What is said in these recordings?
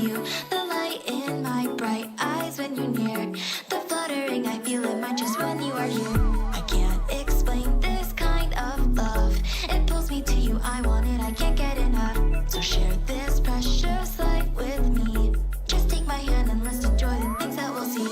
you. The light in my bright eyes when you're near. The fluttering I feel in my chest when you are here. I can't explain this kind of love. It pulls me to you, I want it, I can't get enough. So share this precious light with me. Just take my hand and let's enjoy the things that we'll see.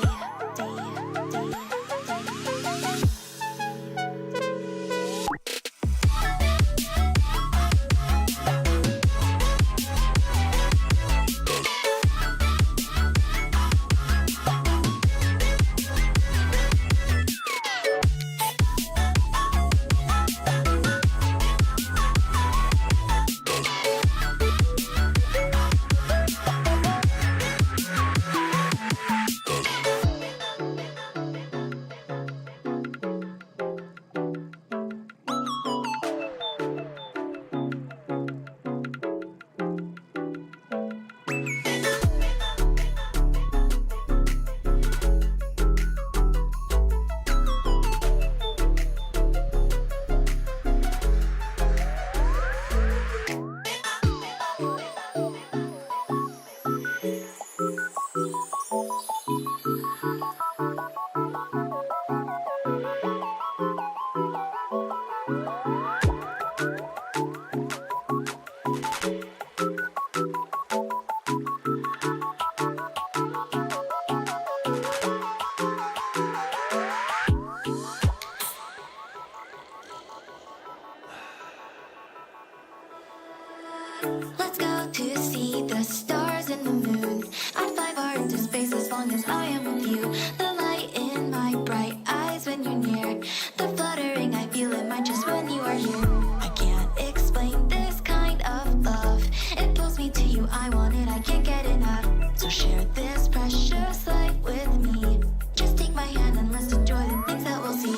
Let's go to see the stars and the moon. I'd fly far into space as long as I am with you. The light in my bright eyes when you're near. The fluttering I feel in my chest when you are here. I can't explain this kind of love. It pulls me to you, I want it, I can't get enough. So share this precious light with me. Just take my hand and let's enjoy the things that we'll see.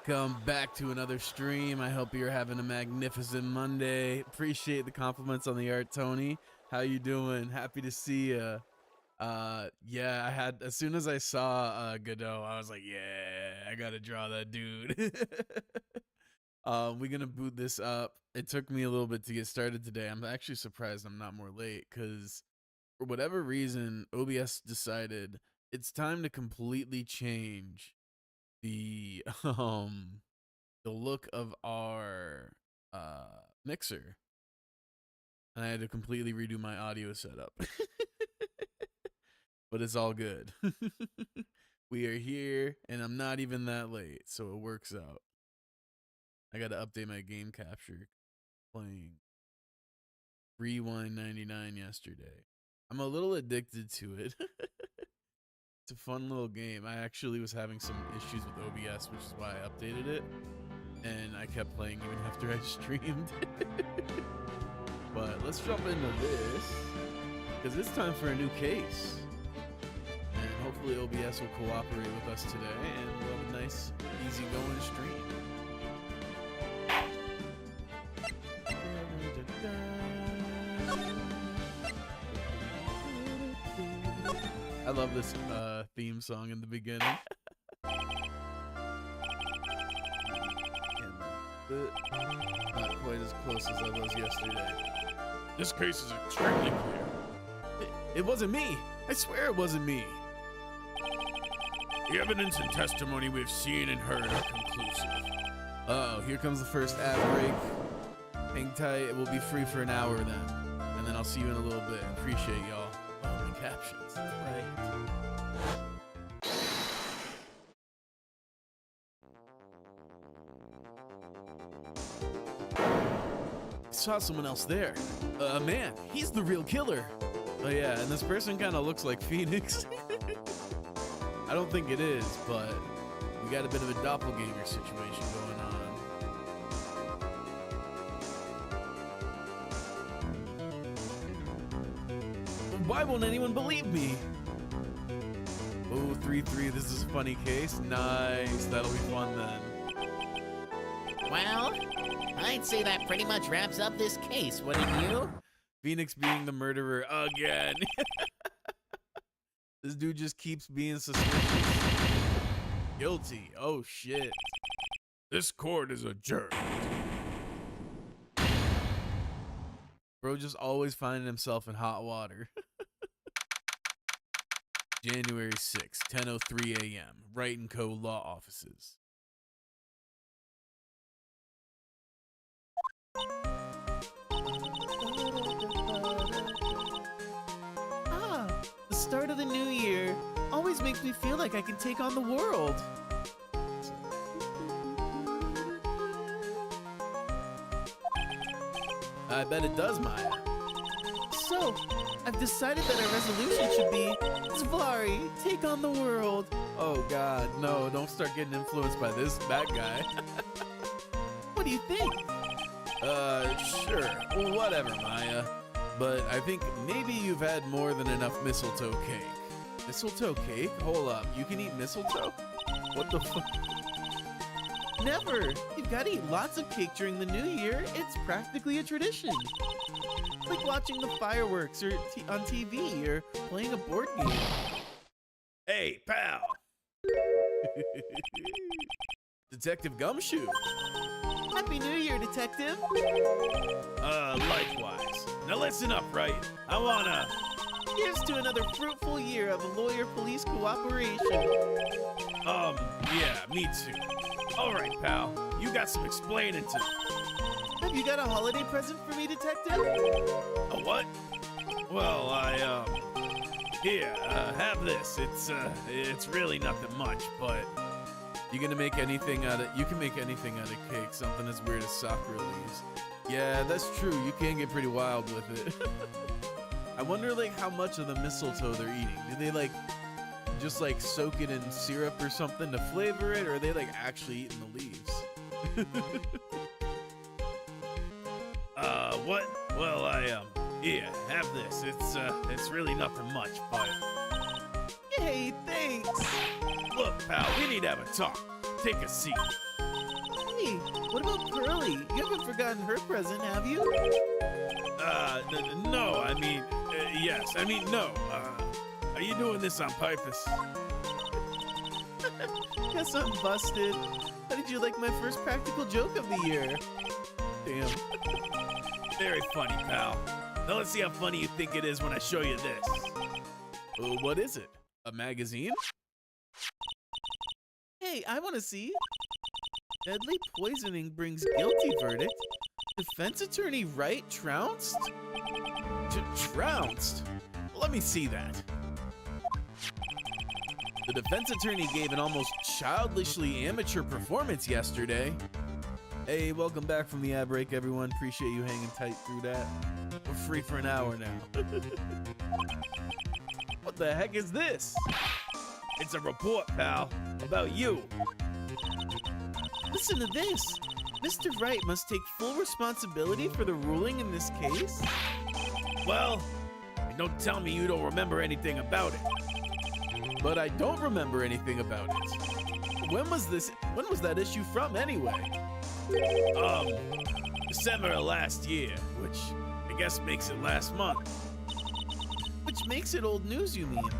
Welcome back to another stream. I hope you're having a magnificent Monday. Appreciate the compliments on the art, Tony. How you doing? Happy to see you. Yeah, I had, as soon as I saw Godot, I was like, yeah, I gotta draw that dude. We're gonna boot this up. It took me a little bit to get started today. I'm actually surprised I'm not more late because for whatever reason, OBS decided it's time to completely change the look of our mixer, and I had to completely redo my audio setup. But it's all good. We are here and I'm not even that late, so it works out. I gotta update my game capture. Playing Rewind 99 yesterday. I'm a little addicted to it. It's a fun little game. I actually was having some issues with OBS, which is why I updated it. And I kept playing even after I streamed. But let's jump into this, because it's time for a new case. And hopefully OBS will cooperate with us today, and we'll have a nice, easy-going stream. I love this theme song in the beginning. Not quite as close as I was yesterday. This case is extremely clear. It wasn't me. I swear it wasn't me. The evidence and testimony we've seen and heard are conclusive. Uh-oh, here comes the first ad break. Hang tight. It will be free for an hour then. And then I'll see you in a little bit. Appreciate y'all. Oh, my captions. Right. I saw someone else there. Man, he's the real killer. Oh yeah, and this person kind of looks like Phoenix. I don't think it is, but we got a bit of a doppelganger situation going on. Why won't anyone believe me? Oh, 3-3, this is a funny case. Nice, that'll be fun then. Well, I'd say that pretty much wraps up this case, wouldn't you? Phoenix being the murderer again. This dude just keeps being suspicious. Guilty. Oh shit. This court is adjourned. Bro just always finding himself in hot water. January 6th, 10:03 a.m. Wright & Co. Law Offices. The start of the new year always makes me feel like I can take on the world. I bet it does, Maya. So, I've decided that our resolution should be, Zvari, take on the world. Oh god, no, don't start getting influenced by this bad guy. What do you think? Sure, whatever, Maya. But I think maybe you've had more than enough mistletoe cake. Mistletoe cake? Hold up, you can eat mistletoe? What the fuck? Never! You've got to eat lots of cake during the new year. It's practically a tradition. It's like watching the fireworks or on TV or playing a board game. Hey, pal! Detective Gumshoe. Happy New Year, Detective. Likewise. Now listen up, right? I wanna... Here's to another fruitful year of lawyer-police cooperation. Yeah, me too. All right, pal. You got some explaining to do. Have you got a holiday present for me, Detective? A what? Well, here, have this. It's really nothing much, but you can make anything out of cake, something as weird as soccer leaves. Yeah, that's true. You can get pretty wild with it. I wonder, like, how much of the mistletoe they're eating. Do they, just soak it in syrup or something to flavor it, or are they, actually eating the leaves? What? Well, here, have this. It's really nothing much, but... Yay, thanks! Look, pal, we need to have a talk. Take a seat. Hey, what about Pearly? You haven't forgotten her present, have you? No, I mean, yes. I mean, no. Are you doing this on purpose? Guess I'm busted. How did you like my first practical joke of the year? Damn. Very funny, pal. Now let's see how funny you think it is when I show you this. What is it? A magazine? Hey, I want to see. Deadly poisoning brings guilty verdict. Defense attorney Wright trounced? Trounced? Let me see that. The defense attorney gave an almost childishly amateur performance yesterday. Hey, welcome back from the ad break, everyone. Appreciate you hanging tight through that. We're free for an hour now. What the heck is this? It's a report, pal, about you. Listen to this. Mr. Wright must take full responsibility for the ruling in this case. Well, don't tell me you don't remember anything about it. But I don't remember anything about it. When was that issue from anyway? December of last year, which I guess makes it last month. Which makes it old news, you mean?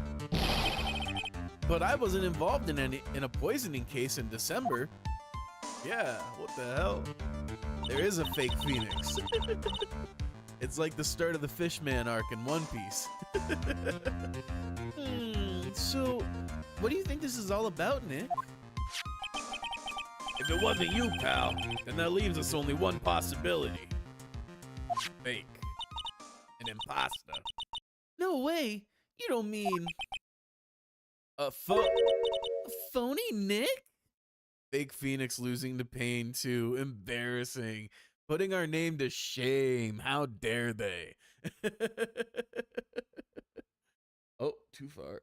But I wasn't involved in a poisoning case in December. Yeah, what the hell? There is a fake Phoenix. It's like the start of the Fishman arc in One Piece. So, what do you think this is all about, Nick? If it wasn't you, pal, then that leaves us only one possibility. Fake. An imposter. No way! You don't mean a phony Nick? Fake Phoenix losing to pain too. Embarrassing. Putting our name to shame. How dare they? Oh, too far.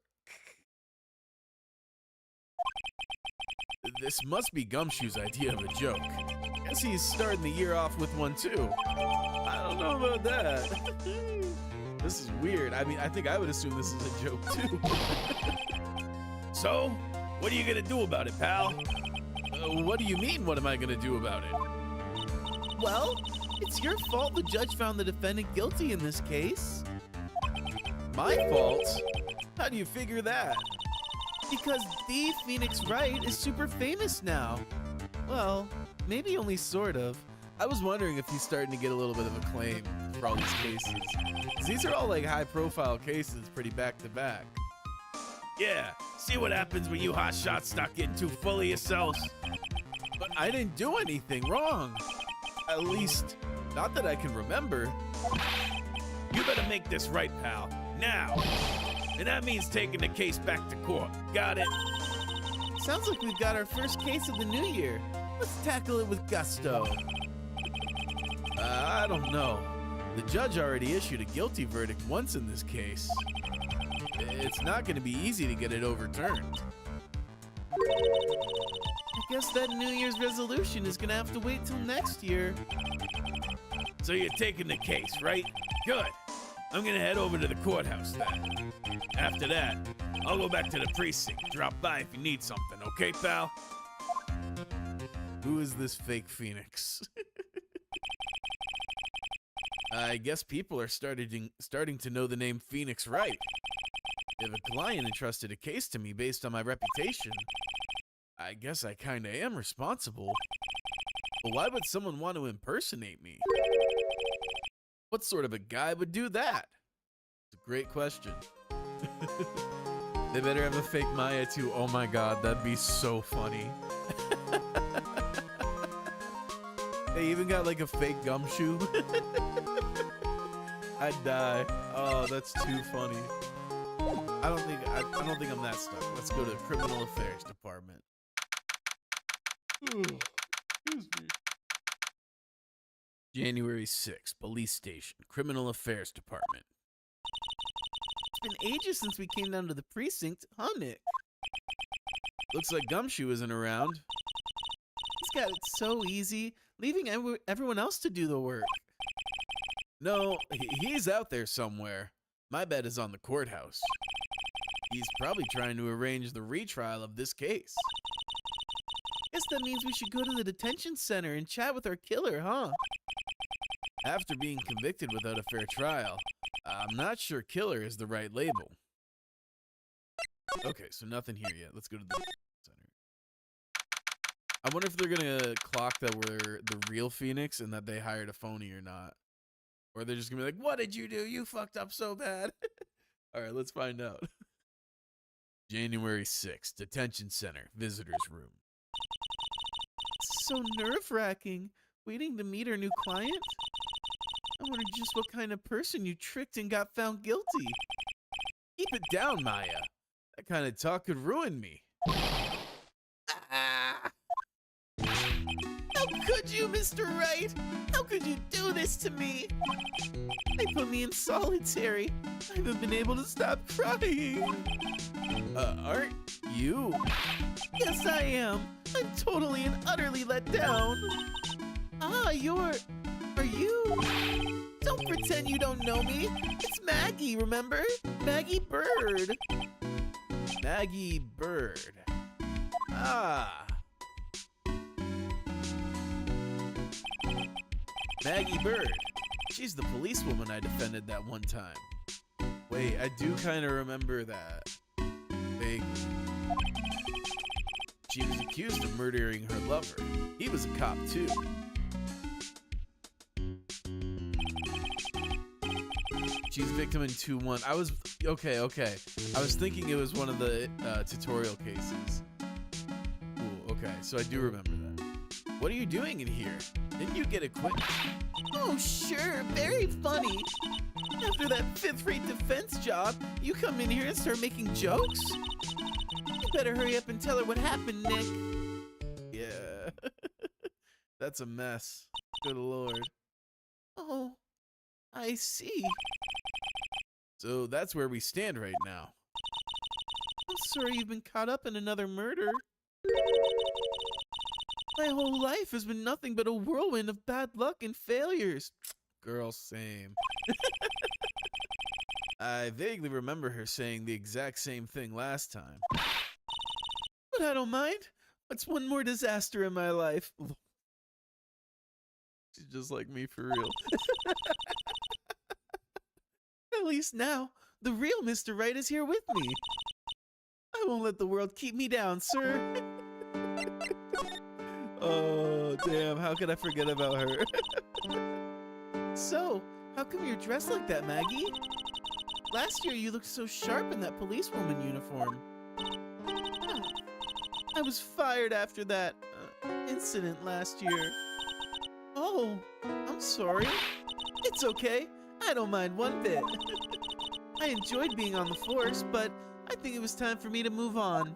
This must be Gumshoe's idea of a joke. Guess he's starting the year off with one too. I don't know about that. This is weird. I mean, I think I would assume this is a joke too. So, what are you gonna do about it, pal? What do you mean, what am I gonna do about it? Well, it's your fault the judge found the defendant guilty in this case. My fault? How do you figure that? Because the Phoenix Wright is super famous now. Well, maybe only sort of. I was wondering if he's starting to get a little bit of acclaim for all these cases. 'Cause these are all like high profile cases, pretty back to back. Yeah, see what happens when you hotshots start getting too full of yourselves. But I didn't do anything wrong. At least, not that I can remember. You better make this right, pal. Now. And that means taking the case back to court. Got it? Sounds like we've got our first case of the new year. Let's tackle it with gusto. I don't know. The judge already issued a guilty verdict once in this case. It's not going to be easy to get it overturned. I guess that New Year's resolution is going to have to wait till next year. So you're taking the case, right? Good. I'm going to head over to the courthouse then. After that, I'll go back to the precinct. Drop by if you need something, okay, pal? Who is this fake Phoenix? I guess people are starting to know the name Phoenix Wright. If a client entrusted a case to me based on my reputation, I guess I kinda am responsible. But why would someone want to impersonate me? What sort of a guy would do that? It's a great question. They better have a fake Maya too. Oh my god, that'd be so funny. They even got like a fake Gumshoe. I'd die. Oh, that's too funny. I don't think I'm that stuck. Let's go to Criminal Affairs Department. Excuse me. January 6th, Police Station, Criminal Affairs Department. It's been ages since we came down to the precinct, huh, Nick? Looks like Gumshoe isn't around. He's got it so easy, leaving everyone else to do the work. No, he's out there somewhere. My bet is on the courthouse. He's probably trying to arrange the retrial of this case. Guess that means we should go to the detention center and chat with our killer, huh? After being convicted without a fair trial, I'm not sure killer is the right label. Okay, so nothing here yet. Let's go to the center. I wonder if they're gonna clock that we're the real Phoenix and that they hired a phony or not. Or they're just gonna be like, what did you do? You fucked up so bad. All right, let's find out. January 6th, detention center, visitor's room. It's so nerve-wracking, waiting to meet our new client. I wonder just what kind of person you tricked and got found guilty. Keep it down, Maya. That kind of talk could ruin me. How could you, Mr. Wright? How could you do this to me? They put me in solitary. I haven't been able to stop crying. Aren't you? Yes, I am. I'm totally and utterly let down. Ah, are you? Don't pretend you don't know me. It's Maggie, remember? Maggie Bird. Maggie Bird. Ah. Maggie Bird. She's the policewoman I defended that one time. Wait, I do kind of remember that. Vaguely. She was accused of murdering her lover. He was a cop too. She's a victim in 2-1. Okay. I was thinking it was one of the tutorial cases. Ooh, okay, so I do remember that. What are you doing in here? Didn't you get acquitted? Oh, sure, very funny. After that fifth-rate defense job, you come in here and start making jokes? You better hurry up and tell her what happened, Nick. Yeah. That's a mess. Good lord. Oh, I see. So that's where we stand right now. I'm sorry you've been caught up in another murder. My whole life has been nothing but a whirlwind of bad luck and failures. Girl, same. I vaguely remember her saying the exact same thing last time. But I don't mind. What's one more disaster in my life? She's just like me for real. At least now, the real Mr. Right is here with me. I won't let the world keep me down, sir. Oh, damn. How could I forget about her? So, how come you're dressed like that, Maggie? Last year, you looked so sharp in that policewoman uniform. I was fired after that incident last year. Oh, I'm sorry. It's okay. I don't mind one bit. I enjoyed being on the force, but I think it was time for me to move on.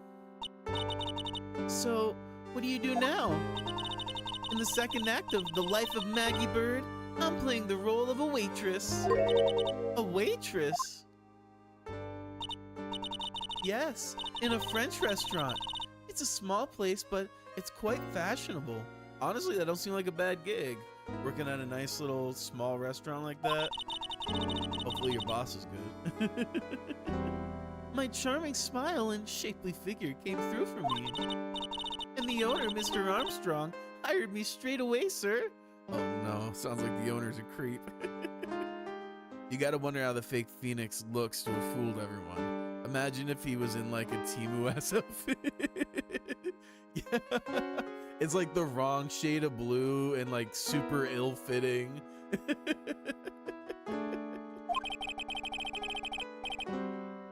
So, what do you do now? In the second act of The Life of Maggie Bird, I'm playing the role of a waitress. A waitress? Yes, in a French restaurant. It's a small place, but it's quite fashionable. Honestly, that don't seem like a bad gig. Working at a nice little small restaurant like that. Hopefully your boss is good. My charming smile and shapely figure came through for me. And the owner, Mr. Armstrong, hired me straight away, sir. Oh no, sounds like the owner's a creep. You gotta wonder how the fake Phoenix looks to have fooled everyone. Imagine if he was in like a Temu S outfit. Yeah. It's like the wrong shade of blue and like super ill-fitting.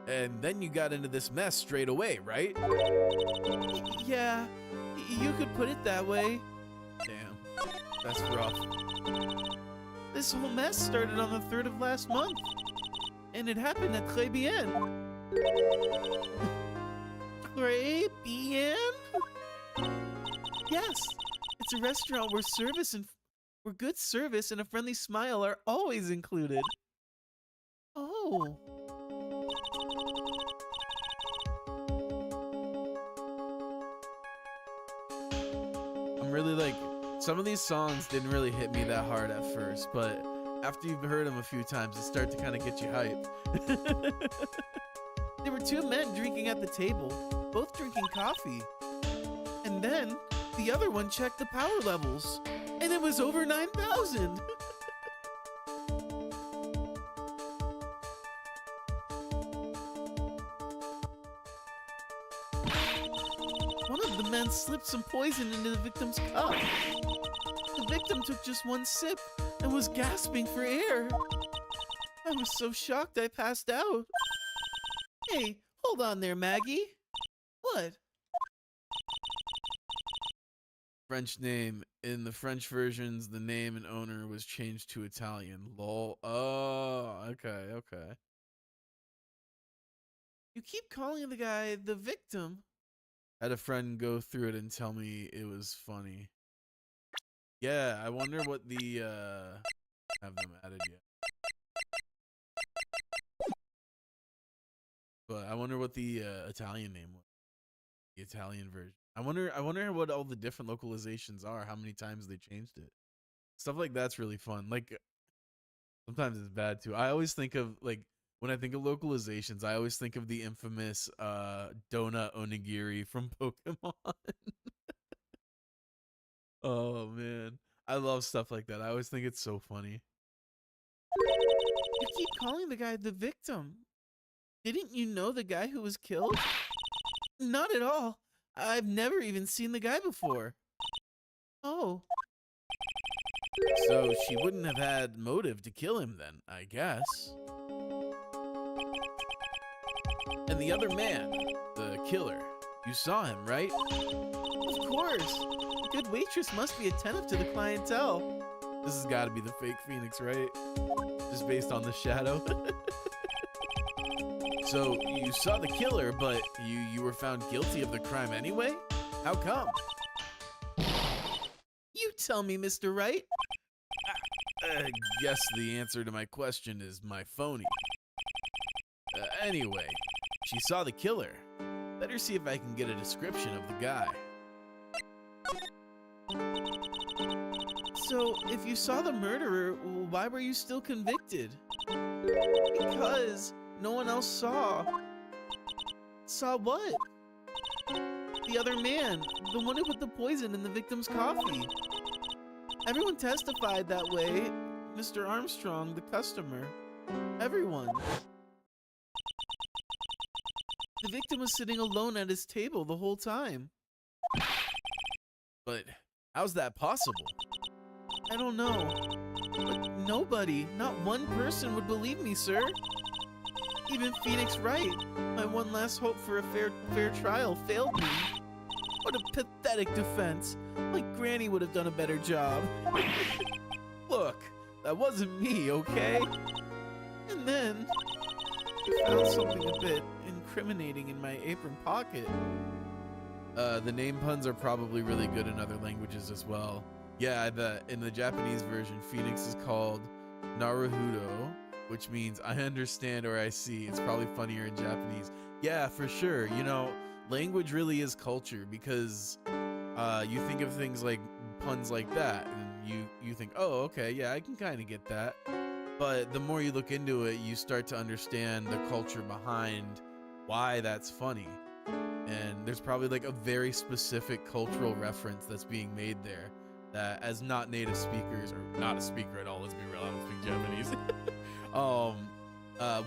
And then you got into this mess straight away, right? Yeah, you could put it that way. Damn, that's rough. This whole mess started on the 3rd of last month. And it happened at Très Bien. Très Bien? Yes, it's a restaurant where good service and a friendly smile are always included. Oh. I'm really like, some of these songs didn't really hit me that hard at first, but after you've heard them a few times, it starts to kind of get you hyped. There were two men drinking at the table, both drinking coffee. And then the other one checked the power levels, and it was over 9,000. One of the men slipped some poison into the victim's cup. The victim took just one sip and was gasping for air. I was so shocked I passed out. Hey, hold on there, Maggie. What? French name. In the French versions, the name and owner was changed to Italian. Lol. Oh, okay, okay. You keep calling the guy the victim. Had a friend go through it and tell me it was funny. Yeah, I wonder what the have them added yet. But I wonder what the Italian name was. The Italian version. I wonder what all the different localizations are, how many times they changed it. Stuff like that's really fun. Like sometimes it's bad too. I always think of like when I think of localizations, I always think of the infamous donut onigiri from Pokemon. Oh man. I love stuff like that. I always think it's so funny. You keep calling the guy the victim. Didn't you know the guy who was killed? Not at all. I've never even seen the guy before. Oh. So she wouldn't have had motive to kill him then, I guess. And the other man, the killer, you saw him, right? Of course. A good waitress must be attentive to the clientele. This has got to be the fake Phoenix, right? just based on the shadow. So you saw the killer, but you were found guilty of the crime anyway? How come? You tell me, Mr. Wright. I guess the answer to my question is my phony. Anyway, she saw the killer. Better see if I can get a description of the guy. So, if you saw the murderer, why were you still convicted? Because no one else saw. Saw what? The other man, the one who put the poison in the victim's coffee. Everyone testified that way. Mr. Armstrong, the customer. Everyone. The victim was sitting alone at his table the whole time. But how's that possible? I don't know. But nobody, not one person would believe me, sir. Even Phoenix Wright, my one last hope for a fair trial, failed me. What a pathetic defense. My granny would have done a better job. Look, that wasn't me, okay? And then, I found something a bit incriminating in my apron pocket. The name puns are probably really good in other languages as well. Yeah, in the Japanese version, Phoenix is called Naruhodo, which means I understand or I see. It's probably funnier in Japanese. Yeah, for sure. You know, language really is culture, because you think of things like puns like that, and you think, oh, okay, yeah, I can kind of get that. But the more you look into it, you start to understand the culture behind why that's funny. And there's probably like a very specific cultural reference that's being made there that, as not native speakers, or not a speaker at all, let's be real, I don't speak Japanese,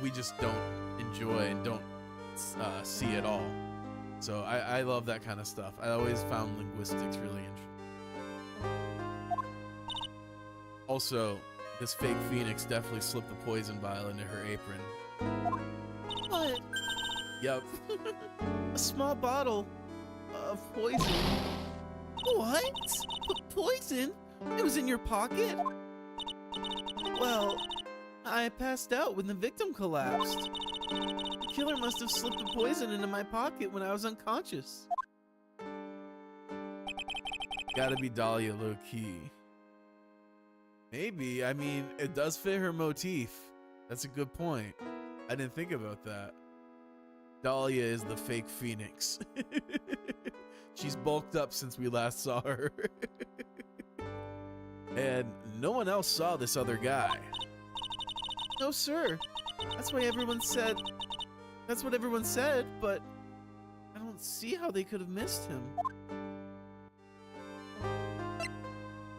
we just don't enjoy and don't see at all. So I love that kind of stuff. I always found linguistics really interesting. Also, this fake Phoenix definitely slipped the poison vial into her apron. What? Yep. A small bottle of poison. What? Poison? It was in your pocket? Well, I passed out when the victim collapsed. The killer must have slipped the poison into my pocket when I was unconscious. Gotta be Dahlia low-key. Maybe. I mean, it does fit her motif. That's a good point. I didn't think about that. Dahlia is the fake Phoenix. She's bulked up since we last saw her. And no one else saw this other guy. No, sir. That's what everyone said, but I don't see how they could have missed him.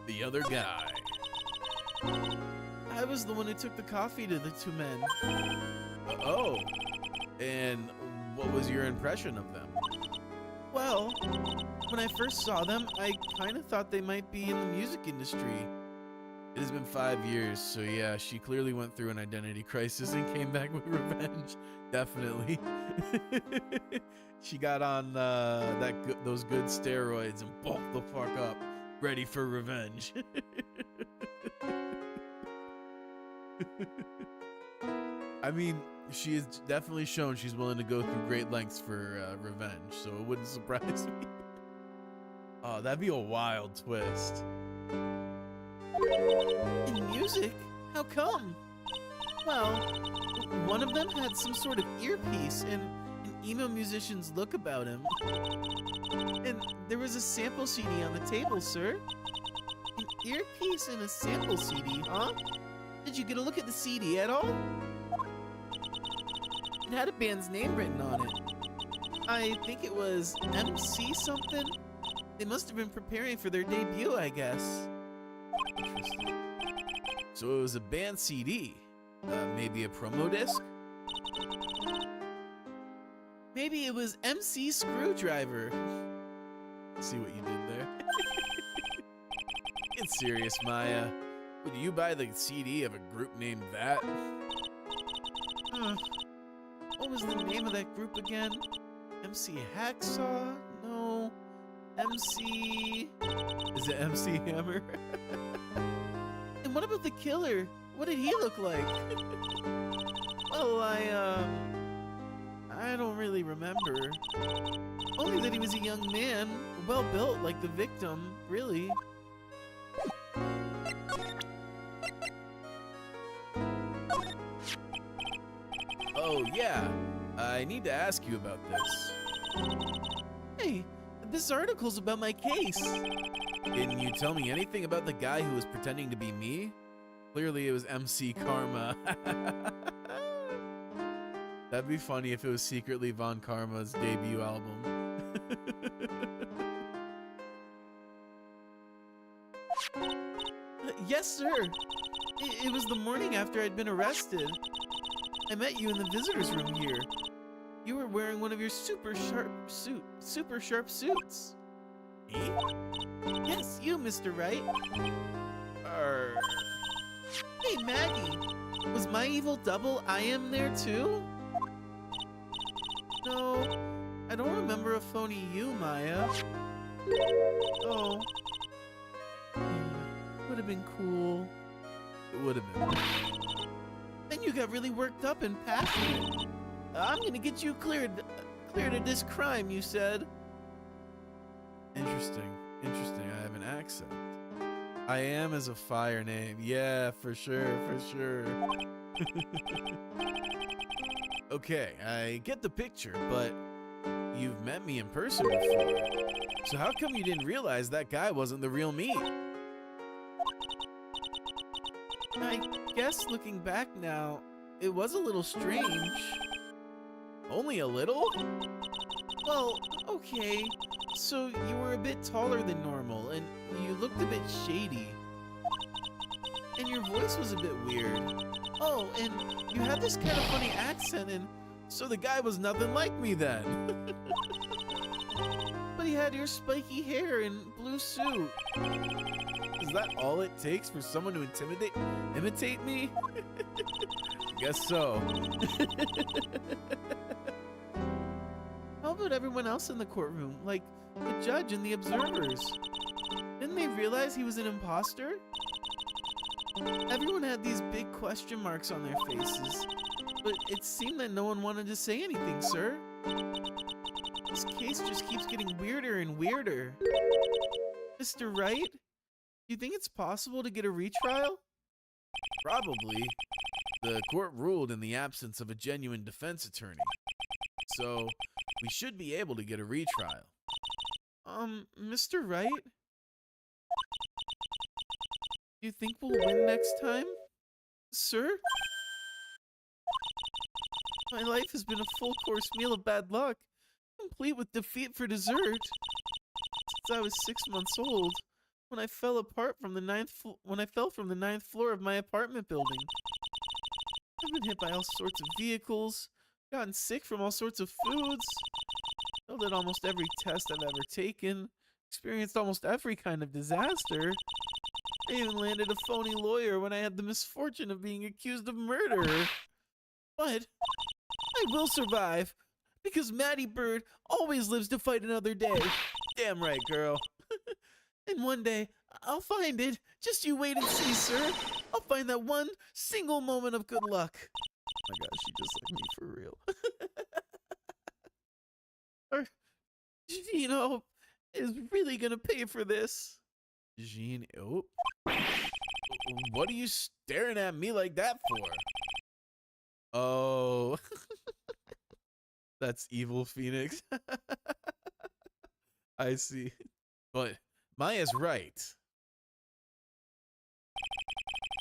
The other guy. I was the one who took the coffee to the two men. Oh. And what was your impression of them? Well, when I first saw them, I kind of thought they might be in the music industry. It has been 5 years, so yeah, she clearly went through an identity crisis and came back with revenge. Definitely. She got on those good steroids and bulked the fuck up, ready for revenge. I mean, she has definitely shown she's willing to go through great lengths for revenge, so it wouldn't surprise me. Oh, that'd be a wild twist. In music? How come? Well, one of them had some sort of earpiece and an emo musician's look about him. And there was a sample CD on the table, sir. An earpiece and a sample CD, huh? Did you get a look at the CD at all? It had a band's name written on it. I think it was MC something. They must have been preparing for their debut, I guess. Interesting. So it was a band CD. Maybe a promo disc? Maybe it was MC Screwdriver. See what you did there? Get serious, Maya. Would you buy the CD of a group named that? What was the name of that group again? MC Hacksaw? No. MC... Is it MC Hammer? And what about the killer? What did he look like? Well, I don't really remember. Only that he was a young man, well built like the victim, really. Oh, yeah. I need to ask you about this. Hey, this article's about my case. Can you tell me anything about the guy who was pretending to be me? Clearly it was MC Karma. That'd be funny if it was secretly Von Karma's debut album. Yes, sir. It was the morning after I'd been arrested. I met you in the visitor's room here. You were wearing one of your super sharp suits. Me? Yes, you, Mr. Wright. Hey, Maggie. Was my evil double I am there too? No, I don't remember a phony you, Maya. Oh. Would have been cool. It would have been. Then you got really worked up and passionate. I'm gonna get you cleared of this crime, you said. Interesting. I have an accent. I am is a fire name. Yeah, for sure. Okay, I get the picture, but you've met me in person before. So how come you didn't realize that guy wasn't the real me? I guess looking back now, it was a little strange. Only a little? Well, okay. So you were a bit taller than normal, and you looked a bit shady. And your voice was a bit weird. Oh, and you had this kind of funny accent, and so the guy was nothing like me then. But he had your spiky hair and blue suit. Is that all it takes for someone to imitate me? Guess so. How about everyone else in the courtroom? Like the judge and the observers? Didn't they realize he was an imposter? Everyone had these big question marks on their faces, but it seemed that no one wanted to say anything, sir. This case just keeps getting weirder and weirder. Mr. Wright, do you think it's possible to get a retrial? Probably. The court ruled in the absence of a genuine defense attorney, so we should be able to get a retrial. Mr. Wright? Do you think we'll win next time? Sir? My life has been a full-course meal of bad luck, complete with defeat for dessert. Since I was 6 months old, when I fell from the ninth floor of my apartment building. I've been hit by all sorts of vehicles, gotten sick from all sorts of foods, failed at almost every test I've ever taken, experienced almost every kind of disaster. I even landed a phony lawyer when I had the misfortune of being accused of murder. But I will survive, because Maddie Bird always lives to fight another day. Damn right, girl. And one day, I'll find it. Just you wait and see, sir. I'll find that one single moment of good luck. Oh my gosh, she just like me for real. Or Gino is really gonna pay for this. Gene, oh. What are you staring at me like that for? Oh. That's evil Phoenix. I see. But Maya's right.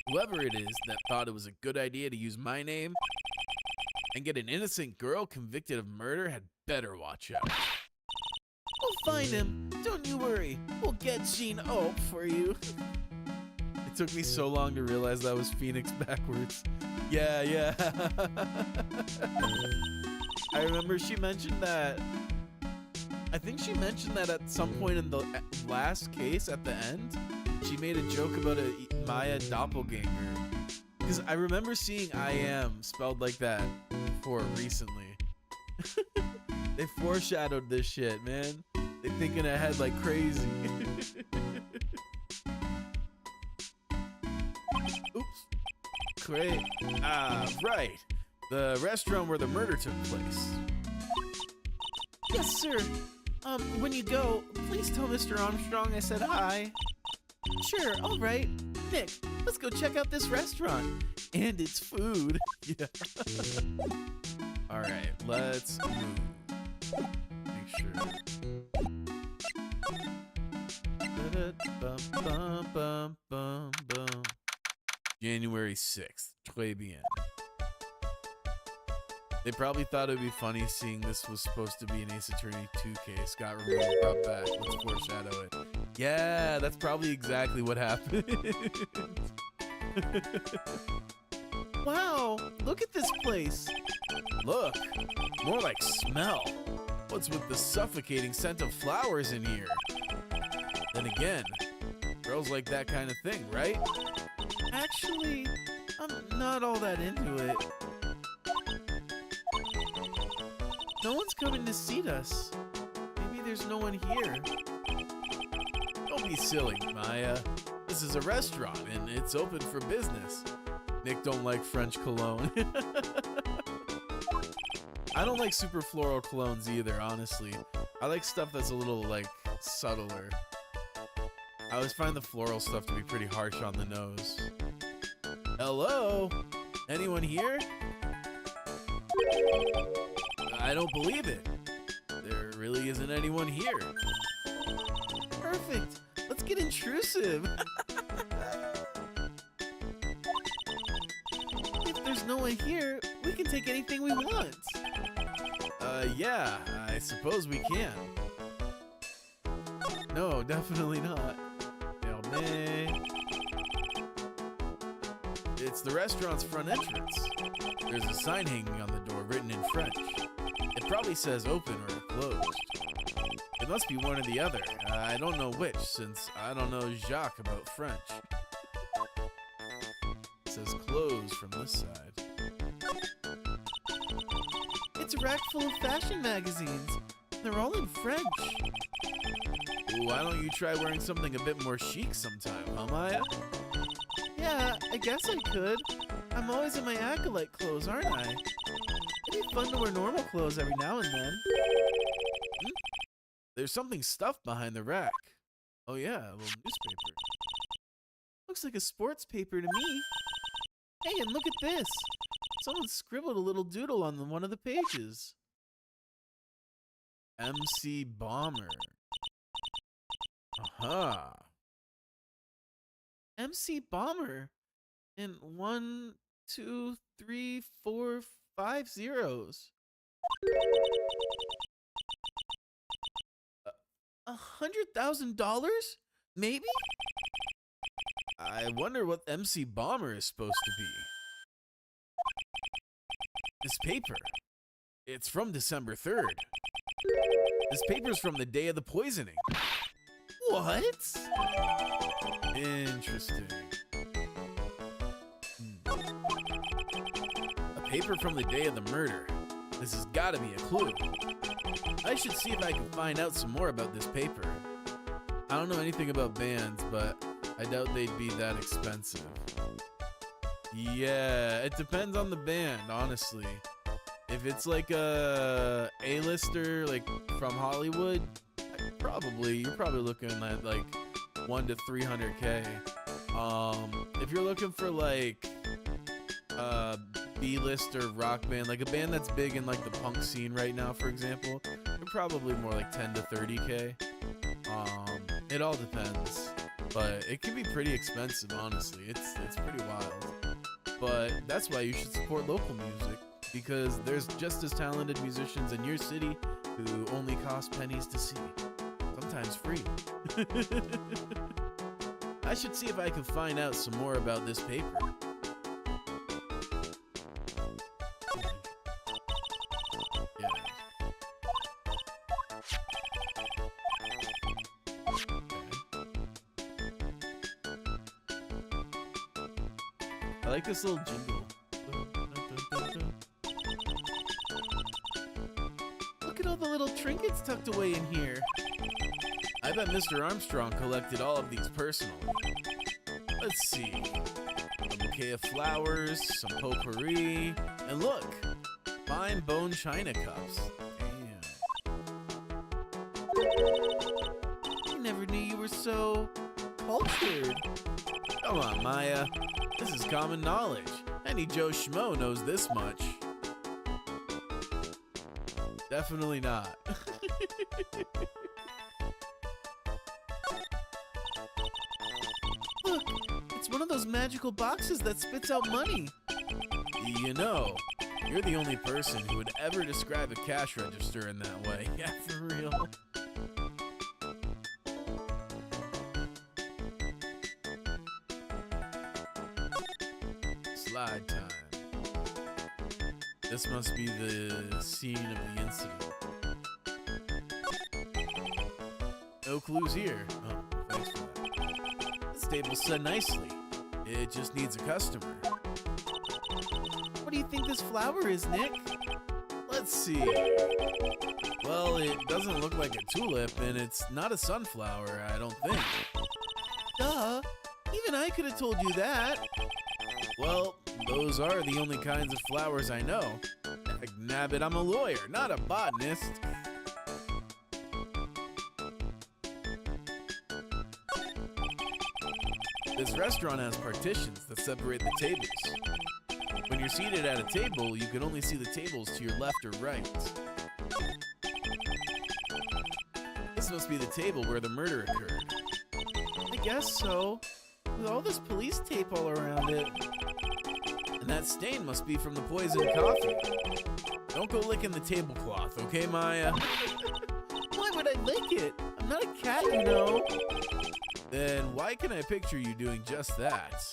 Whoever it is that thought it was a good idea to use my name and get an innocent girl convicted of murder had better watch out. We'll find him. Don't you worry. We'll get Gene Ope for you. It took me so long to realize that was Phoenix backwards. Yeah. I remember she mentioned that. I think she mentioned that at some point in the last case at the end. She made a joke about a Maya doppelganger. Because I remember seeing I am spelled like that before recently. They foreshadowed this shit, man. They thinking ahead like crazy. Oops. Great. Right. The restaurant where the murder took place. Yes, sir. When you go, please tell Mr. Armstrong I said hi. Sure, all right. Nick, let's go check out this restaurant. And its food. Yeah. All right, let's move. Make sure. January 6th. Très bien. They probably thought it would be funny seeing this was supposed to be an Ace Attorney 2 case. Got removed, brought back. Let's foreshadow it. Yeah, that's probably exactly what happened. Wow, look at this place. Look, more like smell. What's with the suffocating scent of flowers in here? Then again, girls like that kind of thing, right? Actually, I'm not all that into it. No one's coming to seat us. Maybe there's no one here. Don't be silly, Maya. This is a restaurant and it's open for business. Nick don't like French cologne. I don't like super floral colognes either, honestly. I like stuff that's a little, like, subtler. I always find the floral stuff to be pretty harsh on the nose. Hello? Anyone here? I don't believe it. There really isn't anyone here. Perfect. Let's get intrusive. If there's no one here, we can take anything we want. Yeah, I suppose we can. No, definitely not. Fermé. It's the restaurant's front entrance. There's a sign hanging on the door written in French. It probably says open or closed. It must be one or the other. I don't know which, since I don't know Jacques about French. It says closed from this side. It's a rack full of fashion magazines. They're all in French. Ooh, why don't you try wearing something a bit more chic sometime, huh, Maya? Yeah, I guess I could. I'm always in my acolyte clothes, aren't I? It'd be fun to wear normal clothes every now and then. There's something stuffed behind the rack. Oh yeah, a little newspaper. Looks like a sports paper to me. Hey, and look at this. Someone scribbled a little doodle on one of the pages. MC Bomber. Aha. MC Bomber. And 1, 2, 3, 4, 5 zeros. $100,000? Maybe? I wonder what MC Bomber is supposed to be. This paper. It's from December 3rd. This paper's from the day of the poisoning. What? Interesting. A paper from the day of the murder. This has got to be a clue. I should see if I can find out some more about this paper. I don't know anything about bands, but I doubt they'd be that expensive. Yeah, it depends on the band, honestly. If it's like a A-lister, like from Hollywood, you're probably looking at like 1 to 300K. If you're looking for like B-lister rock band, like a band that's big in like the punk scene right now, for example, you're probably more like 10 to 30K. It all depends, but it can be pretty expensive, honestly. It's pretty wild. But that's why you should support local music, because there's just as talented musicians in your city who only cost pennies to see, sometimes free. I should see if I can find out some more about this paper. Yeah. I like this little jingle. Look at all the little trinkets tucked away in here. I bet Mr. Armstrong collected all of these personally. Let's see. a bouquet of flowers, some potpourri, and look, fine bone china cups. I never knew you were so cultured. Come on, Maya. This is common knowledge. Any Joe Schmo knows this much. Definitely not. Look, it's one of those magical boxes that spits out money. You know, you're the only person who would ever describe a cash register in that way. Yeah, for real. Slide time. This must be the scene of the incident. No clues here. Oh, thanks for that. This table's set nicely. It just needs a customer. What do you think this flower is, Nick? Let's see. Well, it doesn't look like a tulip, and it's not a sunflower, I don't think. Duh. Even I could have told you that. Well, those are the only kinds of flowers I know. Nabbit, I'm a lawyer, not a botanist. This restaurant has partitions that separate the tables. When you're seated at a table, you can only see the tables to your left or right. This must be the table where the murder occurred. I guess so. With all this police tape all around it. And that stain must be from the poisoned coffee. Don't go licking the tablecloth, okay, Maya? Why would I lick it? I'm not a cat, you know. Then why can I picture you doing just that?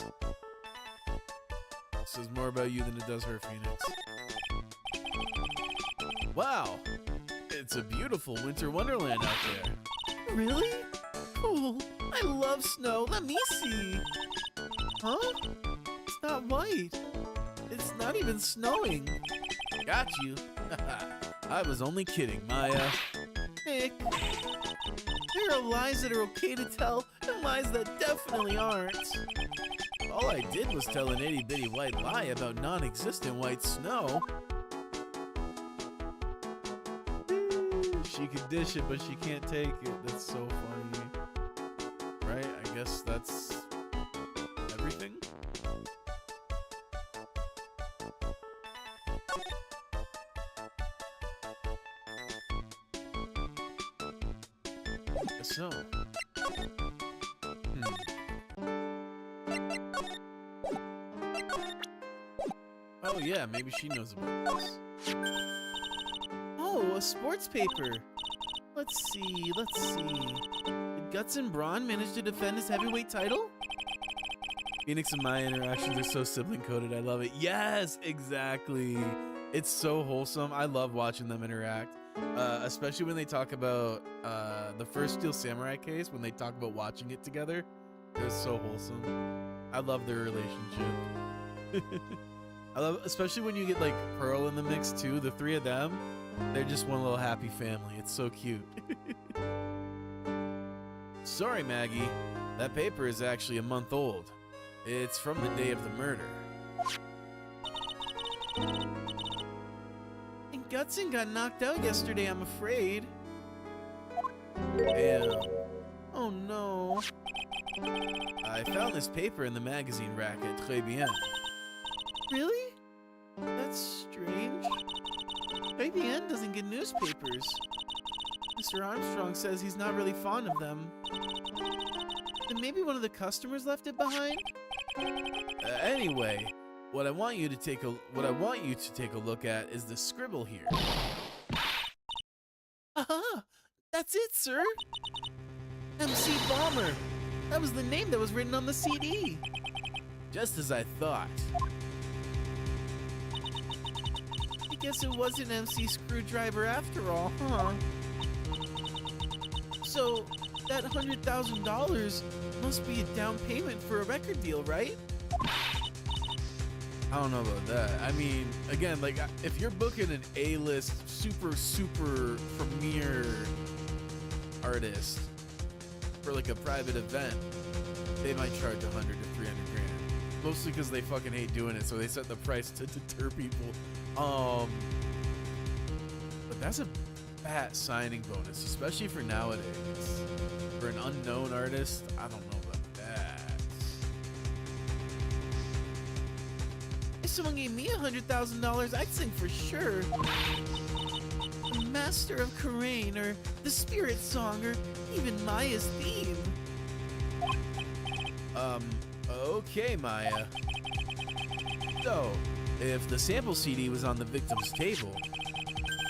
Says more about you than it does her, Phoenix. Wow, it's a beautiful winter wonderland out there. Really? Cool. I love snow. Let me see. Huh? It's not white. It's not even snowing. Got you. I was only kidding, Maya. Nick, there are lies that are okay to tell and lies that definitely aren't. All I did was tell an itty-bitty white lie about non-existent white snow. She could dish it, but she can't take it. That's so funny. Right? I guess that's everything? I guess so. Oh yeah, maybe she knows about this. Oh, a sports paper. Let's see. Did Guts and Braun manage to defend his heavyweight title? Phoenix and Maya interactions are so sibling-coded, I love it. Yes, exactly. It's so wholesome. I love watching them interact. Especially when they talk about the first Steel Samurai case, when they talk about watching it together. It was so wholesome. I love their relationship. I love, especially when you get like Pearl in the mix too. The three of them, they're just one little happy family. It's so cute. Sorry, Maggie. That paper is actually a month old. It's from the day of the murder. And Gutson got knocked out yesterday, I'm afraid. Damn. Oh no. I found this paper in the magazine rack at Très Bien. Really? That's strange. Baby Ann doesn't get newspapers. Mr. Armstrong says he's not really fond of them. Then maybe one of the customers left it behind? Anyway, what I want you to take a look at is the scribble here. Aha! That's it, sir! MC Bomber! That was the name that was written on the CD! Just as I thought. I guess it wasn't MC Screwdriver after all, huh? So, that $100,000 must be a down payment for a record deal, right? I don't know about that. I mean, again, like, if you're booking an A-list, super premier artist for like a private event, they might charge 100 to 300 grand. mostly because they fucking hate doing it, so they set the price to deter people. But that's a fat signing bonus, especially for nowadays. For an unknown artist, I don't know about that. If someone gave me $100,000, I'd sing for sure. The Master of Karain, or the Spirit Song, or even Maya's theme. Okay, Maya. So, if the sample CD was on the victim's table,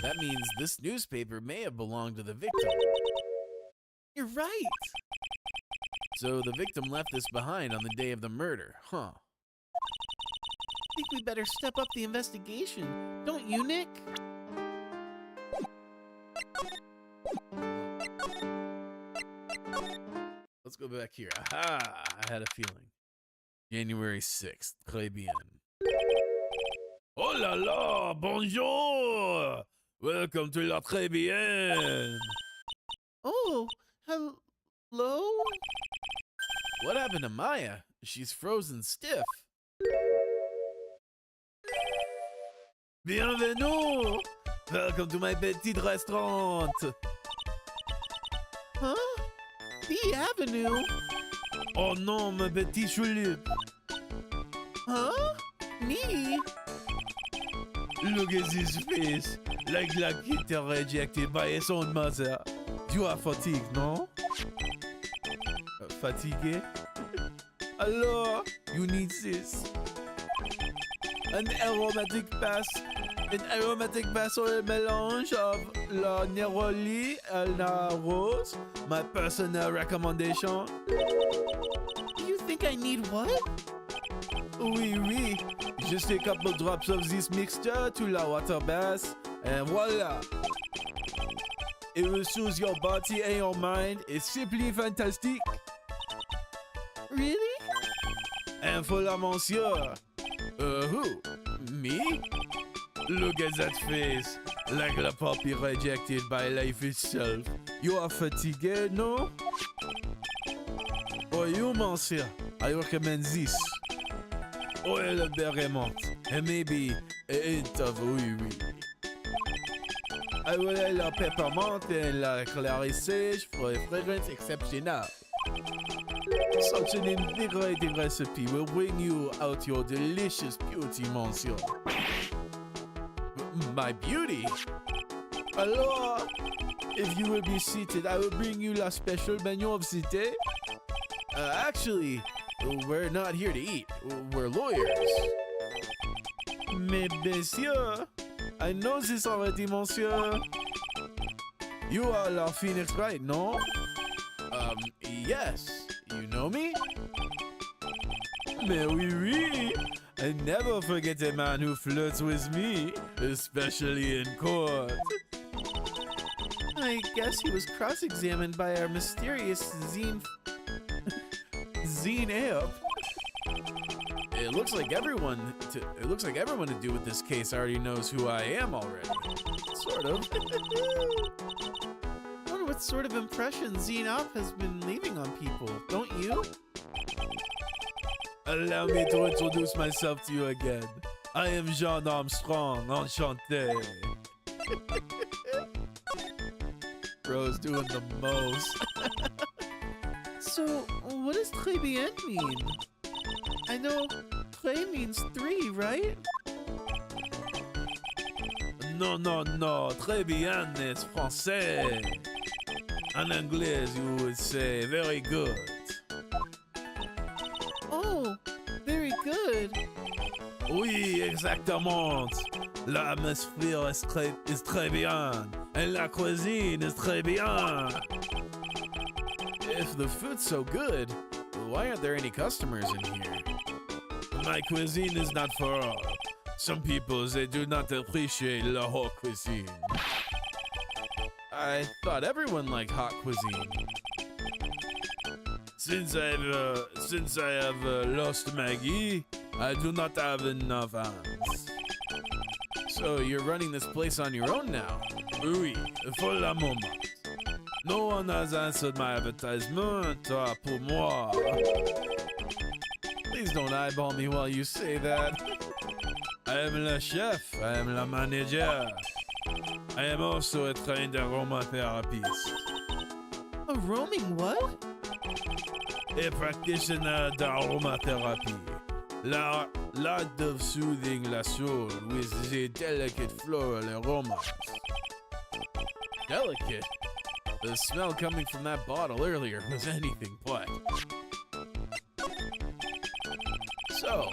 that means this newspaper may have belonged to the victim. You're right. So the victim left this behind on the day of the murder, huh? I think we better step up the investigation, don't you, Nick? Let's go back here. Aha! I had a feeling. January 6th. Très bien. Oh la la! Bonjour! Welcome to La Très Bien! Oh, hello? What happened to Maya? She's frozen stiff. Bienvenue! Welcome to my petit restaurant! Huh? B Avenue? Oh non, ma petit chouloup! Huh? Me? Look at his face, like kid rejected by his own mother. You are fatigued, no? Fatigué? Alors, you need this. An aromatic pass sur le mélange of la Neroli et la rose. My personal recommendation. You think I need what? Oui, oui. Just a couple drops of this mixture to la water bath, and voila. It will soothe your body and your mind. It's simply fantastic. Really? And for la monsieur. Who? Me? Look at that face. Like a puppy rejected by life itself. You are fatigued, no? For you, monsieur, I recommend this. Oil of bergamot, and maybe a hint of oui oui. I will add la peppermint and la clary sage for a fragrance exceptional. Such an invigorating recipe will bring you out your delicious beauty, monsieur. My beauty? Alors, if you will be seated, I will bring you la special menu of the day. Actually, we're not here to eat. We're lawyers. Mais monsieur, I know this already, monsieur. You are La Phoenix, right, no? Yes. You know me? Mais oui, oui. I never forget a man who flirts with me, especially in court. I guess he was cross-examined by our mysterious Zine Amp. It looks like everyone to do with this case already knows who I am already. Sort of. I wonder what sort of impression Zine Amp has been leaving on people, don't you? Allow me to introduce myself to you again. I am Jean Armstrong, enchanté. Bro's doing the most. So, what does très bien mean? I know très means 3, right? No, no, no. Très bien is français. En anglais, you would say very good. Oh, very good. Oui, exactement. L'atmosphère is très bien. And la cuisine is très bien. If the food's so good, why aren't there any customers in here? My cuisine is not for all. Some people, they do not appreciate la haute cuisine. I thought everyone liked hot cuisine. Since I have lost Maggie, I do not have enough hands. So you're running this place on your own now? Oui, for la moment. No one has answered my advertisement, pour moi. Please don't eyeball me while you say that. I am le chef. I am la manager. I am also a trained aromatherapist. A roaming what? A practitioner d'aromatherapy. L'art of soothing la soul with the delicate floral aromas. Delicate? The smell coming from that bottle earlier was anything but. So,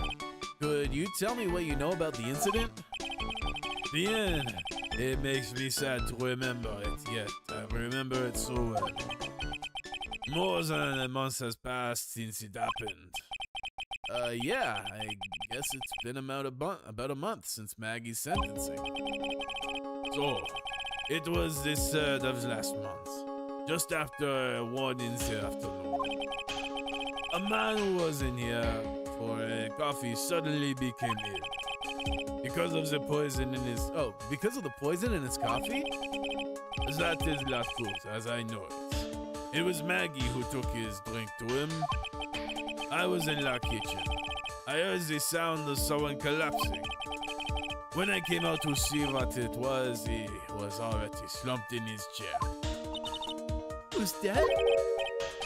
could you tell me what you know about the incident? Bien. It makes me sad to remember it, yet I remember it so well. More than a month has passed since it happened. Yeah, I guess it's been about a month since Maggie's sentencing. So, it was the 3rd of last month, just after 1 in the afternoon. A man who was in here for a coffee suddenly became ill. Because of the poison in his... Oh, because of the poison in his coffee? That is la truth, as I know it. It was Maggie who took his drink to him. I was in la kitchen. I heard the sound of someone collapsing. When I came out to see what it was, he was already slumped in his chair. Who's dead?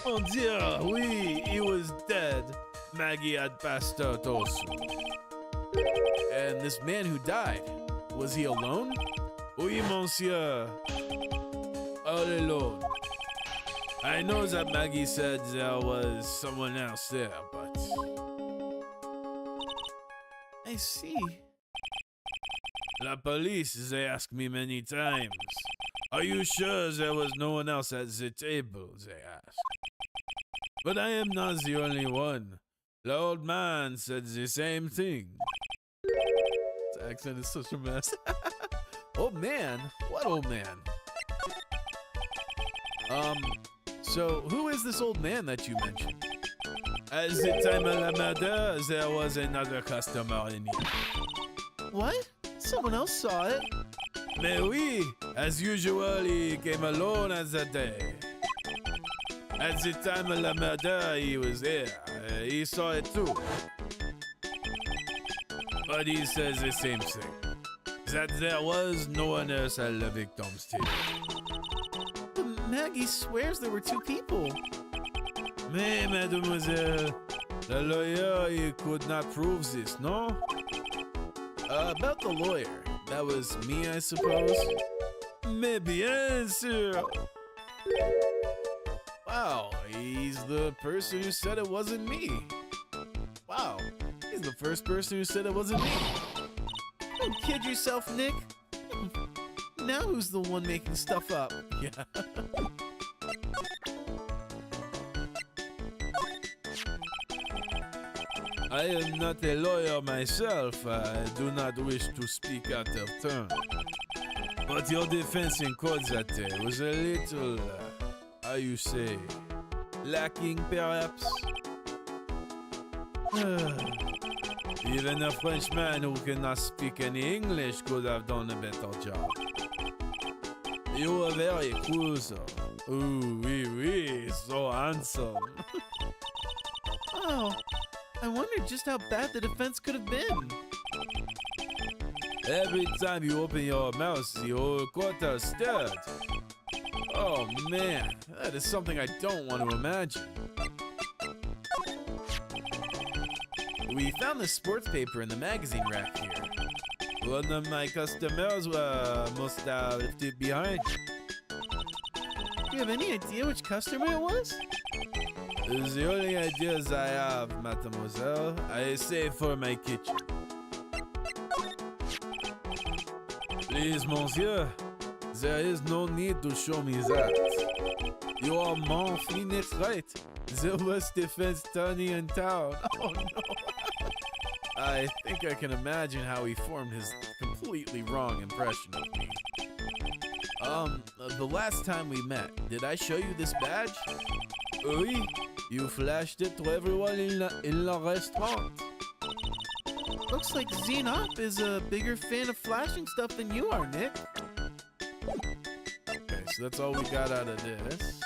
Oh dear, oui, he was dead. Maggie had passed out also. And this man who died, was he alone? Oui, monsieur. All alone. I know that Maggie said there was someone else there, but... I see. La police, they asked me many times. Are you sure there was no one else at the table, they asked. But I am not the only one. The old man said the same thing. His accent is such a mess. Old man? What old man? So who is this old man that you mentioned? At the time of la murder, there was another customer in here. What? Someone else saw it. Mais oui, as usual, he came alone as a day. At the time of la murder, he was there. He saw it too. But he says the same thing. That there was no one else at the victim's table. But Maggie swears there were 2 people. Mais, mademoiselle, the lawyer, he could not prove this, no? About the lawyer. That was me, I suppose? Mais bien sûr. Wow, he's the person who said it wasn't me. Wow, he's the first person who said it wasn't me. Don't kid yourself, Nick. Now who's the one making stuff up? Yeah. I am not a lawyer myself. I do not wish to speak out of turn. But your defense in court that day was a little, how you say, lacking perhaps? Even a Frenchman who cannot speak any English could have done a better job. You were very cool, sir. Ooh, oui, so handsome. Oh, I wondered just how bad the defense could have been. Every time you open your mouth, the whole court is stirred. Oh man, that is something I don't want to imagine. We found the sports paper in the magazine rack here. One of my customers must have left it behind. Do you have any idea which customer it was? The only ideas I have, mademoiselle, I save for my kitchen. Please, monsieur, there is no need to show me that. You are mon Phoenix, right? The worst defense attorney in town. Oh no. I think I can imagine how he formed his completely wrong impression of me. The last time we met, did I show you this badge? Oui, you flashed it to everyone in la restaurant. Looks like Xenop is a bigger fan of flashing stuff than you are, Nick. Okay, so that's all we got out of this.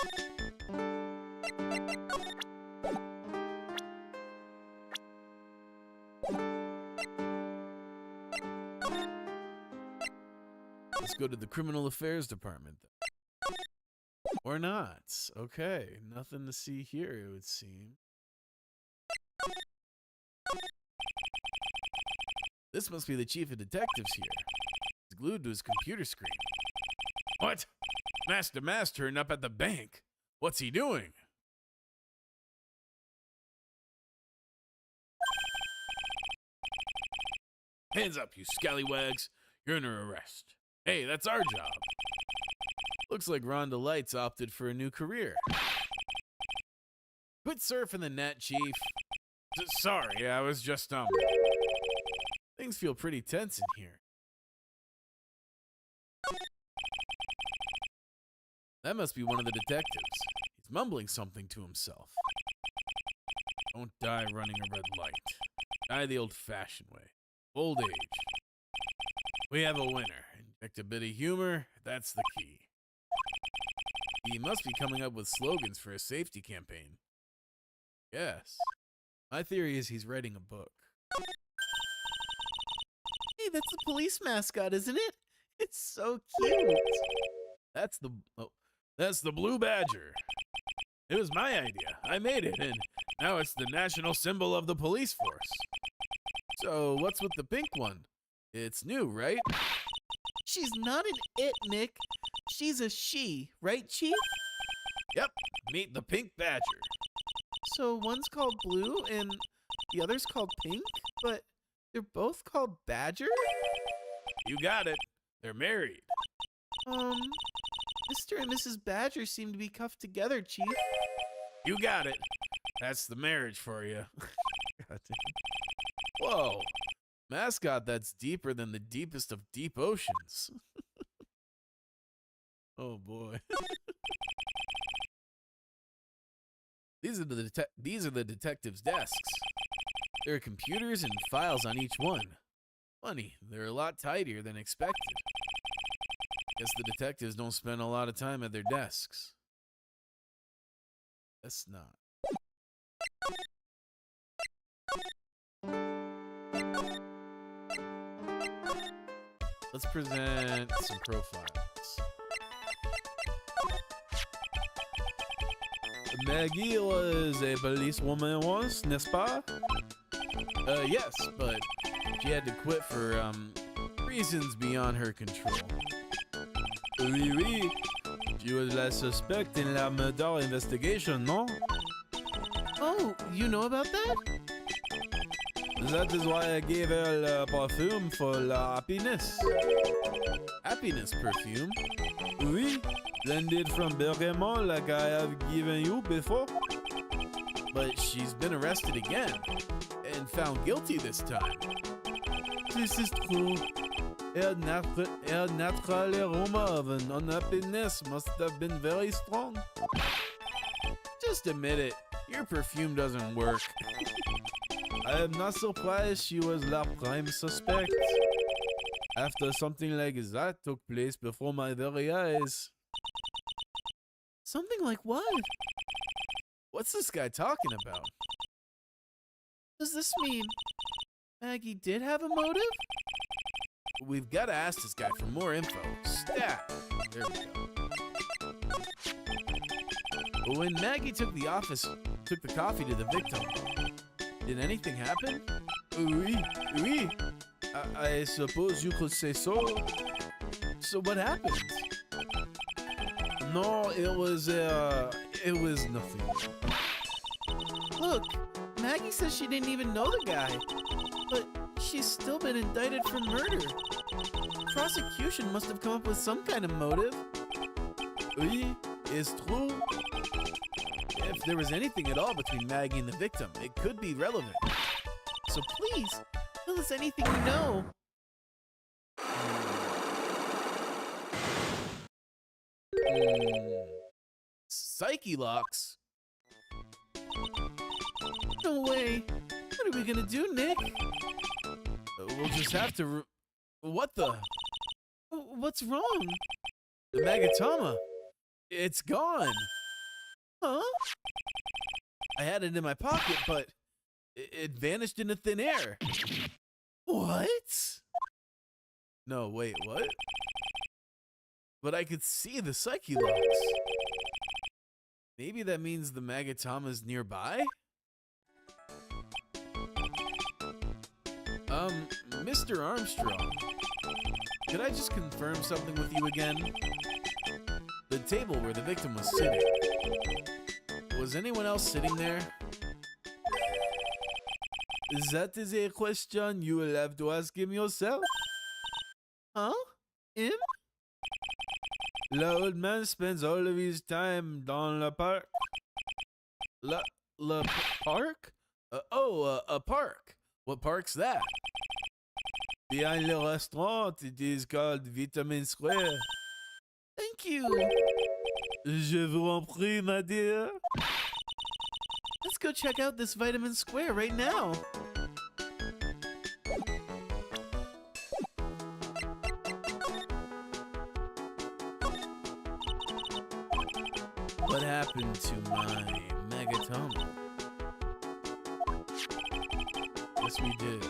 go to the criminal affairs department. Then. Or not. Okay, nothing to see here, it would seem. This must be the chief of detectives here. He's glued to his computer screen. What? Master Mass turned up at the bank. What's he doing? Hands up, you scallywags. You're under arrest. Hey, that's our job. Looks like Rhonda Lights opted for a new career. Quit surfing the net, Chief. Sorry, I was just, Things feel pretty tense in here. That must be one of the detectives. He's mumbling something to himself. Don't die running a red light. Die the old-fashioned way. Old age. We have a winner. Inject a bit of humor, that's the key. He must be coming up with slogans for a safety campaign. Yes. My theory is he's writing a book. Hey, that's the police mascot, isn't it? It's so cute. That's the Blue Badger. It was my idea. I made it, and now it's the national symbol of the police force. So, what's with the pink one? It's new, right? She's not an it, Nick. She's a she, right, Chief? Yep, meet the Pink Badger. So one's called Blue and the other's called Pink, but they're both called Badger? You got it. They're married. Mr. and Mrs. Badger seem to be cuffed together, Chief. You got it. That's the marriage for you. Whoa. Mascot that's deeper than the deepest of deep oceans. Oh boy. These are the detectives' desks. There are computers and files on each one. Funny, they're a lot tidier than expected. Guess the detectives don't spend a lot of time at their desks. Guess not. Let's present some profiles. Maggie was a policewoman once, n'est-ce pas? Yes, but she had to quit for, reasons beyond her control. Oui, oui. She was la suspect in la murder investigation, no? Oh, you know about that? That is why I gave her la perfume for la happiness. Happiness perfume? Oui, blended from bergamot like I have given you before. But she's been arrested again, and found guilty this time. This is true. Her natural aroma of an unhappiness must have been very strong. Just admit it, your perfume doesn't work. I am not surprised she was la prime suspect. After something like that took place before my very eyes. Something like what? What's this guy talking about? Does this mean Maggie did have a motive? We've got to ask this guy for more info. Stat. There we go. But when Maggie took the coffee to the victim, did anything happen? Oui, oui. I suppose you could say so. So what happened? No, it was nothing. Look, Maggie says she didn't even know the guy, but she's still been indicted for murder. Prosecution must have come up with some kind of motive. Oui, it's true. If there was anything at all between Maggie and the victim, it could be relevant. So please, tell us anything you know. Psyche locks? No way. What are we gonna do, Nick? We'll just have to... What the? What's wrong? The Magatama. It's gone. Huh? I had it in my pocket, but it vanished into thin air. What? No, wait, what? but I could see the Psyche locks. Maybe that means the Magatama's nearby? Mr. Armstrong, could I just confirm something with you again? The table where the victim was sitting. Was anyone else sitting there? That is a question you will have to ask him yourself. Huh? Him? The old man spends all of his time dans le parc. Le park? A park. What park's that? Behind the restaurant, it is called Vitamin Square. Thank you. Je vous en prie, ma dear. Let's go check out this Vitamin Square right now. What happened to my Magatama? Yes, we did.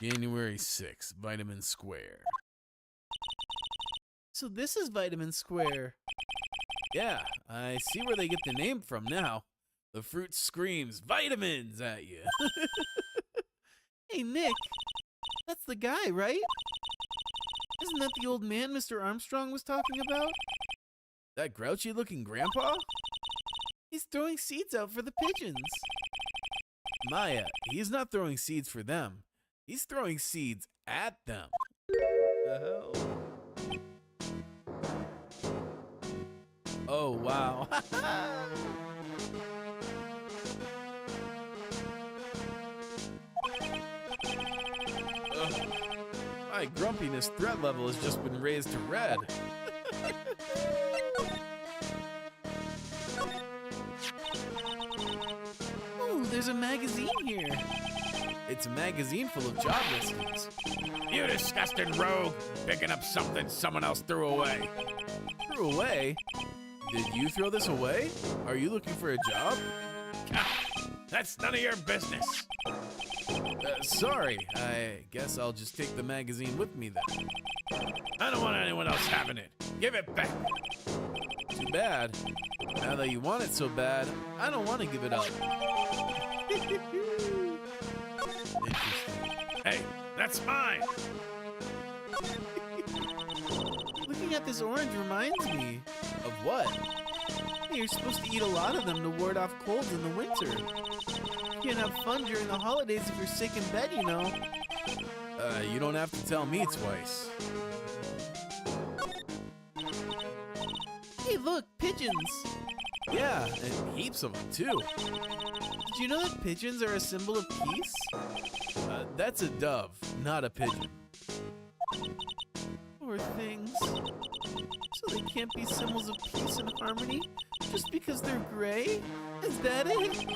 January 6th, Vitamin Square. So this is Vitamin Square. Yeah, I see where they get the name from now. The fruit screams vitamins at you. Hey, Nick. That's the guy, right? Isn't that the old man Mr. Armstrong was talking about? That grouchy looking grandpa? He's throwing seeds out for the pigeons. Maya, he's not throwing seeds for them. He's throwing seeds at them. The hell? Oh, wow. My grumpiness threat level has just been raised to red. Ooh, there's a magazine here. It's a magazine full of job listings. You disgusting rogue! Picking up something someone else threw away. Threw away? Did you throw this away? Are you looking for a job? That's none of your business. Sorry, I guess I'll just take the magazine with me then. I don't want anyone else having it. Give it back. Too bad. Now that you want it so bad, I don't want to give it up. Interesting. Hey, that's mine. Looking at this orange reminds me. Of what? Hey, you're supposed to eat a lot of them to ward off colds in the winter. You can have fun during the holidays if you're sick in bed, you know. You don't have to tell me twice. Hey, look, pigeons. Yeah, and heaps of them too. Did you know that pigeons are a symbol of peace? That's a dove, not a pigeon. Poor things. So they can't be symbols of peace and harmony just because they're gray? Is that it?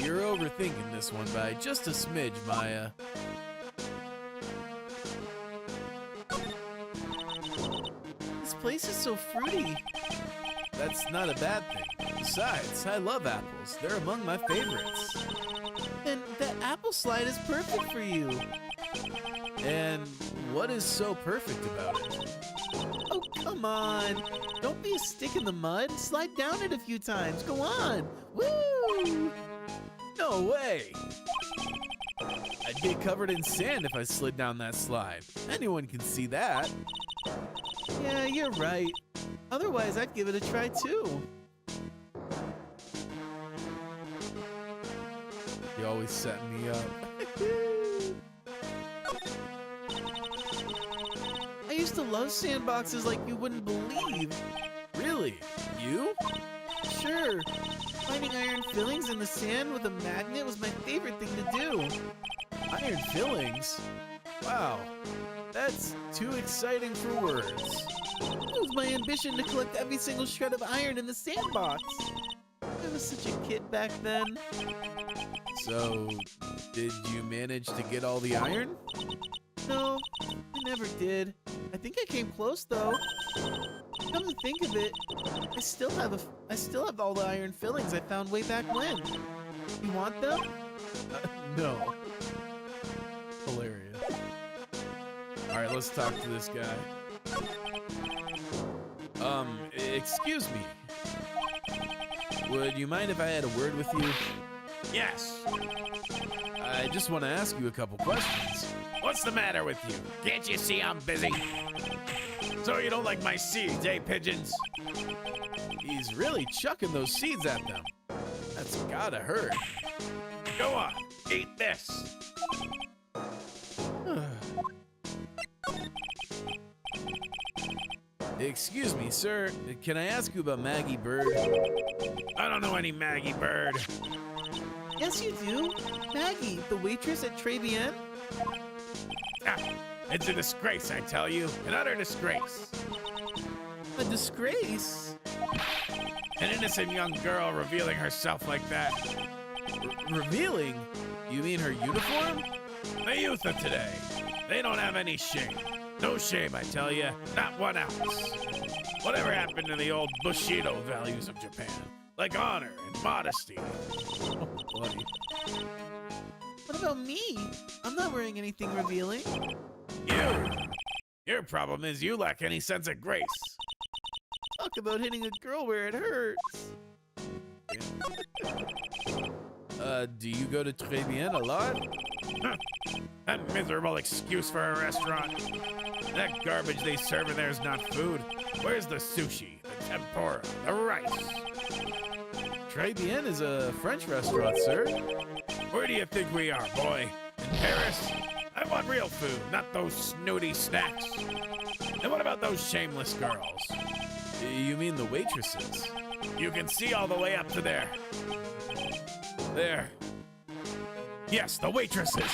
You're overthinking this one by just a smidge, Maya. This place is so fruity. That's not a bad thing. Besides, I love apples. They're among my favorites. And that apple slide is perfect for you. And what is so perfect about it? Oh, come on. Don't be a stick in the mud. Slide down it a few times. Go on. Woo! No way! I'd get covered in sand if I slid down that slide. Anyone can see that. Yeah, you're right. Otherwise, I'd give it a try too. You always set me up. I used to love sandboxes like you wouldn't believe. Really? You? Sure. Finding iron fillings in the sand with a magnet was my favorite thing to do. Iron fillings? Wow. That's too exciting for words. It was my ambition to collect every single shred of iron in the sandbox. I was such a kid back then. So, did you manage to get all the iron? No, I never did. I think I came close though. Come to think of it, I still have all the iron fillings I found way back when. You want them? No. Hilarious. All right, let's talk to this guy. Excuse me. Would you mind if I had a word with you? Yes. I just want to ask you a couple questions. What's the matter with you? Can't you see I'm busy? So you don't like my seeds, eh, pigeons? He's really chucking those seeds at them. That's gotta hurt. Go on, eat this. Excuse me, sir. Can I ask you about Maggie Bird? I don't know any Maggie Bird. Yes, you do. Maggie, the waitress at Trebian. Ah, it's a disgrace, I tell you. An utter disgrace. A disgrace. An innocent young girl revealing herself like that. Revealing? You mean her uniform? The youth of today, they don't have any shame. No shame, I tell you. Not one ounce. Whatever happened to the old Bushido values of Japan? Like honor and modesty. Oh, buddy. What about me? I'm not wearing anything revealing. You! Your problem is you lack any sense of grace. Talk about hitting a girl where it hurts. Do you go to Très Bien a lot? Huh. That miserable excuse for a restaurant. That garbage they serve in there is not food. Where's the sushi, the tempura, the rice? Très Bien is a French restaurant, sir. Where do you think we are, boy? In Paris? I want real food, not those snooty snacks. And what about those shameless girls? You mean the waitresses? You can see all the way up to there. There. Yes, the waitresses.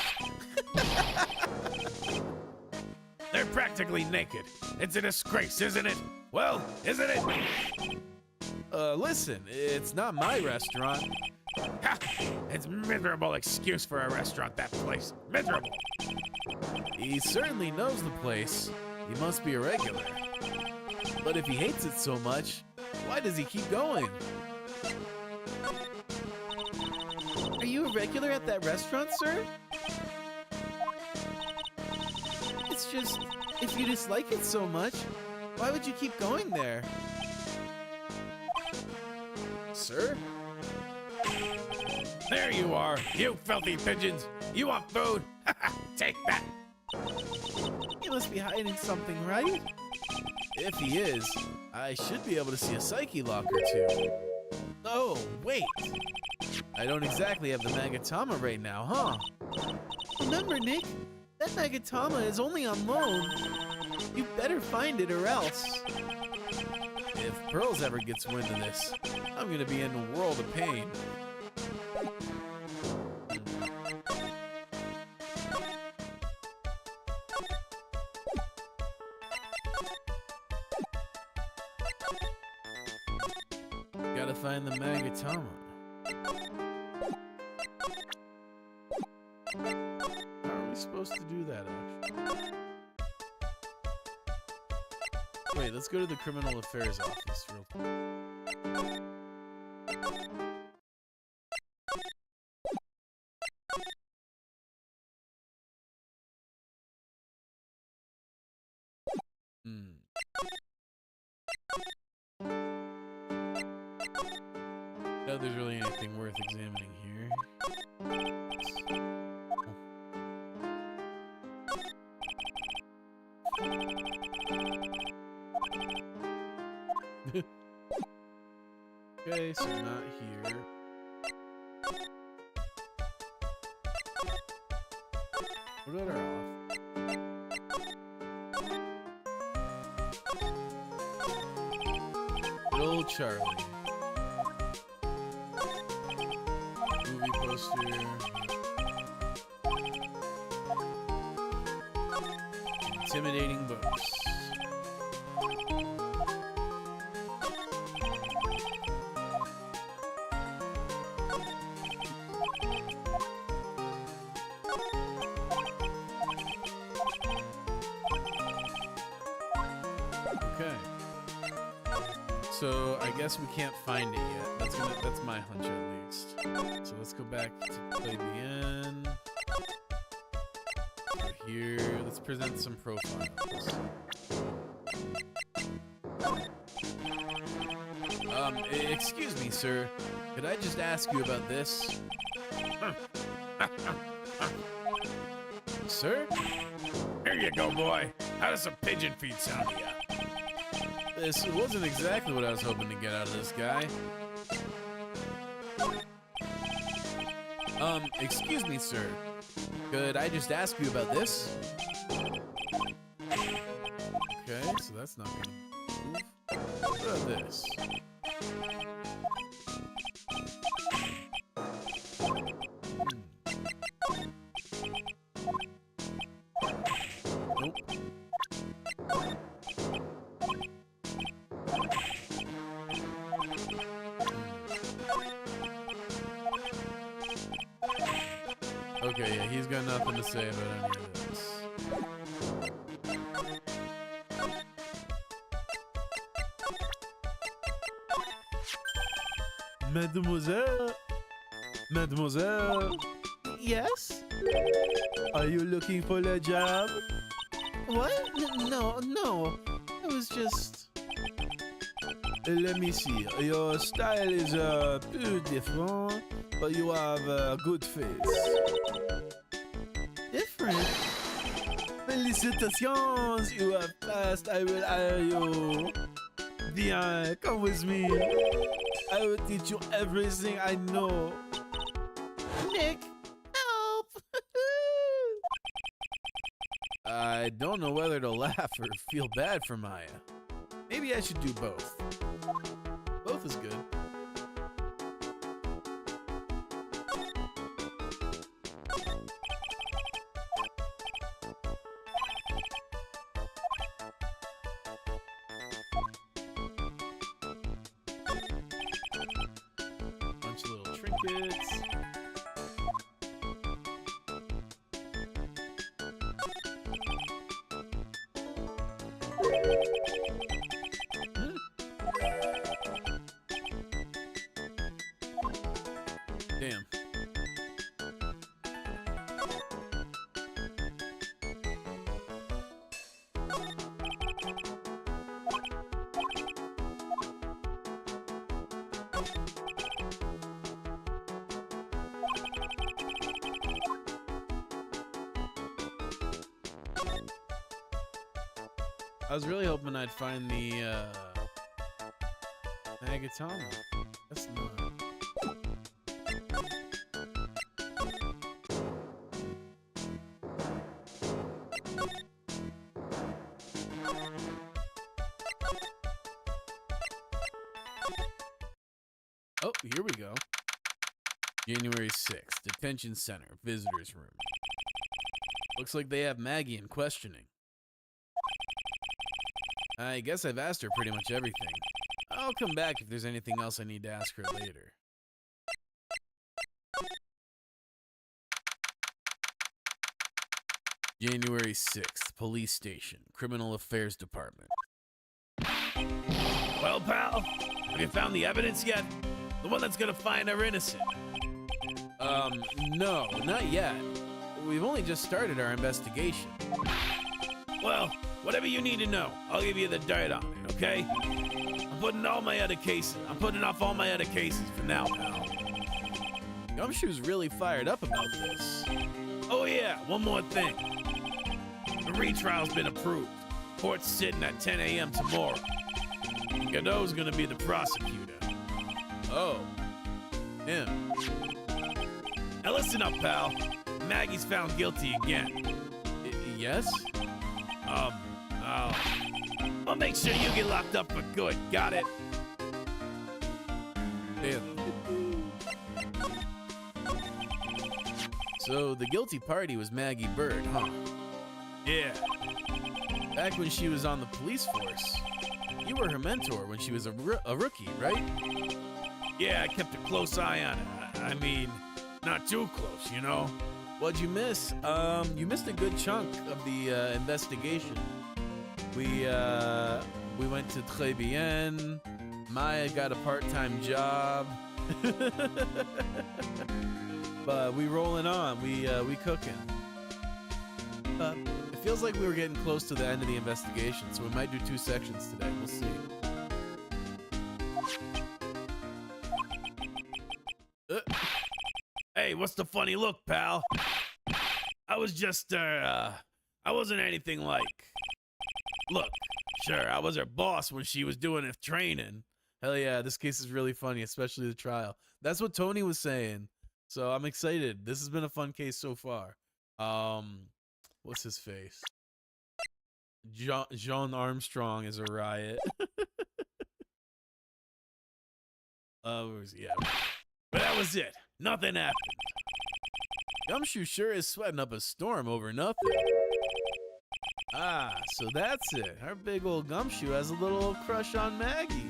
They're practically naked. It's a disgrace, isn't it? Well, isn't it? Listen, it's not my restaurant. Ha! It's miserable excuse for a restaurant, that place. Miserable. He certainly knows the place. He must be a regular. But if he hates it so much, why does he keep going? Are you a regular at that restaurant, sir? It's just, if you dislike it so much, why would you keep going there? Sir? There you are, you filthy pigeons. You want food? Take that. He must be hiding something, right? If he is, I should be able to see a psyche lock or two. Oh, wait. I don't exactly have the Magatama right now, huh? Remember, Nick, that Magatama is only on loan. You better find it or else. If Pearls ever gets wind of this, I'm gonna be in a world of pain. Gotta find the Magatama. How are we supposed to do that, actually? Wait, let's go to the Criminal Affairs office real quick. Not that there's really anything worth examining here. Okay, so not here. What about our off? Good old Charlie. Movie poster. Intimidating books. Okay. So I guess we can't find it yet. That's my hunch at least. So let's go back to play the end. Go here. Let's present some profiles. Excuse me, sir. Could I just ask you about this? Sir? Here you go, boy. How does some pigeon feed sound to you? This wasn't exactly what I was hoping to get out of this guy. Excuse me, sir. Could I just ask you about this? Okay, so that's not gonna move. What about this? Nope. Okay, yeah, he's got nothing to say about any of this. Mademoiselle? Mademoiselle? Yes? Are you looking for a job? What? No. I was just... Let me see. Your style is a bit different, but you have a good face. different. Felicitations! You have passed. I will hire you. Viens, come with me. I will teach you everything I know. Nick, help! I don't know whether to laugh or feel bad for Maya. Maybe I should do both. Both is good. Bunch of little trinkets. Damn. I was really hoping I'd find the Agatama. That's not. Oh, here we go. January 6th, Detention Center, Visitors Room. Looks like they have Maggie in questioning. I guess I've asked her pretty much everything. I'll come back if there's anything else I need to ask her later. January 6th, Police Station, Criminal Affairs Department. Well, pal, have you found the evidence yet? The one that's gonna find her innocent. No, not yet. We've only just started our investigation. Well, whatever you need to know, I'll give you the dirt on it, okay? I'm putting off all my other cases for now, pal. Gumshoe's really fired up about this. Oh yeah, one more thing. The retrial's been approved. Court's sitting at 10 a.m. tomorrow. Godot's gonna be the prosecutor. Oh. Him. Now listen up, pal. Maggie's found guilty again. Yes? I'll make sure you get locked up for good. Got it? Damn. So the guilty party was Maggie Bird, huh? Yeah. Back when she was on the police force, you were her mentor when she was a rookie, right? Yeah, I kept a close eye on her. I mean, not too close, you know? What'd you miss? You missed a good chunk of the investigation. We went to Très Bien. Maya got a part-time job. But we rolling on. We cooking. It feels like we were getting close to the end of the investigation, so we might do 2 sections today. We'll see. Hey, what's the funny look, pal? I was just, I wasn't anything like. Look, sure, I was her boss when she was doing her training. Hell yeah, this case is really funny, especially the trial. That's what Tony was saying. So I'm excited. This has been a fun case so far. What's his face? Jean Armstrong is a riot. Yeah. But that was it. Nothing happened. Gumshoe sure is sweating up a storm over nothing. Ah, so that's it. Our big old Gumshoe has a little crush on Maggie.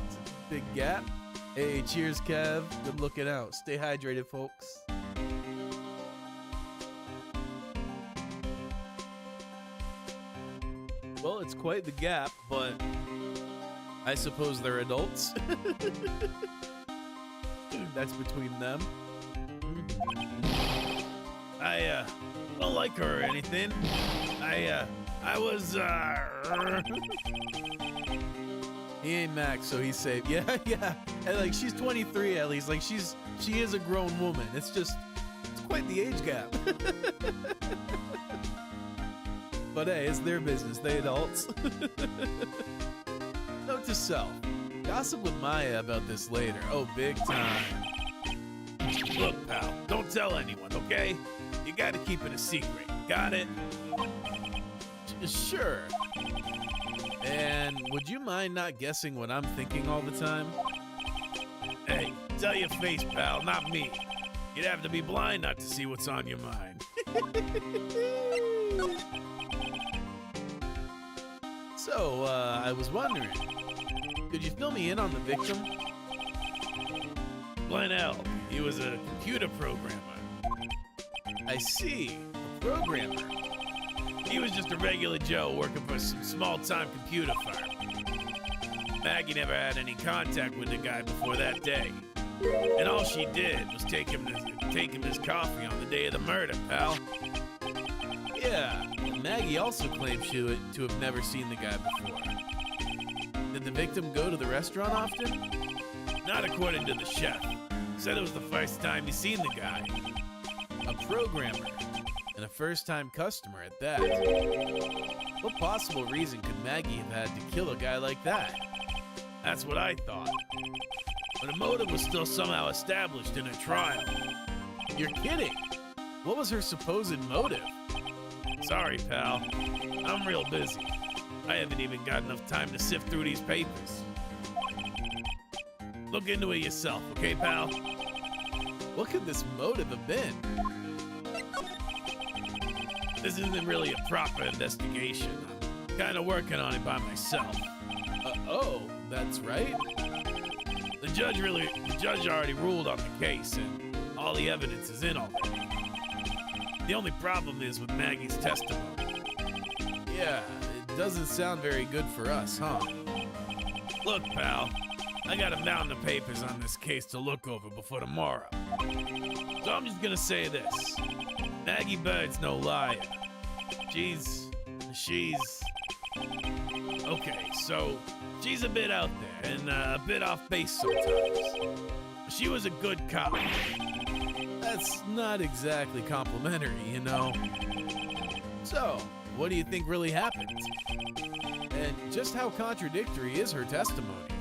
It's a big gap. Hey, cheers, Kev. Good looking out. Stay hydrated, folks. Well, it's quite the gap, but I suppose they're adults. That's between them. I don't like her or anything. I was, He ain't Max, so he's safe. Yeah, yeah. And like, she's 23 at least. Like, she is a grown woman. It's quite the age gap. But hey, it's their business. They adults. Note to self: gossip with Maya about this later. Oh, big time. Look, pal, don't tell anyone, okay? You gotta keep it a secret. Got it? Sure. And would you mind not guessing what I'm thinking all the time? Hey, tell your face, pal, not me. You'd have to be blind not to see what's on your mind. So, I was wondering, could you fill me in on the victim? Glenn L. He was a computer programmer. I see, a programmer. He was just a regular Joe working for some small-time computer firm. Maggie never had any contact with the guy before that day. And all she did was take him his coffee on the day of the murder, pal. Yeah, and Maggie also claimed to have never seen the guy before. Did the victim go to the restaurant often? Not according to the chef. He said it was the first time he seen the guy. A programmer, and a first-time customer at that. What possible reason could Maggie have had to kill a guy like that? That's what I thought. But a motive was still somehow established in a trial. You're kidding! What was her supposed motive? Sorry, pal. I'm real busy. I haven't even got enough time to sift through these papers. Look into it yourself, okay, pal? What could this motive have been? This isn't really a proper investigation. I'm kind of working on it by myself. Oh, that's right. The judge already ruled on the case, and all the evidence is in already. The only problem is with Maggie's testimony. Yeah, it doesn't sound very good for us, huh? Look, pal, I got a mountain of papers on this case to look over before tomorrow. So I'm just gonna say this. Maggie Bird's no liar. She's... Okay, so she's a bit out there and a bit off base sometimes. She was a good cop. That's not exactly complimentary, you know. So, what do you think really happened? And just how contradictory is her testimony?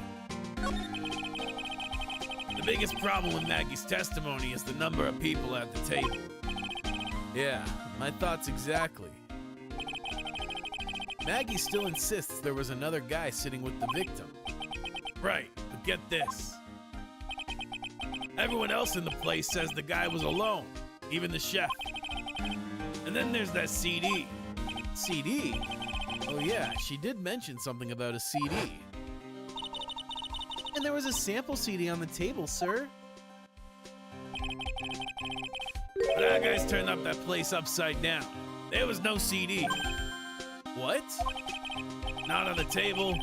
The biggest problem with Maggie's testimony is the number of people at the table. Yeah, my thoughts exactly. Maggie still insists there was another guy sitting with the victim. Right, but get this. Everyone else in the place says the guy was alone, even the chef. And then there's that CD. CD? Oh yeah, she did mention something about a CD. And there was a sample CD on the table, sir. But our guys turned up that place upside down. There was no CD. What? Not on the table,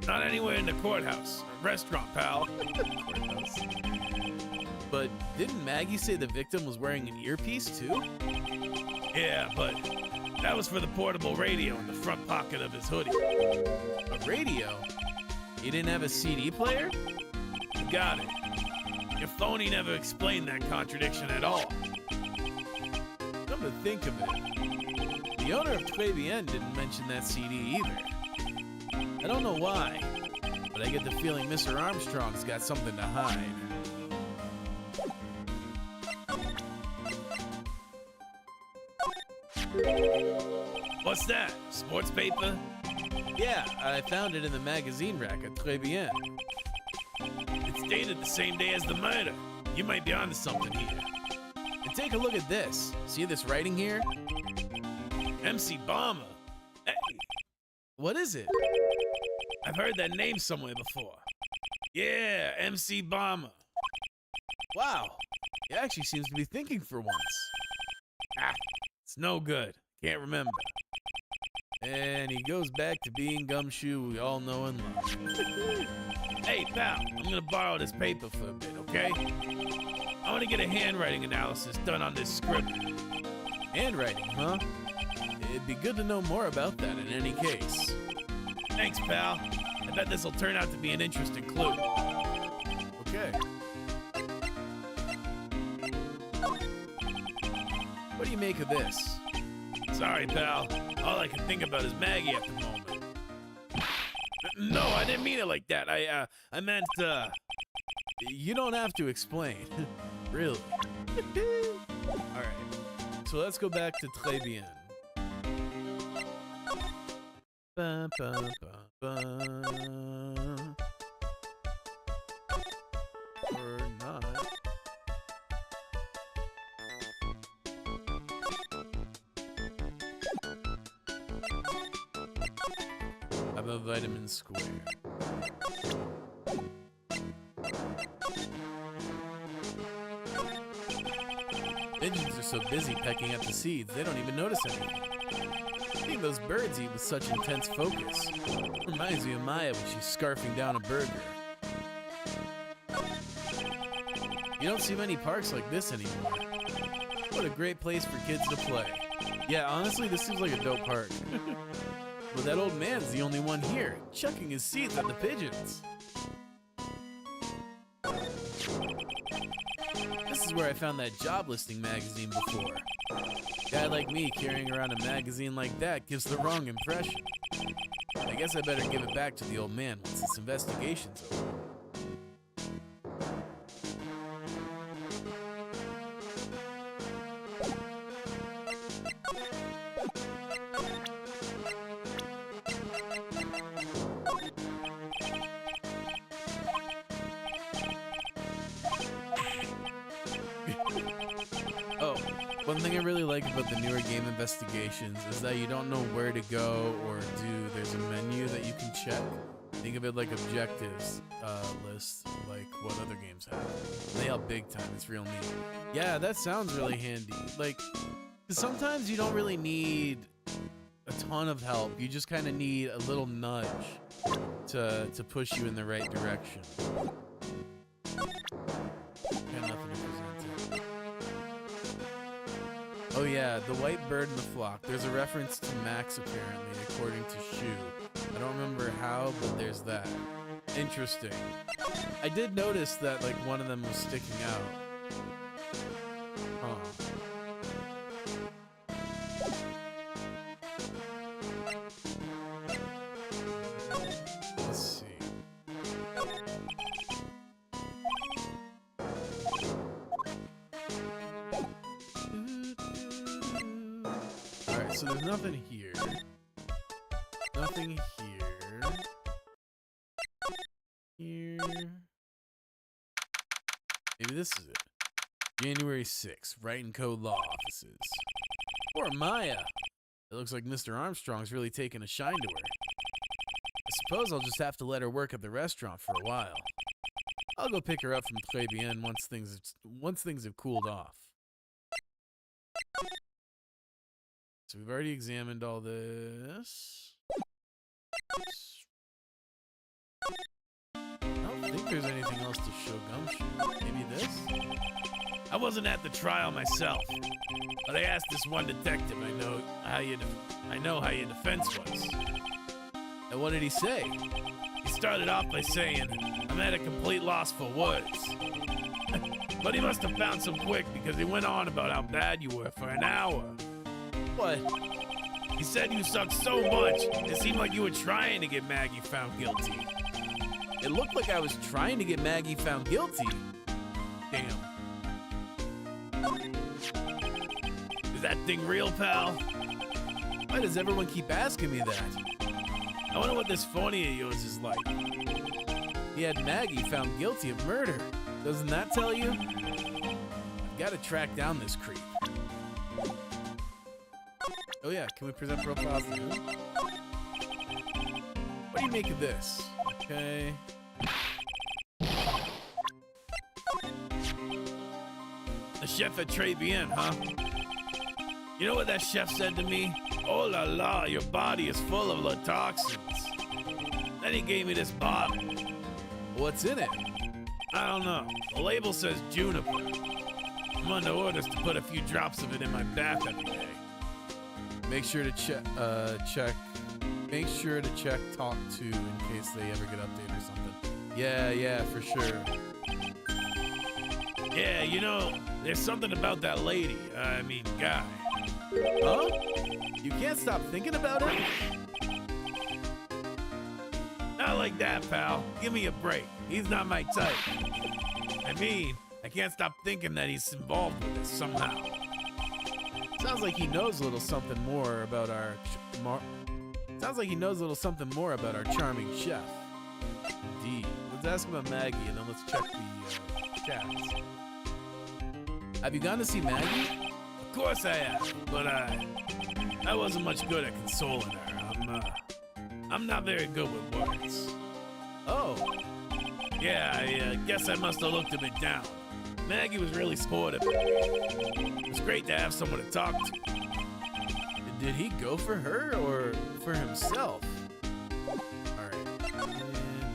not anywhere in the courthouse. A restaurant, pal. Courthouse. But didn't Maggie say the victim was wearing an earpiece too? Yeah, but that was for the portable radio in the front pocket of his hoodie. A radio? He didn't have a CD player? You got it. Your phony never explained that contradiction at all. Come to think of it, the owner of Très Bien didn't mention that CD either. I don't know why, but I get the feeling Mr. Armstrong's got something to hide. What's that? Sports paper? Yeah, I found it in the magazine rack at Très Bien. It's dated the same day as the murder. You might be onto something here. And take a look at this. See this writing here? MC Bomber. Hey, What is it? I've heard that name somewhere before. Yeah, MC Bomber. Wow, he actually seems to be thinking for once. Ah, it's no good. Can't remember. And he goes back to being Gumshoe we all know and love. Hey, pal, I'm gonna borrow this paper for a bit, okay? I want to get a handwriting analysis done on this script. Handwriting, huh? It'd be good to know more about that in any case. Thanks, pal. I bet this'll turn out to be an interesting clue. Okay. What do you make of this? Sorry, pal. All I can think about is Maggie at the moment. No, I didn't mean it like that. I meant, You don't have to explain. Really. Alright. So let's go back to Très Bien. Ba, ba, ba, ba. Or not. How about Vitamin Square? Pigeons are so busy pecking at the seeds, they don't even notice anything. Seeing those birds eat with such intense focus reminds me of Maya when she's scarfing down a burger. You don't see many parks like this anymore. What a great place for kids to play. Yeah, honestly, this seems like a dope park. But that old man's the only one here, chucking his seeds at the pigeons. This is where I found that job listing magazine before. Guy like me carrying around a magazine like that gives the wrong impression. I guess I better give it back to the old man once this investigation's over. Oh, one thing I really like about the newer game investigations is that you don't know where to go or do. There's a menu that you can check. Think of it like objectives list, like what other games have. They help big time. It's real neat. Yeah, that sounds really handy. Like, 'cause sometimes you don't really need a ton of help. You just kind of need a little nudge to push you in the right direction. Got nothing to present here. Oh yeah, the white bird in the flock. There's a reference to Max apparently, according to Shu. I don't remember how, but there's that. Interesting. I did notice that like one of them was sticking out. Huh. Let's see. Alright, so there's nothing here. Nothing here. Here. Maybe this is it. January 6th, Wright & Co. Law Offices. Poor Maya. It looks like Mr. Armstrong's really taken a shine to her. I suppose I'll just have to let her work at the restaurant for a while. I'll go pick her up from Très Bien once things have cooled off. So we've already examined all this. I don't think there's anything else to show Gumshoe. Maybe this? I wasn't at the trial myself, but I asked this one detective I know how your defense was. And what did he say? He started off by saying, I'm at a complete loss for words. But he must have found some quick because he went on about how bad you were for an hour. What? He said you sucked so much, it seemed like you were trying to get Maggie found guilty. It looked like I was trying to get Maggie found guilty. Damn. Is that thing real, pal? Why does everyone keep asking me that? I wonder what this phony of yours is like. He had Maggie found guilty of murder. Doesn't that tell you? I've got to track down this creep. Oh yeah, can we present profiles to him? What do you make of this? Okay. The chef at Très Bien, huh? You know what that chef said to me? Oh la la, your body is full of the toxins. Then he gave me this bottle. What's in it? I don't know. The label says juniper. I'm under orders to put a few drops of it in my bath every day. Make sure to check. Make sure to check talk to in case they ever get updated or something. Yeah, for sure. Yeah, you know, there's something about that lady. Guy. Huh? You can't stop thinking about it? Not like that, pal. Give me a break. He's not my type. I can't stop thinking that he's involved with this somehow. Sounds like he knows a little something more about our charming chef. Indeed. Let's ask about Maggie and then let's check the chats. Have you gone to see Maggie? Of course I have, but I wasn't much good at consoling her. I'm not very good with words. Oh. Yeah, I guess I must have looked a bit down. Maggie was really supportive. It was great to have someone to talk to. Did he go for her or for himself? Alright.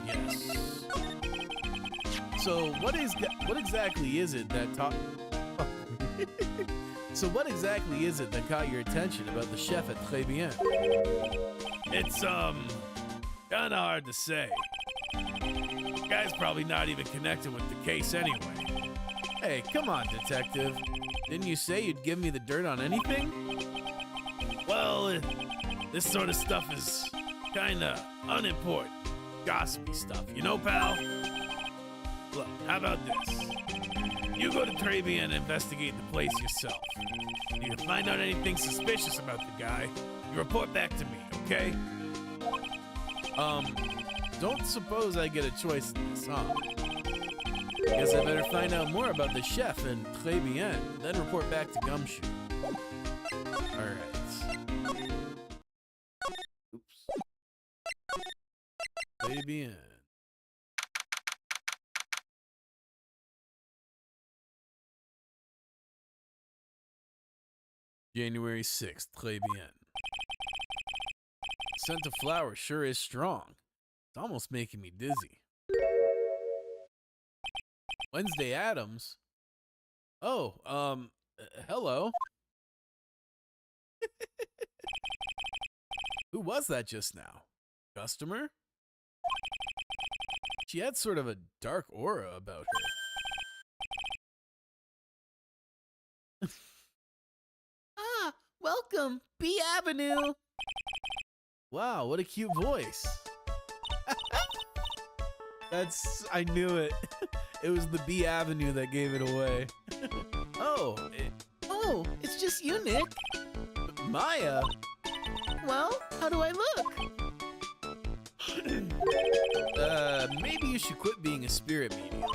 Yes. So what exactly is it that So what exactly is it that caught your attention about the chef at Très Bien? It's kinda hard to say. The guy's probably not even connected with the case anyway. Hey, come on, detective. Didn't you say you'd give me the dirt on anything? Well, this sort of stuff is kinda unimportant. Gossipy stuff, you know, pal? Look, how about this? You go to Très Bien and investigate the place yourself. If you find out anything suspicious about the guy, you report back to me, okay? Don't suppose I get a choice in this, huh? Guess I better find out more about the chef and Très Bien, then report back to Gumshoe. Alright. Oops. Très Bien. January 6th, Très Bien. Scent of flower sure is strong. It's almost making me dizzy. Wednesday Addams? Oh, hello. Who was that just now? Customer? She had sort of a dark aura about her. Ah, welcome, B Avenue. Wow, what a cute voice. I knew it. It was the B Avenue that gave it away. Oh, it's just you, Nick. Maya? Well, how do I look? Maybe you should quit being a spirit medium.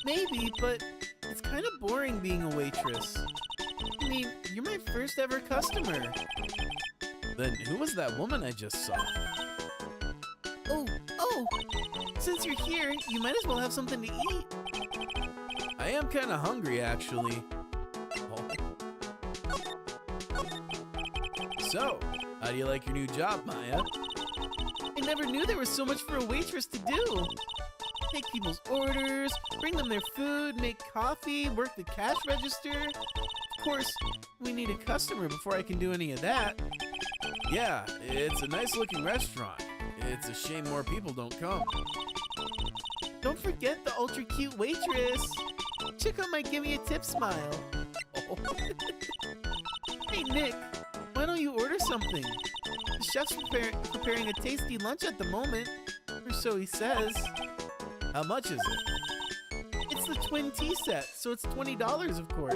Maybe, but it's kind of boring being a waitress. I mean, you're my first ever customer. Then who was that woman I just saw? Oh, since you're here, you might as well have something to eat. I am kind of hungry, actually. So, how do you like your new job, Maya? I never knew there was so much for a waitress to do. Take people's orders, bring them their food, make coffee, work the cash register. Of course, we need a customer before I can do any of that. Yeah, it's a nice looking restaurant. It's a shame more people don't come. Don't forget the ultra cute waitress. Check out my give me a tip smile. Hey Nick, why don't you order something? The chef's preparing a tasty lunch at the moment, or so he says. How much is it? It's the twin tea set, so it's $20 of course.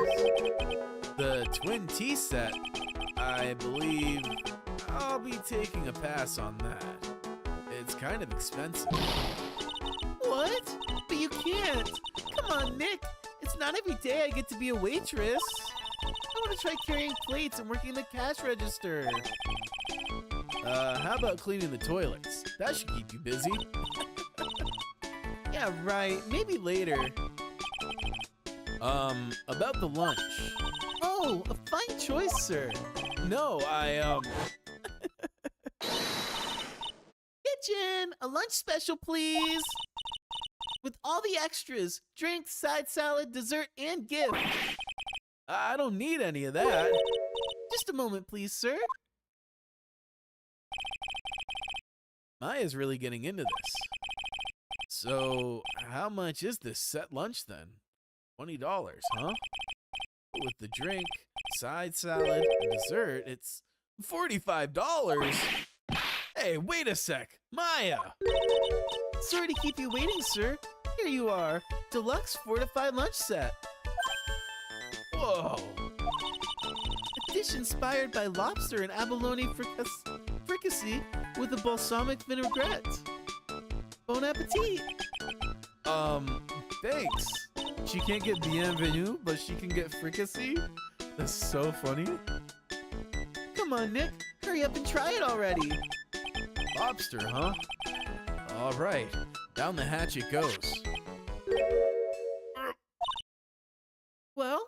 The twin tea set? I believe I'll be taking a pass on that. It's kind of expensive. What? But you can't. Come on, Nick. It's not every day I get to be a waitress. I want to try carrying plates and working the cash register. How about cleaning the toilets? That should keep you busy. Yeah, right. Maybe later. About the lunch. Oh, a fine choice, sir. No, Kitchen, a lunch special, please. With all the extras, drink, side salad, dessert, and gift. I don't need any of that. Just a moment, please, sir. Maya's really getting into this. So, how much is this set lunch then? $20, huh? With the drink, side salad, and dessert, it's $45. Hey, wait a sec. Maya! Sorry to keep you waiting, sir. Here you are. Deluxe fortified lunch set. Whoa! A dish inspired by lobster and abalone fricassee with a balsamic vinaigrette. Bon appetit! Thanks. She can't get bienvenue, but she can get fricassee? That's so funny. Come on, Nick. Hurry up and try it already. Lobster, huh? All right. Down the hatch it goes. Well,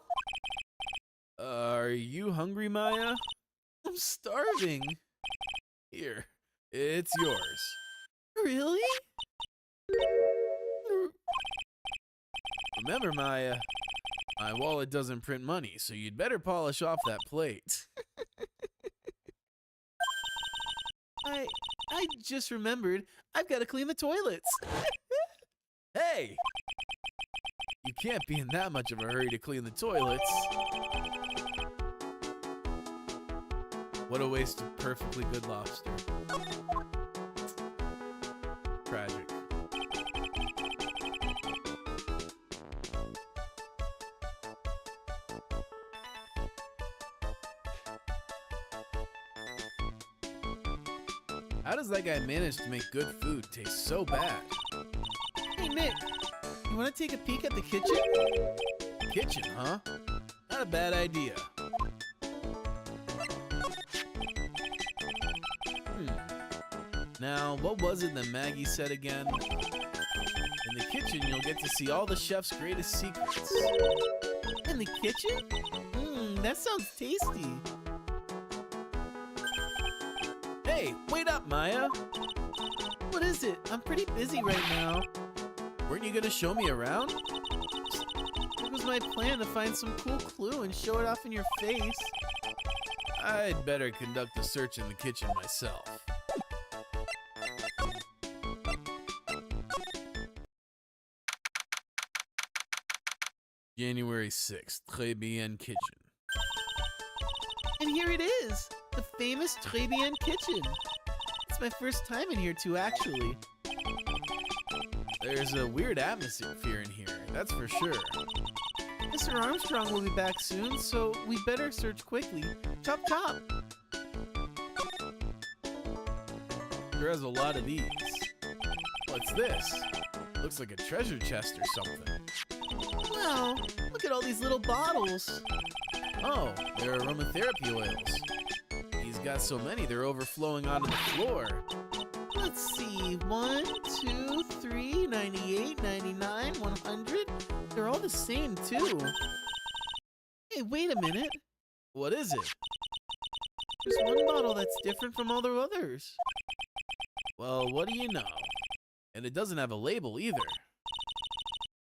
Are you hungry, Maya? I'm starving. Here, it's yours. Really? Remember, Maya, my wallet doesn't print money, so you'd better polish off that plate. I just remembered I've got to clean the toilets. Hey! You can't be in that much of a hurry to clean the toilets. What a waste of perfectly good lobster. Tragic. How does that guy manage to make good food taste so bad? Hey, Nick, you want to take a peek at the kitchen? Kitchen, huh? Not a bad idea. Now, what was it that Maggie said again? In the kitchen, you'll get to see all the chef's greatest secrets. In the kitchen? That sounds tasty. Hey, wait up, Maya! What is it? I'm pretty busy right now. Weren't you gonna show me around? It was my plan to find some cool clue and show it off in your face. I'd better conduct the search in the kitchen myself. January 6th, Très Bien Kitchen. And here it is, the famous Très Bien Kitchen. It's my first time in here too, actually. There's a weird atmosphere in here, that's for sure. Mr. Armstrong will be back soon, so we better search quickly. Chop chop! There has a lot of these. What's this? Looks like a treasure chest or something. Wow, look at all these little bottles. Oh, they're aromatherapy oils. He's got so many, they're overflowing onto the floor. Let's see, 1, 2, 3, 98, 99, 100. They're all the same, too. Hey, wait a minute. What is it? There's one bottle that's different from all the others. Well, what do you know? And it doesn't have a label either.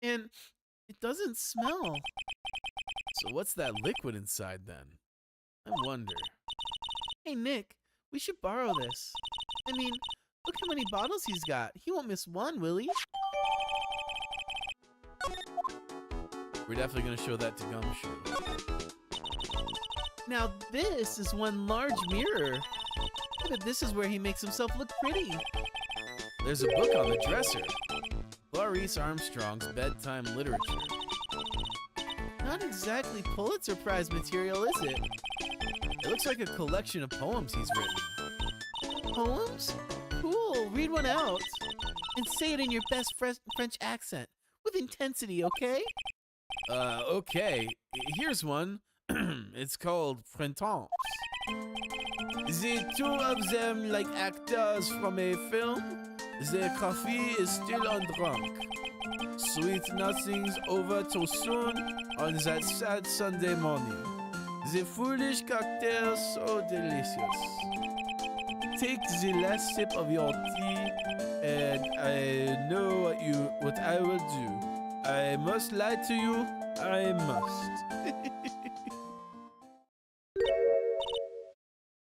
And it doesn't smell. So what's that liquid inside then? I wonder. Hey, Nick, we should borrow this. I mean, look how many bottles he's got. He won't miss one, will he? We're definitely going to show that to Gumshoe. Now this is one large mirror. I bet this is where he makes himself look pretty. There's a book on the dresser. Clarice Armstrong's Bedtime Literature. Not exactly Pulitzer Prize material, is it? It looks like a collection of poems he's written. Poems? Cool, read one out. And say it in your best French accent. With intensity, okay? Okay. Here's one. It's called Printemps. The two of them like actors from a film. The coffee is still undrunk. Sweet nothing's over too soon on that sad Sunday morning. The foolish cocktail so delicious. Take the last sip of your tea, and I know what I will do. I must lie to you. I must.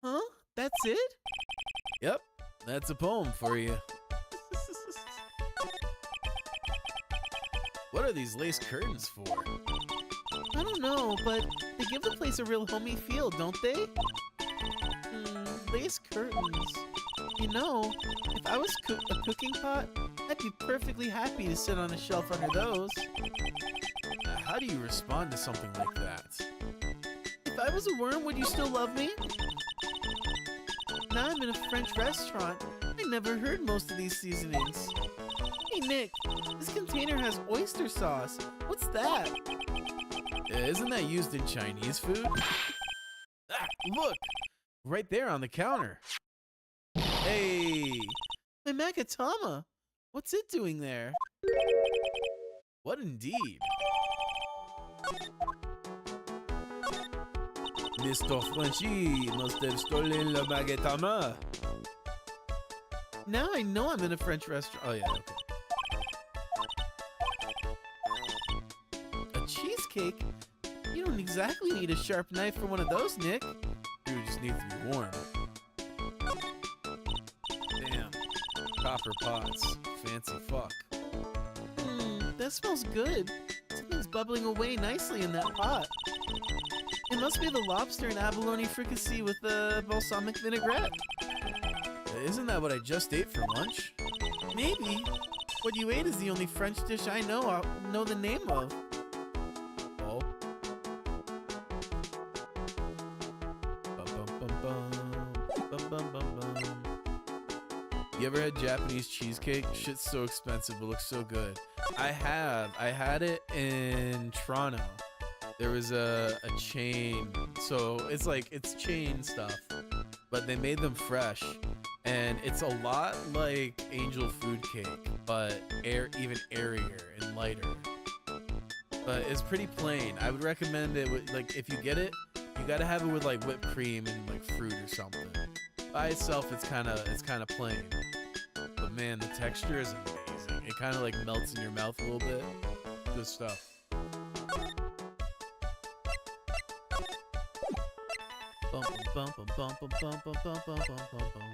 Huh? That's it? Yep, that's a poem for you. What are these lace curtains for? I don't know, but they give the place a real homey feel, don't they? Lace curtains. You know, if I was a cooking pot, I'd be perfectly happy to sit on a shelf under those. How do you respond to something like that? If I was a worm, would you still love me? Now I'm in a French restaurant. I never heard most of these seasonings. Hey Nick, this container has oyster sauce. What's that? Isn't that used in Chinese food? Ah, look! Right there on the counter. Hey! My Magatama. What's it doing there? What indeed? Mr. Frenchy must have stolen le Magatama. Now I know I'm in a French restaurant. Oh yeah, okay. A cheesecake? You don't exactly need a sharp knife for one of those, Nick. Dude, just needs to be warm. Damn. Copper pots. Fancy fuck. That smells good. Something's bubbling away nicely in that pot. It must be the lobster and abalone fricassee with the balsamic vinaigrette. Isn't that what I just ate for lunch? Maybe. What you ate is the only French dish I know the name of. Oh. Bum, bum, bum, bum. Bum, bum, bum, bum. You ever had Japanese cheesecake? Shit's so expensive but looks so good. I had it in Toronto. There was a chain, so it's chain stuff, but they made them fresh, and it's a lot like Angel Food Cake, but even airier and lighter. But it's pretty plain. I would recommend it with, like, if you get it, you gotta have it with like whipped cream and like fruit or something. By itself, it's kind of plain. But man, the texture is amazing. It kind of like melts in your mouth a little bit. Good stuff. Bum bum bum bum bum bum bum bum bum bum bum bum.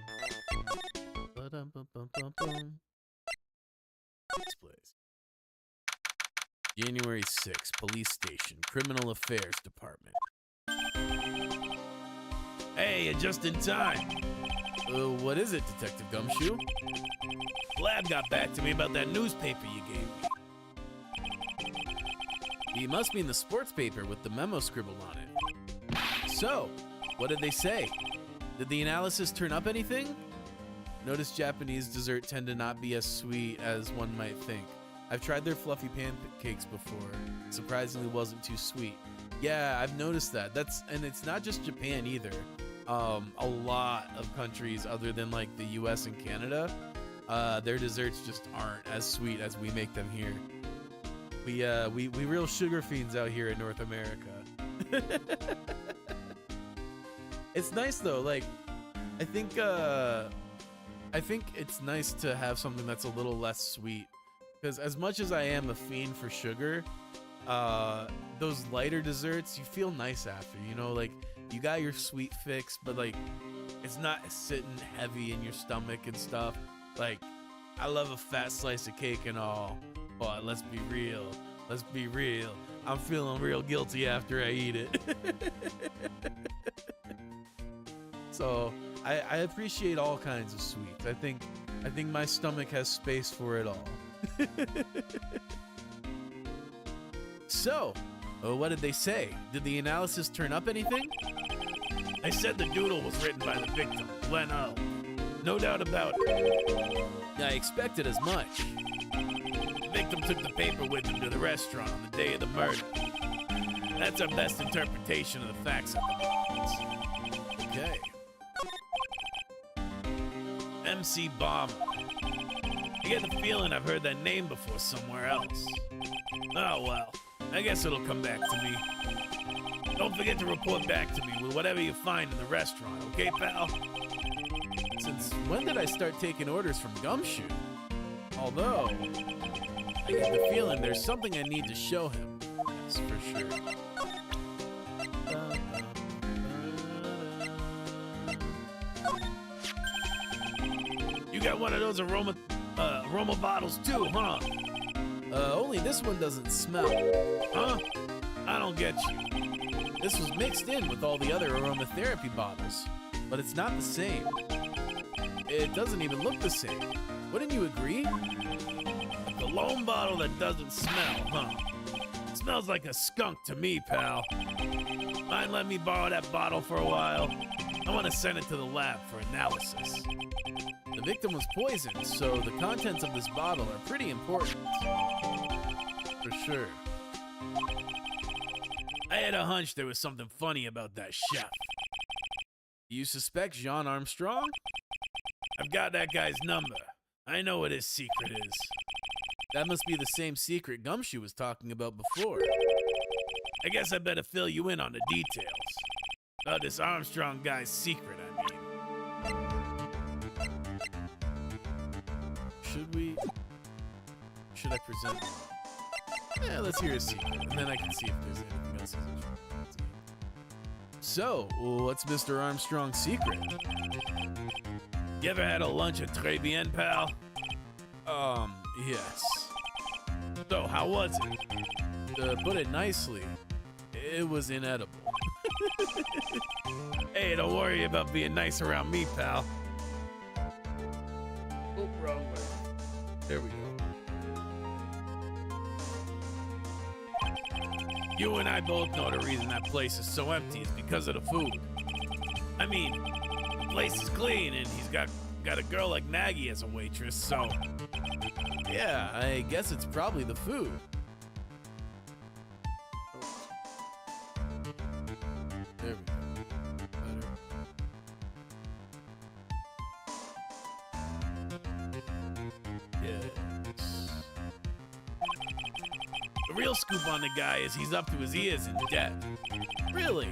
Ba-dum bum bum bum bum. This place. January 6th, Police Station, Criminal Affairs Department. Hey, you're just in time. What is it, Detective Gumshoe? Lab got back to me about that newspaper you gave me. He must be in the sports paper with the memo scribbled on it. So, what did they say? Did the analysis turn up anything? Notice Japanese dessert tend to not be as sweet as one might think. I've tried their fluffy pancakes before. Surprisingly wasn't too sweet. Yeah, I've noticed that. And it's not just Japan either. A lot of countries other than like the US and Canada, their desserts just aren't as sweet as we make them here. We real sugar fiends out here in North America. It's nice though. Like, I think it's nice to have something that's a little less sweet, because as much as I am a fiend for sugar, those lighter desserts, you feel nice after, you know, like you got your sweet fix, but like it's not sitting heavy in your stomach and stuff. Like, I love a fat slice of cake and all, but let's be real. I'm feeling real guilty after I eat it. So I appreciate all kinds of sweets. I think my stomach has space for it all. So, what did they say? Did the analysis turn up anything? They said the doodle was written by the victim, Glenn O. No doubt about it. I expected as much. The victim took the paper with him to the restaurant on the day of the murder. That's our best interpretation of the facts at the moment. Okay. MC Bomber. I get the feeling I've heard that name before somewhere else. Oh well, I guess it'll come back to me. Don't forget to report back to me with whatever you find in the restaurant, okay, pal? Since when did I start taking orders from Gumshoe? Although, I get the feeling there's something I need to show him. That's for sure. You got one of those aroma bottles too, huh? Only this one doesn't smell. Huh? I don't get you. This was mixed in with all the other aromatherapy bottles, but it's not the same. It doesn't even look the same. Wouldn't you agree? A cologne bottle that doesn't smell, huh? It smells like a skunk to me, pal. Mind letting me borrow that bottle for a while? I want to send it to the lab for analysis. The victim was poisoned, so the contents of this bottle are pretty important. For sure. I had a hunch there was something funny about that chef. You suspect Jean Armstrong? I've got that guy's number. I know what his secret is. That must be the same secret Gumshoe was talking about before. I guess I better fill you in on the details. About this Armstrong guy's secret, I mean. Should I present? Yeah, let's hear his secret, and then I can see if there's anything else. So, what's Mr. Armstrong's secret? You ever had a lunch at Très Bien, pal? Yes. So, how was it? To put it nicely, it was inedible. Hey, don't worry about being nice around me, pal. Oh, wrong way. There we go. You and I both know the reason that place is so empty is because of the food. I mean, the place is clean and he's got a girl like Maggie as a waitress, so... Yeah, I guess it's probably the food. There we go. Better. Yes. The real scoop on the guy is he's up to his ears in debt. Really?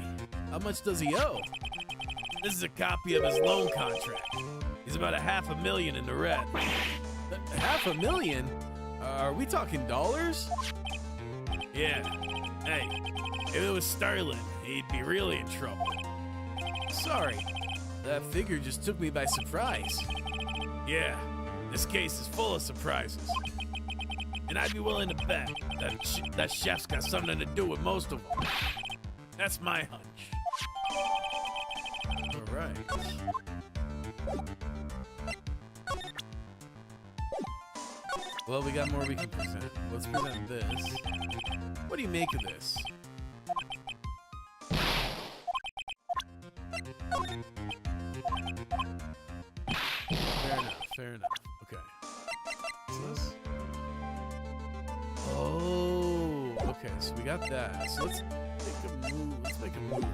How much does he owe? This is a copy of his loan contract. He's about $500,000 in the red. $500,000? Are we talking dollars? Yeah. Hey, if it was sterling, he'd be really in trouble. Sorry, that figure just took me by surprise. Yeah, this case is full of surprises. And I'd be willing to bet that chef's got something to do with most of them. That's my hunch. All right. Well, we got more we can present. Let's present this. What do you make of this? Fair enough. Okay. What's this? Oh, okay, so we got that. So let's make a move. Let's make a move.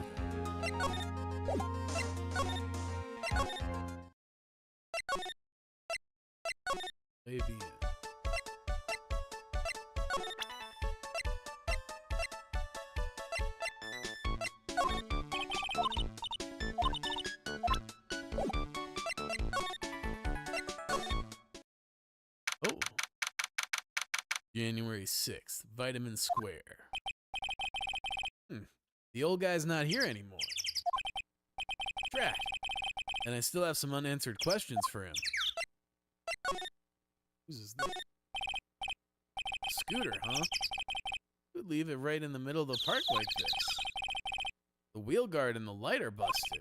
Maybe. January 6th, Vitamin Square. The old guy's not here anymore. Drat. And I still have some unanswered questions for him. Who's this? Scooter, huh? Who'd leave it right in the middle of the park like this? The wheel guard and the light are busted.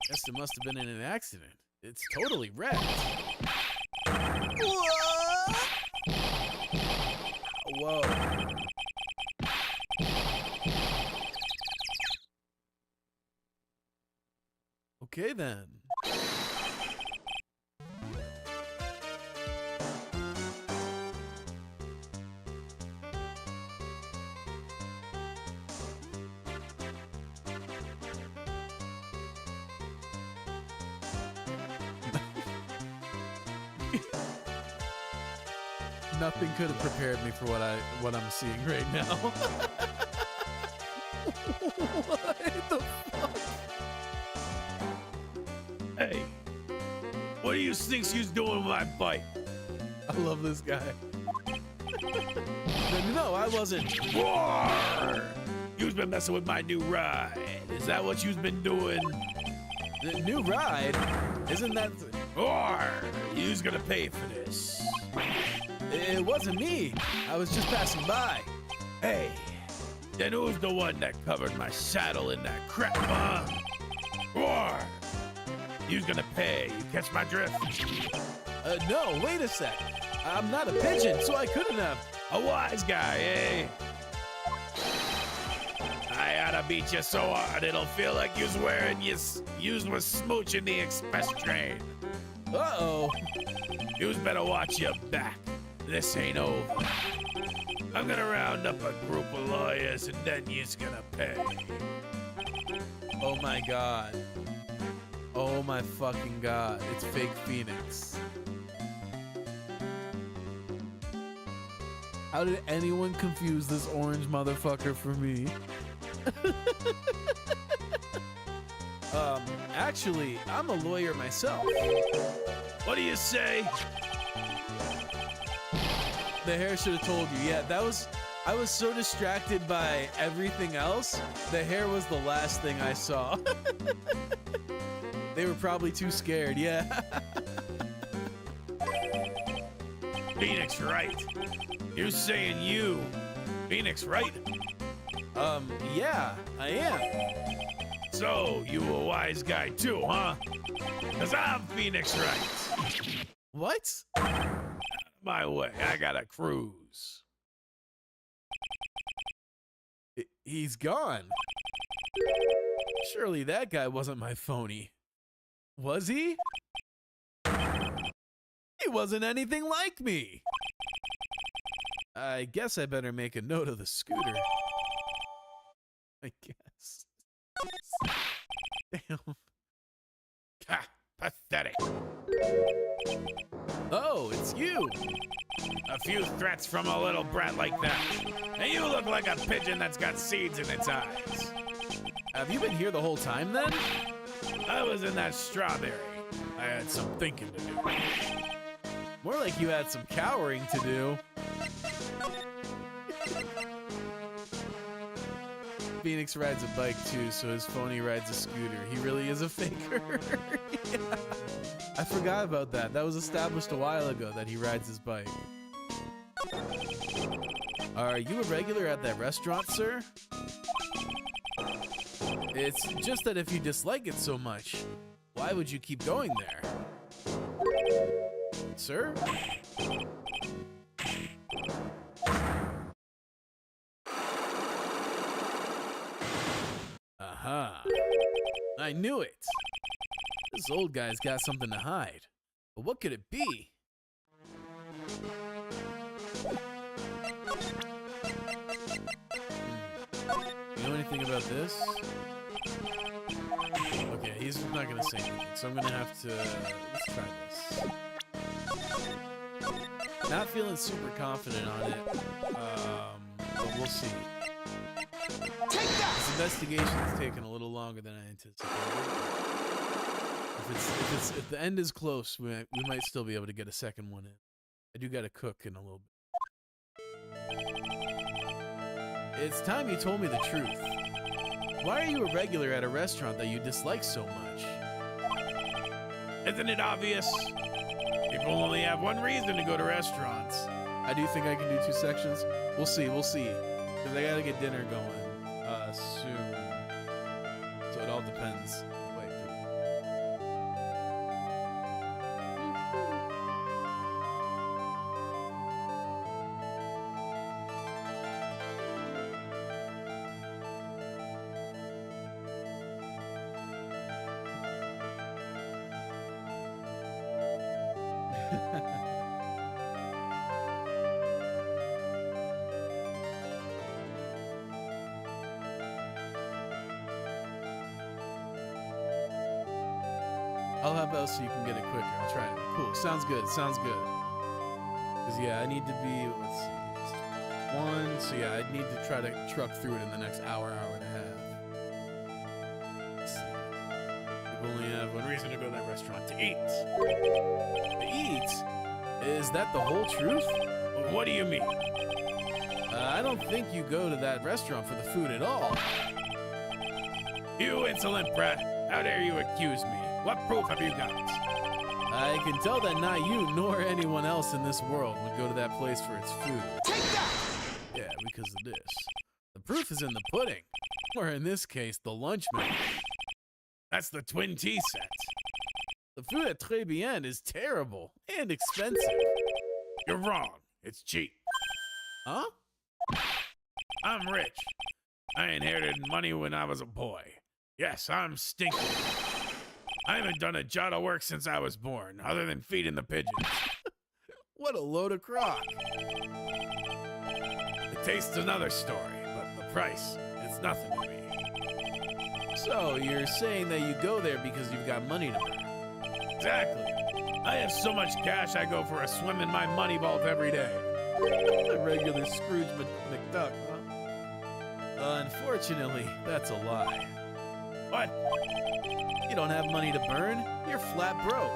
Guess it must have been in an accident. It's totally wrecked. Whoa. Okay then. Nothing could have prepared me for what I'm seeing right now. What the fuck? Hey, what do you think she's doing with my bike? I love this guy. No, I wasn't. Roar! You've been messing with my new ride. Is that what you've been doing? The new ride? Isn't that... Roar! You's gonna pay for this. It wasn't me. I was just passing by. Hey, then who's the one that covered my saddle in that crap, huh? Roar! You's gonna pay. You catch my drift? No, wait a sec. I'm not a pigeon, so I couldn't have. A wise guy, eh? I oughta beat you so hard it'll feel like you's wearing yous was smooching the express train. Uh-oh. You's better watch your back. This ain't over. I'm gonna round up a group of lawyers and then you's gonna pay. Oh my god. Oh my fucking god. It's fake Phoenix. How did anyone confuse this orange motherfucker for me? Actually, I'm a lawyer myself. What do you say? The hair should have told you. Yeah, I was so distracted by everything else. The hair was the last thing I saw. They were probably too scared, yeah. Phoenix, right? You're saying you. Phoenix, right? Yeah, I am. So, you a wise guy too, huh? Cause I'm Phoenix Wright. What? My way, I gotta cruise. He's gone. Surely that guy wasn't my phony. Was he? He wasn't anything like me. I guess I better make a note of the scooter. I guess. Damn. Ha! Pathetic. Oh, it's you. A few threats from a little brat like that. And you look like a pigeon that's got seeds in its eyes. Have you been here the whole time then? I was in that strawberry. I had some thinking to do. More like you had some cowering to do. Phoenix rides a bike too, so his phony rides a scooter. He really is a faker. Yeah. I forgot about that. That was established a while ago that he rides his bike. Are you a regular at that restaurant, sir? It's just that if you dislike it so much, why would you keep going there? Sir? Aha. I knew it. This old guy's got something to hide. But what could it be? You know anything about this? Okay, he's not gonna say anything, so I'm gonna have to... let's try this. Not feeling super confident on it, but we'll see. This investigation's taking a little longer than I anticipated. If the end is close, we might still be able to get a second one in. I do gotta cook in a little bit. It's time you told me the truth. Why are you a regular at a restaurant that you dislike so much? Isn't it obvious? People only have one reason to go to restaurants. I do think I can do 2 sections. We'll see. Because I gotta get dinner going soon. So it all depends. Wait. I'll help out so you can get it quicker. I'll try it. Cool. Sounds good. Because, yeah, I need to be, let's see. It's 1. So, yeah, I need to try to truck through it in the next hour and a half. Let's see. People only have one reason to go to that restaurant: to eat. To eat? Is that the whole truth? What do you mean? I don't think you go to that restaurant for the food at all. You insolent brat. How dare you accuse me? What proof have you got? I can tell that not you nor anyone else in this world would go to that place for its food. Take that! Yeah, because of this. The proof is in the pudding. Or in this case, the lunch menu. That's the twin tea set. The food at Très Bien is terrible and expensive. You're wrong. It's cheap. Huh? I'm rich. I inherited money when I was a boy. Yes, I'm stinky. I haven't done a jot of work since I was born, other than feeding the pigeons. What a load of crock. The taste's another story, but the price, it's nothing to me. So, you're saying that you go there because you've got money to burn? Exactly. I have so much cash, I go for a swim in my money vault every day. A regular Scrooge McDuck, huh? Unfortunately, that's a lie. What? You don't have money to burn. You're flat broke.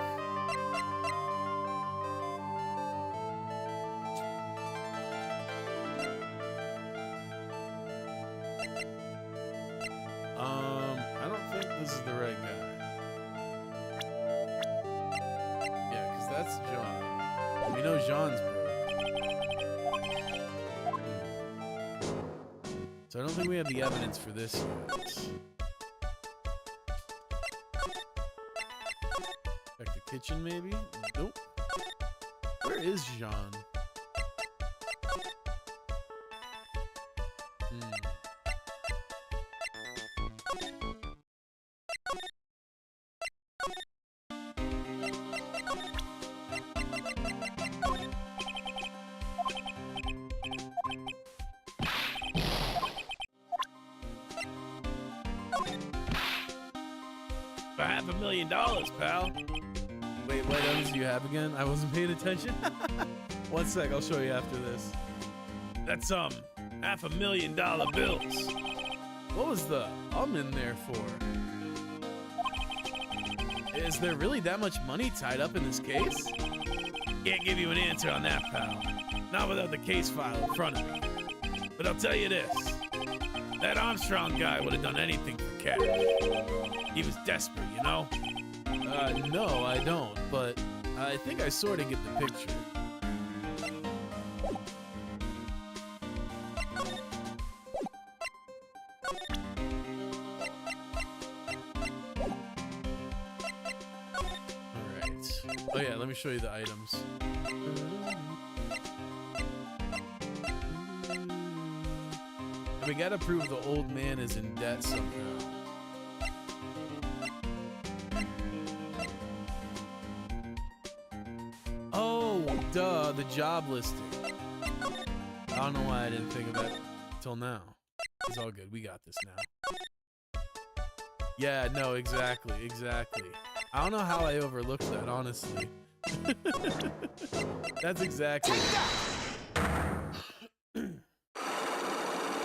I don't think this is the right guy. Yeah, because that's John. We know Jean's broke. So I don't think we have the evidence for this yet. Check the kitchen, maybe? Nope. Where is Jean? $500,000, pal. Wait, what items do you have again? I wasn't paying attention. 1 sec, I'll show you after this. That's $500,000 bills. What was the in there for? Is there really that much money tied up in this case? Can't give you an answer on that, pal. Not without the case file in front of me. But I'll tell you this. That Armstrong guy would have done anything for cash. He was desperate, you know? No, I don't, but I think I sort of get the picture. Alright. Oh yeah, let me show you the items. And we gotta prove the old man is in debt somehow. Duh, the job listing. I don't know why I didn't think of that till now. It's all good. We got this now. Yeah, no, exactly. I don't know how I overlooked that, honestly. That's exactly it.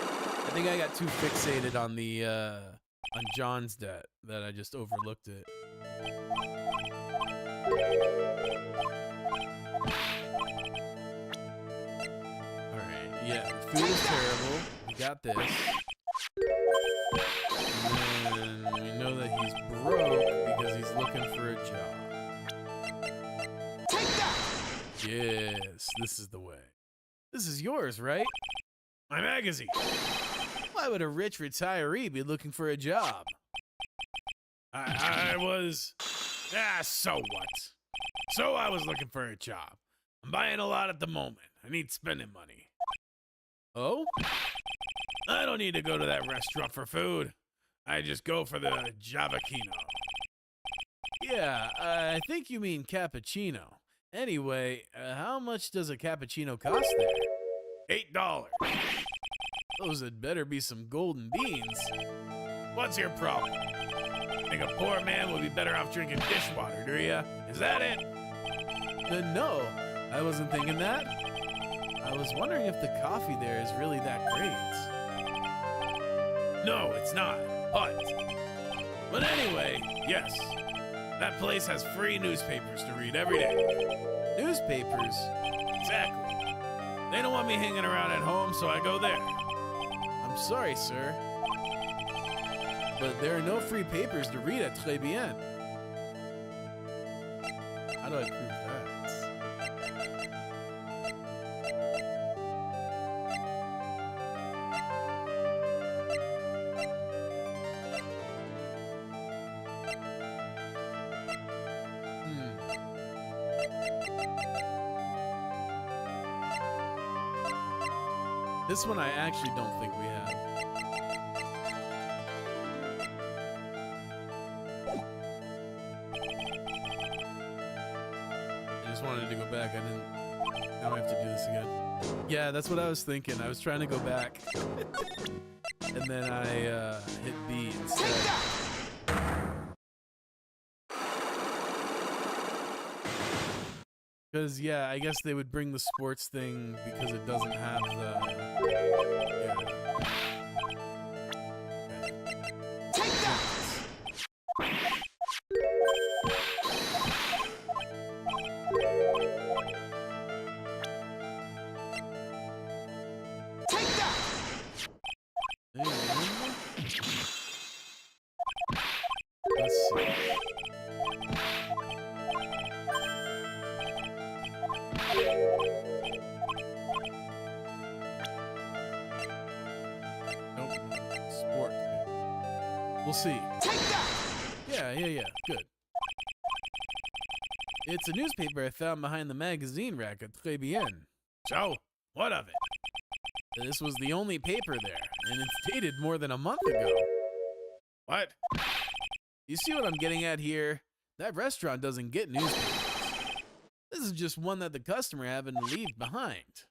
I think I got too fixated on the, on John's debt that I just overlooked it. Yeah, the food is terrible. We got this. And then we know that he's broke because he's looking for a job. Take that! Yes, this is the way. This is yours, right? My magazine. Why would a rich retiree be looking for a job? I was... so what? So I was looking for a job. I'm buying a lot at the moment. I need spending money. Oh? I don't need to go to that restaurant for food. I just go for the Javakino. Yeah, I think you mean cappuccino. Anyway, how much does a cappuccino cost there? $8. Those had better be some golden beans. What's your problem? Think a poor man would be better off drinking dishwater, do ya? Is that it? No, I wasn't thinking that. I was wondering if the coffee there is really that great. No, it's not. But anyway, yes. That place has free newspapers to read every day. Newspapers? Exactly. They don't want me hanging around at home, so I go there. I'm sorry, sir. But there are no free papers to read at Très Bien. How do I prove that? This one I actually don't think we have. I just wanted to go back. I didn't. Now I have to do this again. Yeah, that's what I was thinking. I was trying to go back. And then I hit B instead. Because, yeah, I guess they would bring the sports thing because it doesn't have the... Yeah. Take that! Take that! Hey, let's see. Nope. Sport. We'll see. Take that! Yeah. Good. It's a newspaper I found behind the magazine rack at Très Bien. So, what of it? This was the only paper there, and it's dated more than a month ago. What? You see what I'm getting at here? That restaurant doesn't get newspapers. This is just one that the customer happened to leave behind.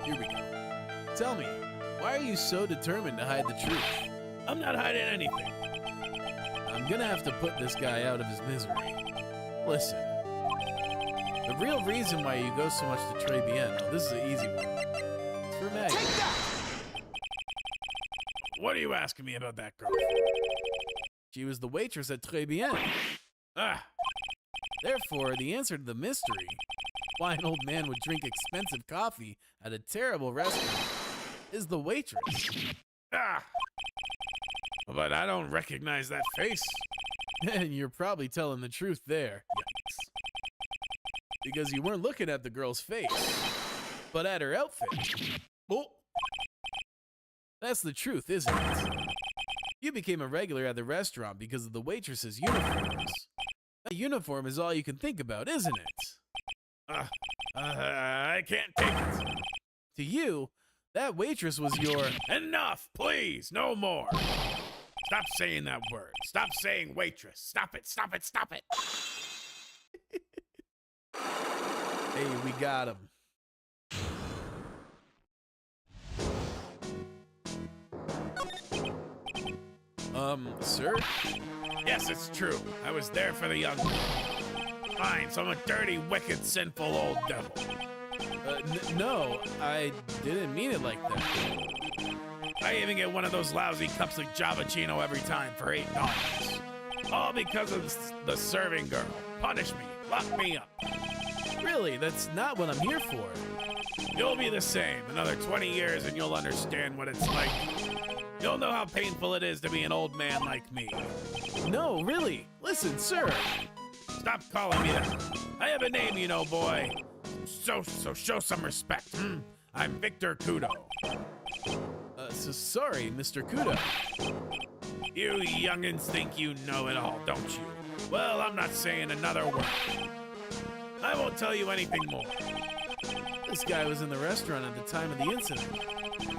Here we go. Tell me, why are you so determined to hide the truth? I'm not hiding anything. I'm gonna have to put this guy out of his misery. Listen, the real reason why you go so much to Très Bien, this is an easy one. It's for Maggie. Take that! What are you asking me about that girl? She was the waitress at Très Bien. Therefore, the answer to the mystery, why an old man would drink expensive coffee at a terrible restaurant, is the waitress. But I don't recognize that face. And you're probably telling the truth there. Yikes. Because you weren't looking at the girl's face, but at her outfit. Oh. That's the truth, isn't it? You became a regular at the restaurant because of the waitress's uniforms. That uniform is all you can think about, isn't it? I can't take it. To you, that waitress was your... Enough, please, no more. Stop saying that word. Stop saying waitress. Stop it, stop it, stop it. Hey, we got him. Sir? Yes, it's true. I was there for the young man. Fine, so I'm a dirty, wicked, sinful old devil. No, I didn't mean it like that. I even get one of those lousy cups of Javachino every time for $8. All because of the serving girl. Punish me. Lock me up. Really, that's not what I'm here for. You'll be the same. Another 20 years and you'll understand what it's like. You'll know how painful it is to be an old man like me. No, really. Listen, sir. Stop calling me that. I have a name, you know, boy. So show some respect. I'm Victor Kudo. So sorry, Mr. Kudo. You youngins think you know it all, don't you? Well, I'm not saying another word. I won't tell you anything more. This guy was in the restaurant at the time of the incident,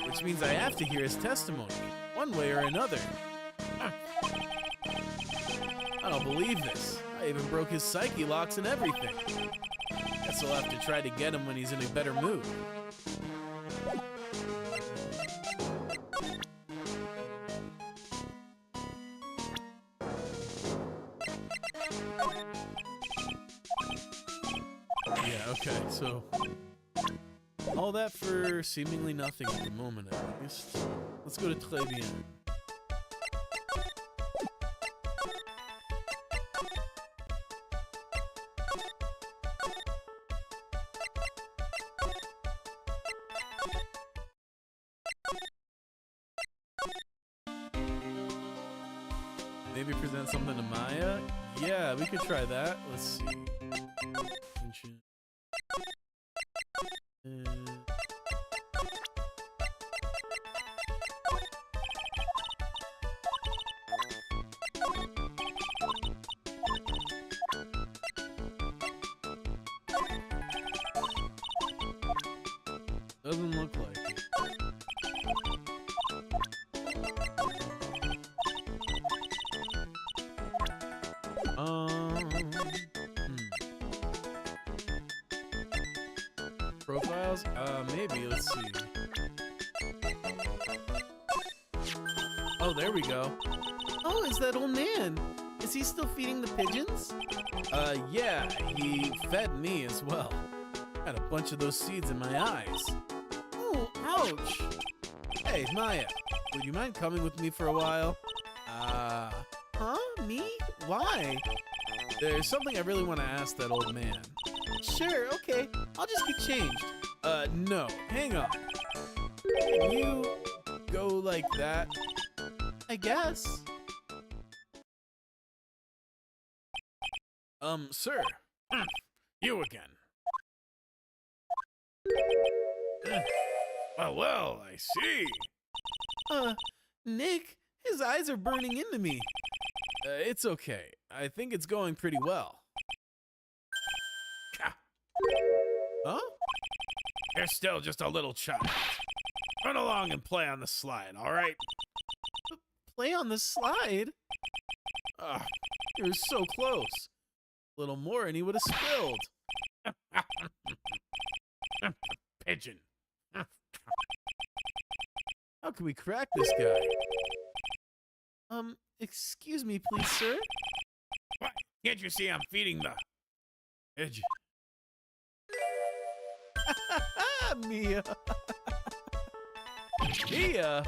which means I have to hear his testimony, one way or another. I don't believe this. I even broke his psyche locks and everything. Guess I'll have to try to get him when he's in a better mood. Yeah, okay, so all that for seemingly nothing at the moment, at least. Let's go to Très Bien. Maybe present something to Maya? Yeah, we could try that. Let's see. Ancient. Doesn't look like it. Profiles? Maybe. Let's see. Oh, there we go. Oh, is that old man? Is he still feeding the pigeons? Yeah, he fed me as well. Got a bunch of those seeds in my eyes. Oh, ouch. Hey, Maya, would you mind coming with me for a while? Huh? Me? Why? There's something I really want to ask that old man. Sure, okay. I'll just get changed. No, hang on. Can you go like that? I guess. Sir. You again. Well, I see. Nick, his eyes are burning into me. It's okay. I think it's going pretty well. Huh? You're still just a little child. Run along and play on the slide, all right? Play on the slide? Ah, you're so close. A little more and he would have spilled. Pigeon. How can we crack this guy? Excuse me, please, sir? What? Can't you see I'm feeding the pigeon? Mia. Mia?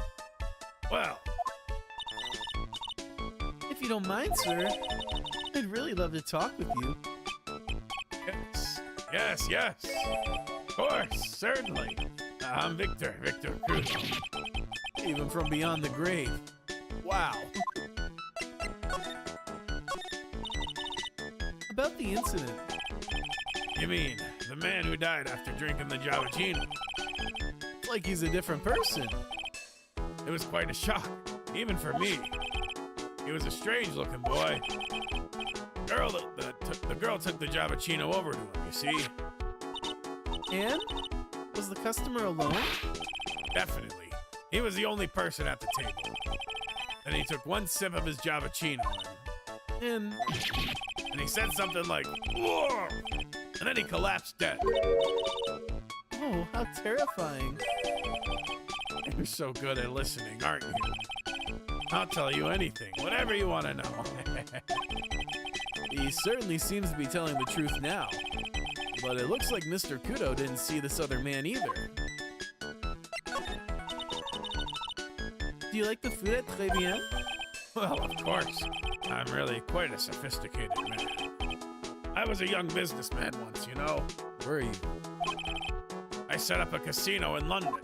Well, If you don't mind, sir, I'd really love to talk with you. yes. Of course, certainly. I'm Victor Cruz. Even from beyond the grave. Wow. About the incident. You mean the man who died after drinking the Javachino? It's like he's a different person. It was quite a shock, even for me. He was a strange-looking boy. The girl took the Javachino over to him, you see? And? Was the customer alone? Definitely. He was the only person at the table. Then he took one sip of his Javachino And and he said something like, "Whoa!" And then he collapsed dead. oh, how terrifying. You're so good at listening, aren't you? I'll tell you anything, whatever you want to know. He certainly seems to be telling the truth now. But it looks like Mr. Kudo didn't see this other man either. Do you like the food at Très Bien? Well, of course. I'm really quite a sophisticated man. I was a young businessman once, you know. Where are you? I set up a casino in London.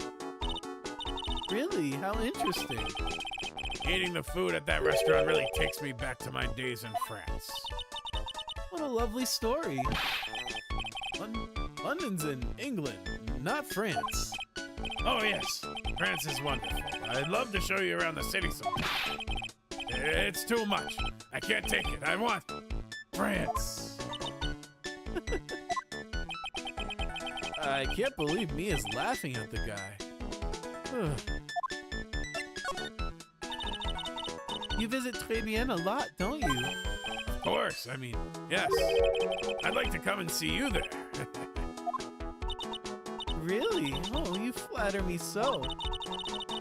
Really? How interesting. Eating the food at that restaurant really takes me back to my days in France. What a lovely story. London's in England, not France. Oh, yes. France is wonderful. I'd love to show you around the city sometime. It's too much. I can't take it. I want France. I can't believe Mia's laughing at the guy. You visit Très Bien a lot, don't you? Of course. I mean, yes. I'd like to come and see you there. Really? Oh, you flatter me so.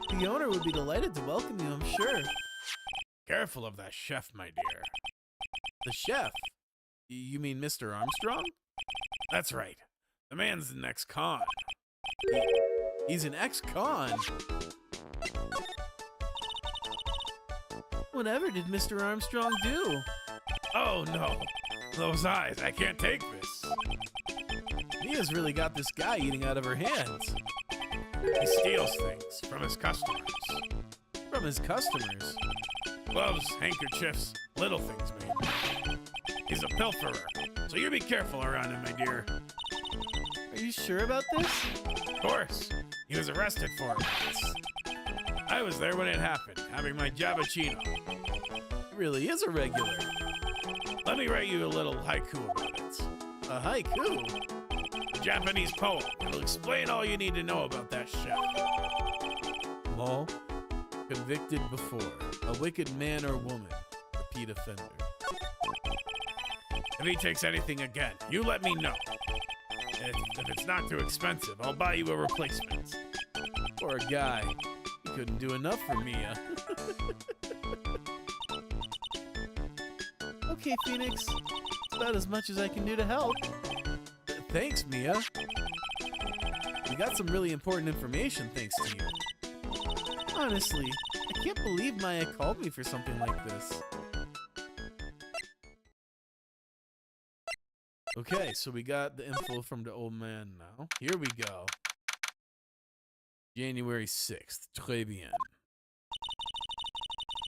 The owner would be delighted to welcome you, I'm sure. Careful of that chef, my dear. The chef? You mean Mr. Armstrong? That's right. The man's an ex-con. He's an ex-con. Whatever did Mr. Armstrong do? Oh, no. Those eyes. I can't take this. Mia's really got this guy eating out of her hands. He steals things from his customers. From his customers? Gloves, handkerchiefs, little things, maybe. He's a pilferer, so you be careful around him, my dear. Are you sure about this? Of course. He was arrested for it once. I was there when it happened, having my Jabachino. He really is a regular. Let me write you a little haiku about it. A haiku? A Japanese poem. It'll explain all you need to know about that chef. Law, convicted before. A wicked man or woman. Repeat offender. If he takes anything again, you let me know. If it's not too expensive, I'll buy you a replacement. Poor guy. He couldn't do enough for Mia. Okay, Phoenix. It's about as much as I can do to help. Thanks, Mia. We got some really important information thanks to you. Honestly, I can't believe Maya called me for something like this. Okay, so we got the info from the old man now. Here we go. January 6th. Très bien.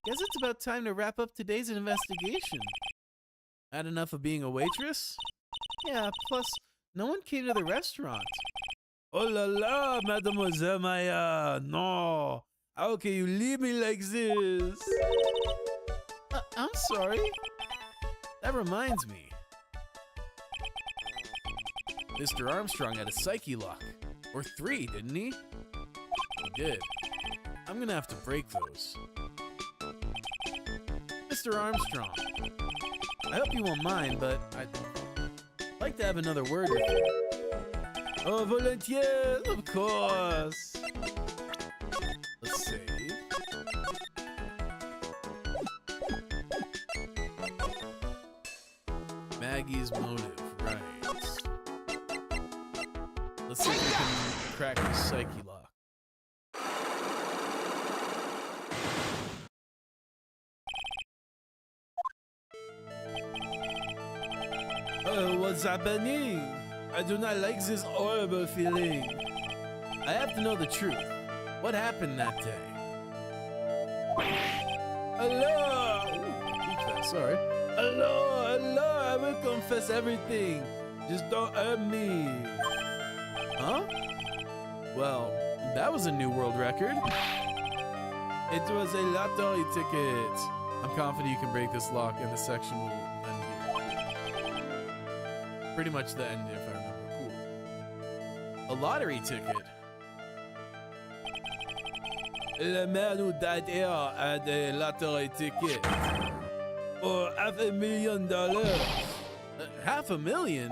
Guess it's about time to wrap up today's investigation. Had enough of being a waitress? Yeah, plus, no one came to the restaurant. Oh la la, Mademoiselle Maya. No. How can you leave me like this? I'm sorry. That reminds me. Mr. Armstrong had a psyche lock. Or 3, didn't he? He did. I'm gonna have to break those. Mr. Armstrong, I hope you won't mind, but I'd like to have another word with you. Oh, volontiers, of course. Let's save. Maggie's motive, right. Let's see if we can crack the psyche lock. Oh, what's happening? I do not like this horrible feeling. I have to know the truth. What happened that day? Hello! Sorry. Hello, hello, I will confess everything. Just don't hurt me. Huh? Well, that was a new world record. It was a lottery ticket. I'm confident you can break this lock and the section will end here. Pretty much the end if I remember. Cool. A lottery ticket. Le man who died here had a lottery ticket. For $500,000. $500,000?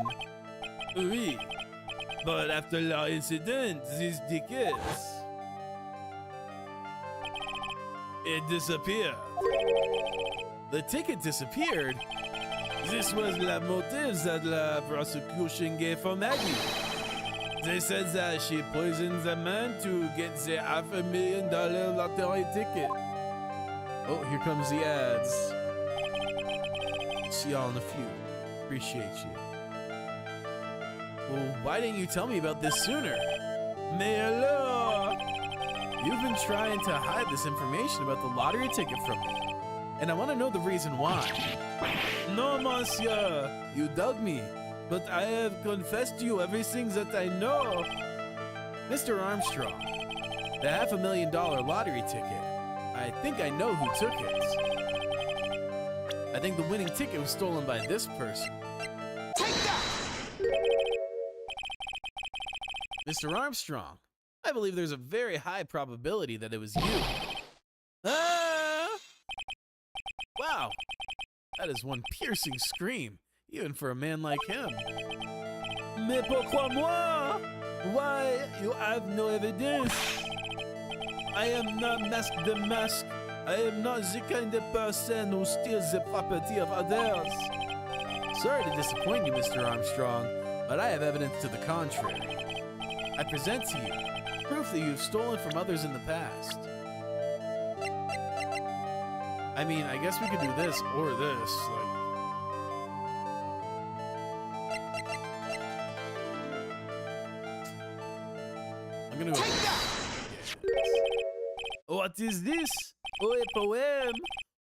Oui. But after the incident, these tickets... It disappeared. The ticket disappeared? This was the motive that the prosecution gave for Maggie. They said that she poisoned the man to get the $500,000 lottery ticket. Oh, here comes the ads. See y'all in a few. Appreciate you. Well, why didn't you tell me about this sooner? Mais alors? You've been trying to hide this information about the lottery ticket from me, and I want to know the reason why. No, monsieur, you dug me, but I have confessed to you everything that I know. Mr. Armstrong, the $500,000 lottery ticket. I think I know who took it. I think the winning ticket was stolen by this person. Take that! Mr. Armstrong, I believe there's a very high probability that it was you. Ah! Wow, that is one piercing scream, even for a man like him. Mais pourquoi moi? Why, you have no evidence. I am not Mask the Mask. I am not the kind of person who steals the property of others. Sorry to disappoint you, Mr. Armstrong, but I have evidence to the contrary. I present to you proof that you've stolen from others in the past. I mean, I guess we could do this or this, like... I'm gonna go... Take that! What is this? Oh, a poem!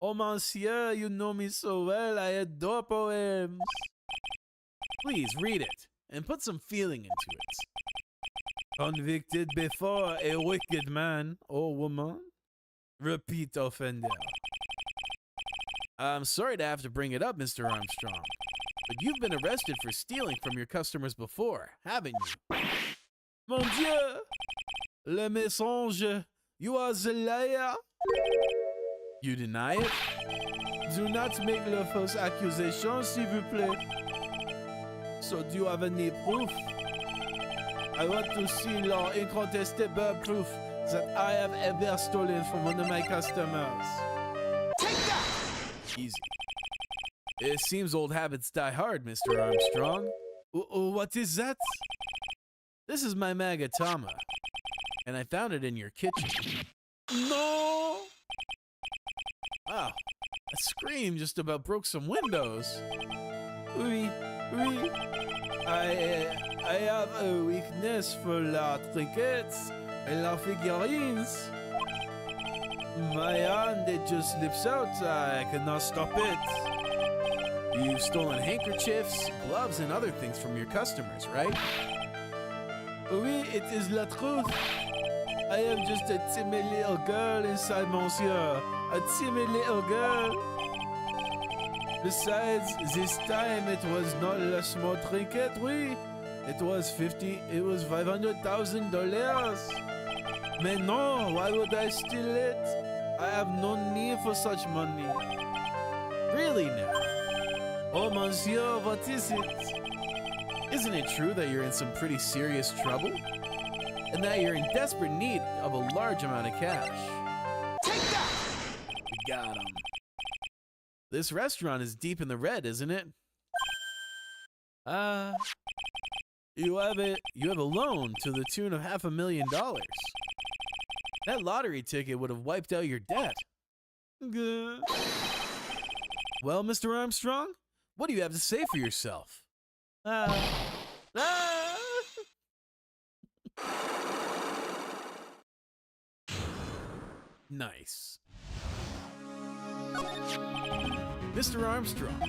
Oh, monsieur, you know me so well. I adore poems. Please read it and put some feeling into it. Convicted before a wicked man or woman. Repeat offender. I'm sorry to have to bring it up, Mr. Armstrong, but you've been arrested for stealing from your customers before, haven't you? Mon Dieu! Le mensonge! You are the liar! You deny it? Do not make le false accusation, s'il vous plaît. So do you have any proof? I want to see your incontestable proof that I have ever stolen from one of my customers. Take that! Easy. It seems old habits die hard, Mr. Armstrong. What is that? This is my Magatama, and I found it in your kitchen. No! Wow, a scream just about broke some windows. Oui. I have a weakness for la trinkets and la figurines. My hand, it just slips out. I cannot stop it. You've stolen handkerchiefs, gloves, and other things from your customers, right? Oui, it is la truth. I am just a timid little girl inside, monsieur. A timid little girl. Besides, this time it was not a small trinket, oui. It was $500,000. Mais non, why would I steal it? I have no need for such money. Really now? Oh, monsieur, what is it? Isn't it true that you're in some pretty serious trouble? And that you're in desperate need of a large amount of cash? Take that! We got him. This restaurant is deep in the red, isn't it? You have a loan to the tune of $500,000. That lottery ticket would have wiped out your debt. Good. Well, Mr. Armstrong, what do you have to say for yourself? Nice. Mr. Armstrong,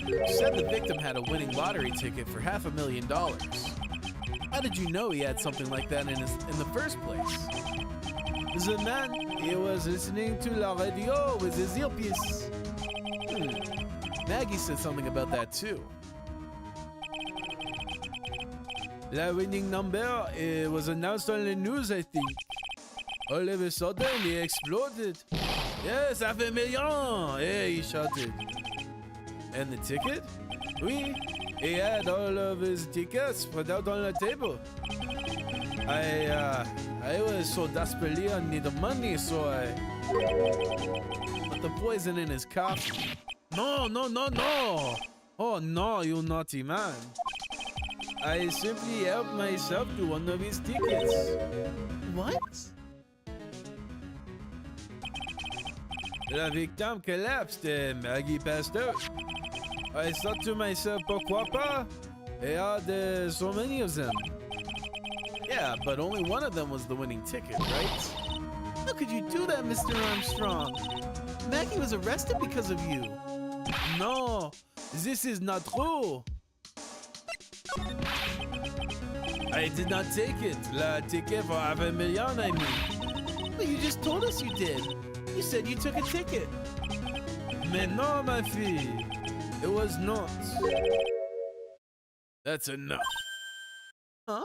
you said the victim had a winning lottery ticket for $500,000. How did you know he had something like that in the first place? The man, he was listening to la radio with his earpiece. Maggie said something about that too. The winning number, it was announced on the news, I think. All of a sudden, he exploded. Yes, $500,000! Yeah, he shouted. And the ticket? Oui, he had all of his tickets spread out on the table. I was so desperately in need of money, so I put the poison in his coffee. No! Oh no, you naughty man. I simply helped myself to one of his tickets. What? La victime collapsed and Maggie passed out. I thought to myself, pourquoi pas? There's so many of them. Yeah, but only one of them was the winning ticket, right? How could you do that, Mr. Armstrong? Maggie was arrested because of you. No, this is not true. I did not take it. La ticket for half a million, I mean. But you just told us you did. You said you took a ticket. Mais non, ma fille. It was not. That's enough. Huh?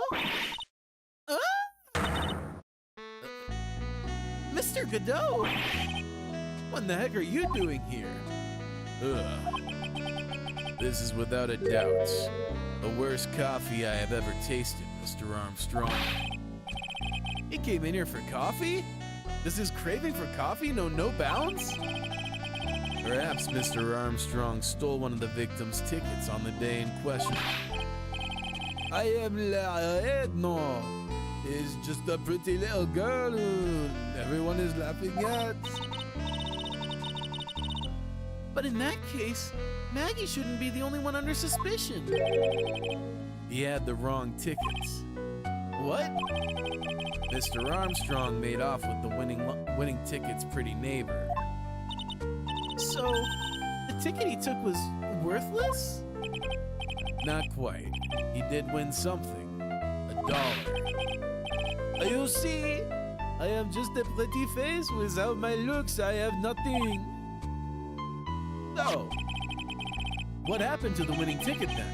Mr. Godot! What in the heck are you doing here? Ugh. This is without a doubt the worst coffee I have ever tasted, Mr. Armstrong. He came in here for coffee? Does his craving for coffee know no bounds? Perhaps Mr. Armstrong stole one of the victim's tickets on the day in question. I am no. Is just a pretty little girl who everyone is laughing at. But in that case, Maggie shouldn't be the only one under suspicion. He had the wrong tickets. What? Mr. Armstrong made off with the winning ticket's pretty neighbor. So, the ticket he took was worthless? Not quite. He did win something. $1. You see, I am just a pretty face. Without my looks, I have nothing. So, what happened to the winning ticket then?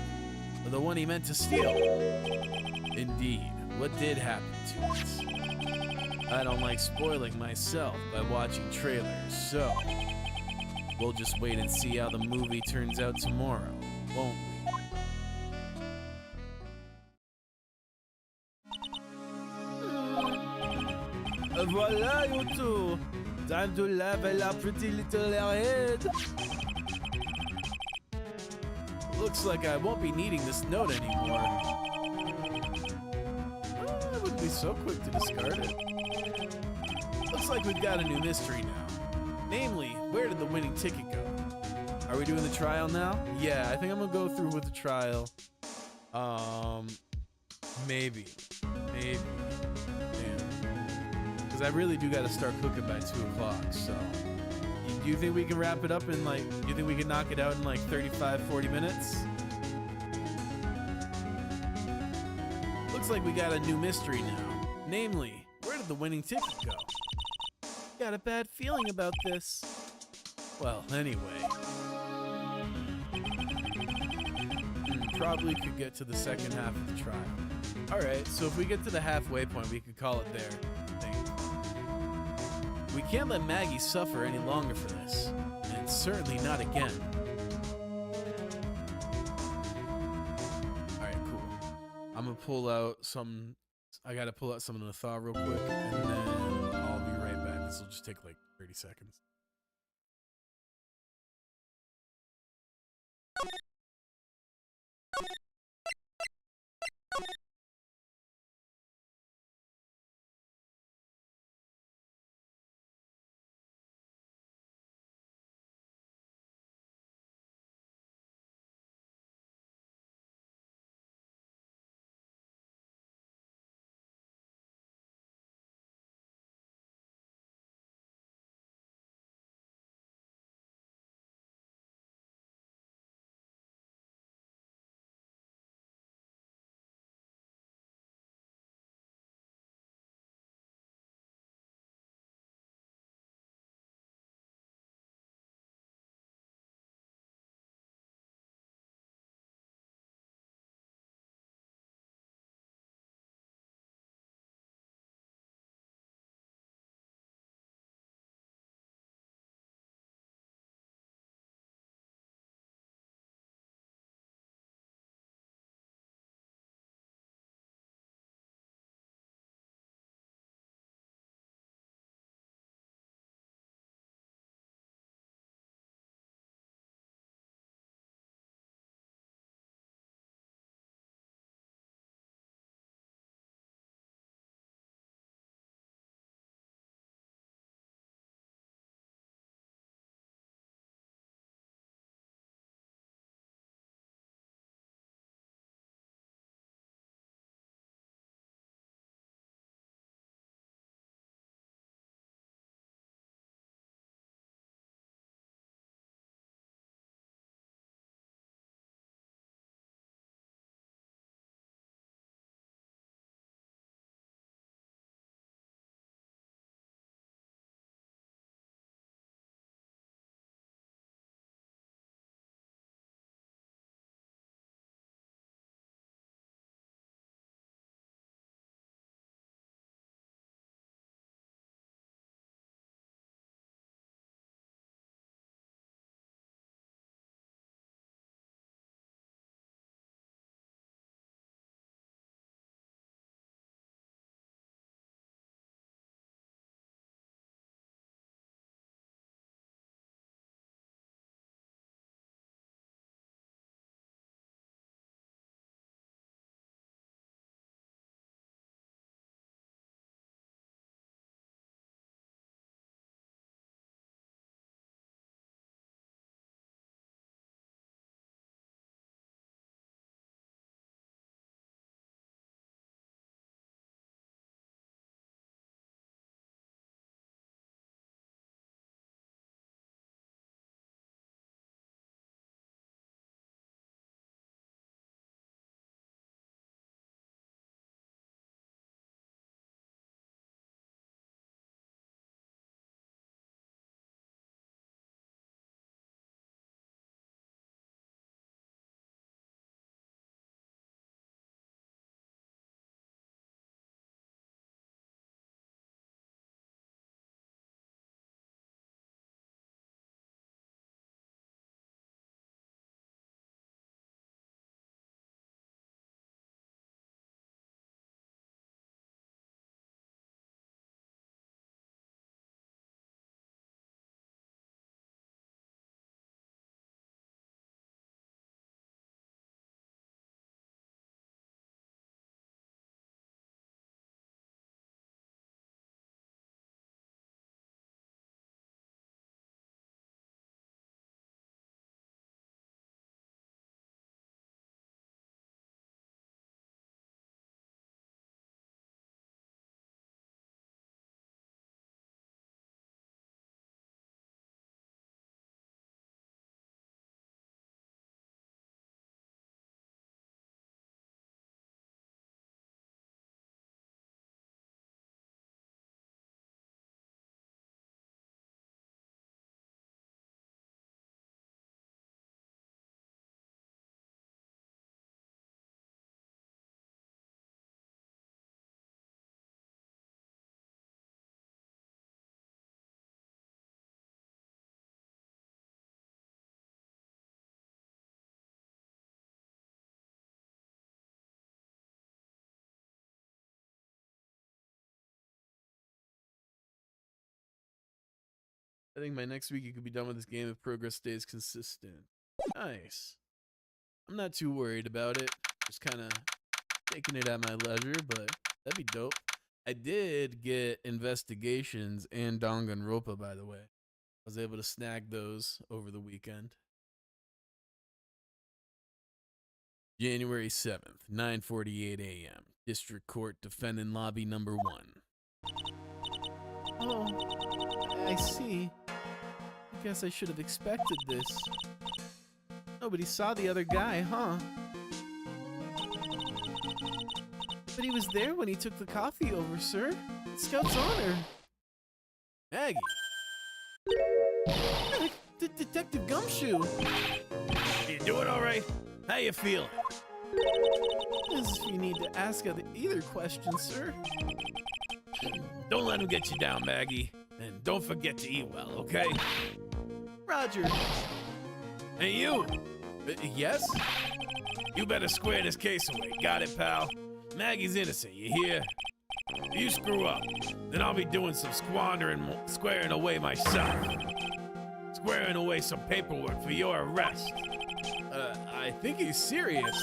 The one he meant to steal? Indeed, what did happen to it? I don't like spoiling myself by watching trailers, so we'll just wait and see how the movie turns out tomorrow, won't we? Voila, you two! Time to laugh at our pretty little airhead! Looks like I won't be needing this note anymore. I wouldn't be so quick to discard it. Looks like we've got a new mystery now. Namely, where did the winning ticket go? Are we doing the trial now? Yeah, I think I'm gonna go through with the trial. Maybe. Because I really do gotta start cooking by 2 o'clock, so. Do you think we can wrap it up in do you think we can knock it out in 35, 40 minutes? Looks like we got a new mystery now. Namely, where did the winning ticket go? Got a bad feeling about this. Well, anyway. Probably could get to the second half of the trial. Alright, so if we get to the halfway point, we could call it there, I think. We can't let Maggie suffer any longer for this, and certainly not again. Alright, cool. I'm gonna pull out I gotta pull out something to thaw real quick, and then I'll be right back. This will just take 30 seconds. I think by next week you could be done with this game if progress stays consistent. Nice. I'm not too worried about it. Just kind of taking it at my leisure, but that'd be dope. I did get investigations and Danganronpa, by the way. I was able to snag those over the weekend. January 7th, 9:48 a.m. District Court Defendant Lobby number 1. Oh, I see. I guess I should have expected this. Nobody saw the other guy, huh? But he was there when he took the coffee over, sir. Scout's honor. Maggie! Detective Gumshoe! You doing all right? How you feeling? As if you need to ask either question, sir. Don't let him get you down, Maggie. And don't forget to eat well, okay? Roger. Hey, you! Yes? You better square this case away. Got it, pal? Maggie's innocent, you hear? If you screw up, then I'll be doing some squaring away myself. Squaring away some paperwork for your arrest. I think he's serious.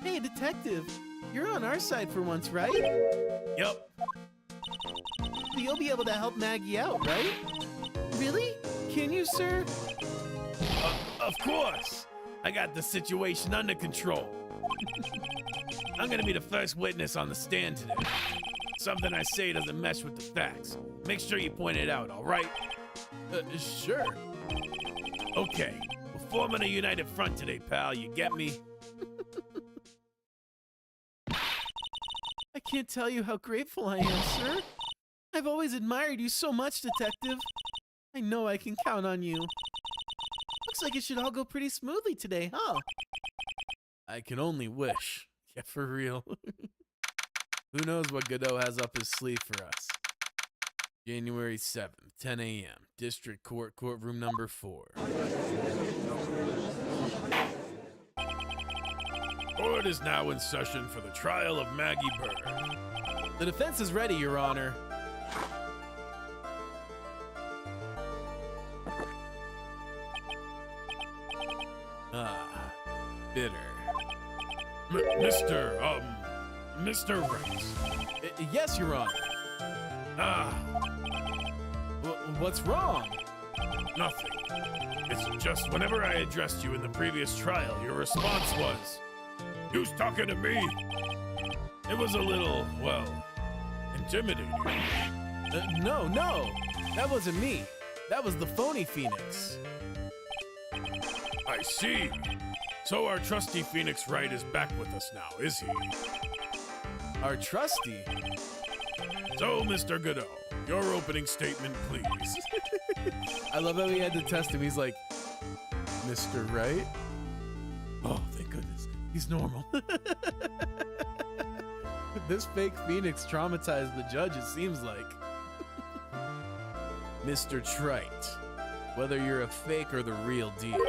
Hey, detective. You're on our side for once, right? Yup. You'll be able to help Maggie out, right? Really? Can you, sir? Of course. I got the situation under control. I'm gonna be the first witness on the stand today. Something I say doesn't mesh with the facts. Make sure you point it out, all right? Sure. Okay. We're forming a united front today, pal. You get me? I can't tell you how grateful I am, sir. I've always admired you so much, detective. I know I can count on you. Looks like it should all go pretty smoothly today, huh? I can only wish. Yeah, for real. Who knows what Godot has up his sleeve for us? January 7th, 10 a.m. District Court, courtroom number 4. Court is now in session for the trial of Maggie Bird. The defense is ready, Your Honor. Bitter. Mr. Rex. Yes, Your Honor. What's wrong? Nothing. It's just whenever I addressed you in the previous trial, your response was, "Who's talking to me?" It was a little, well, intimidating. No, that wasn't me. That was the phony Phoenix. I see. So our trusty Phoenix Wright is back with us now, is he? Our trusty? So, Mr. Godot, your opening statement, please. I love how he had to test him. He's like, Mr. Wright? Oh, thank goodness. He's normal. This fake Phoenix traumatized the judge, it seems like. Mr. Trite, whether you're a fake or the real deal,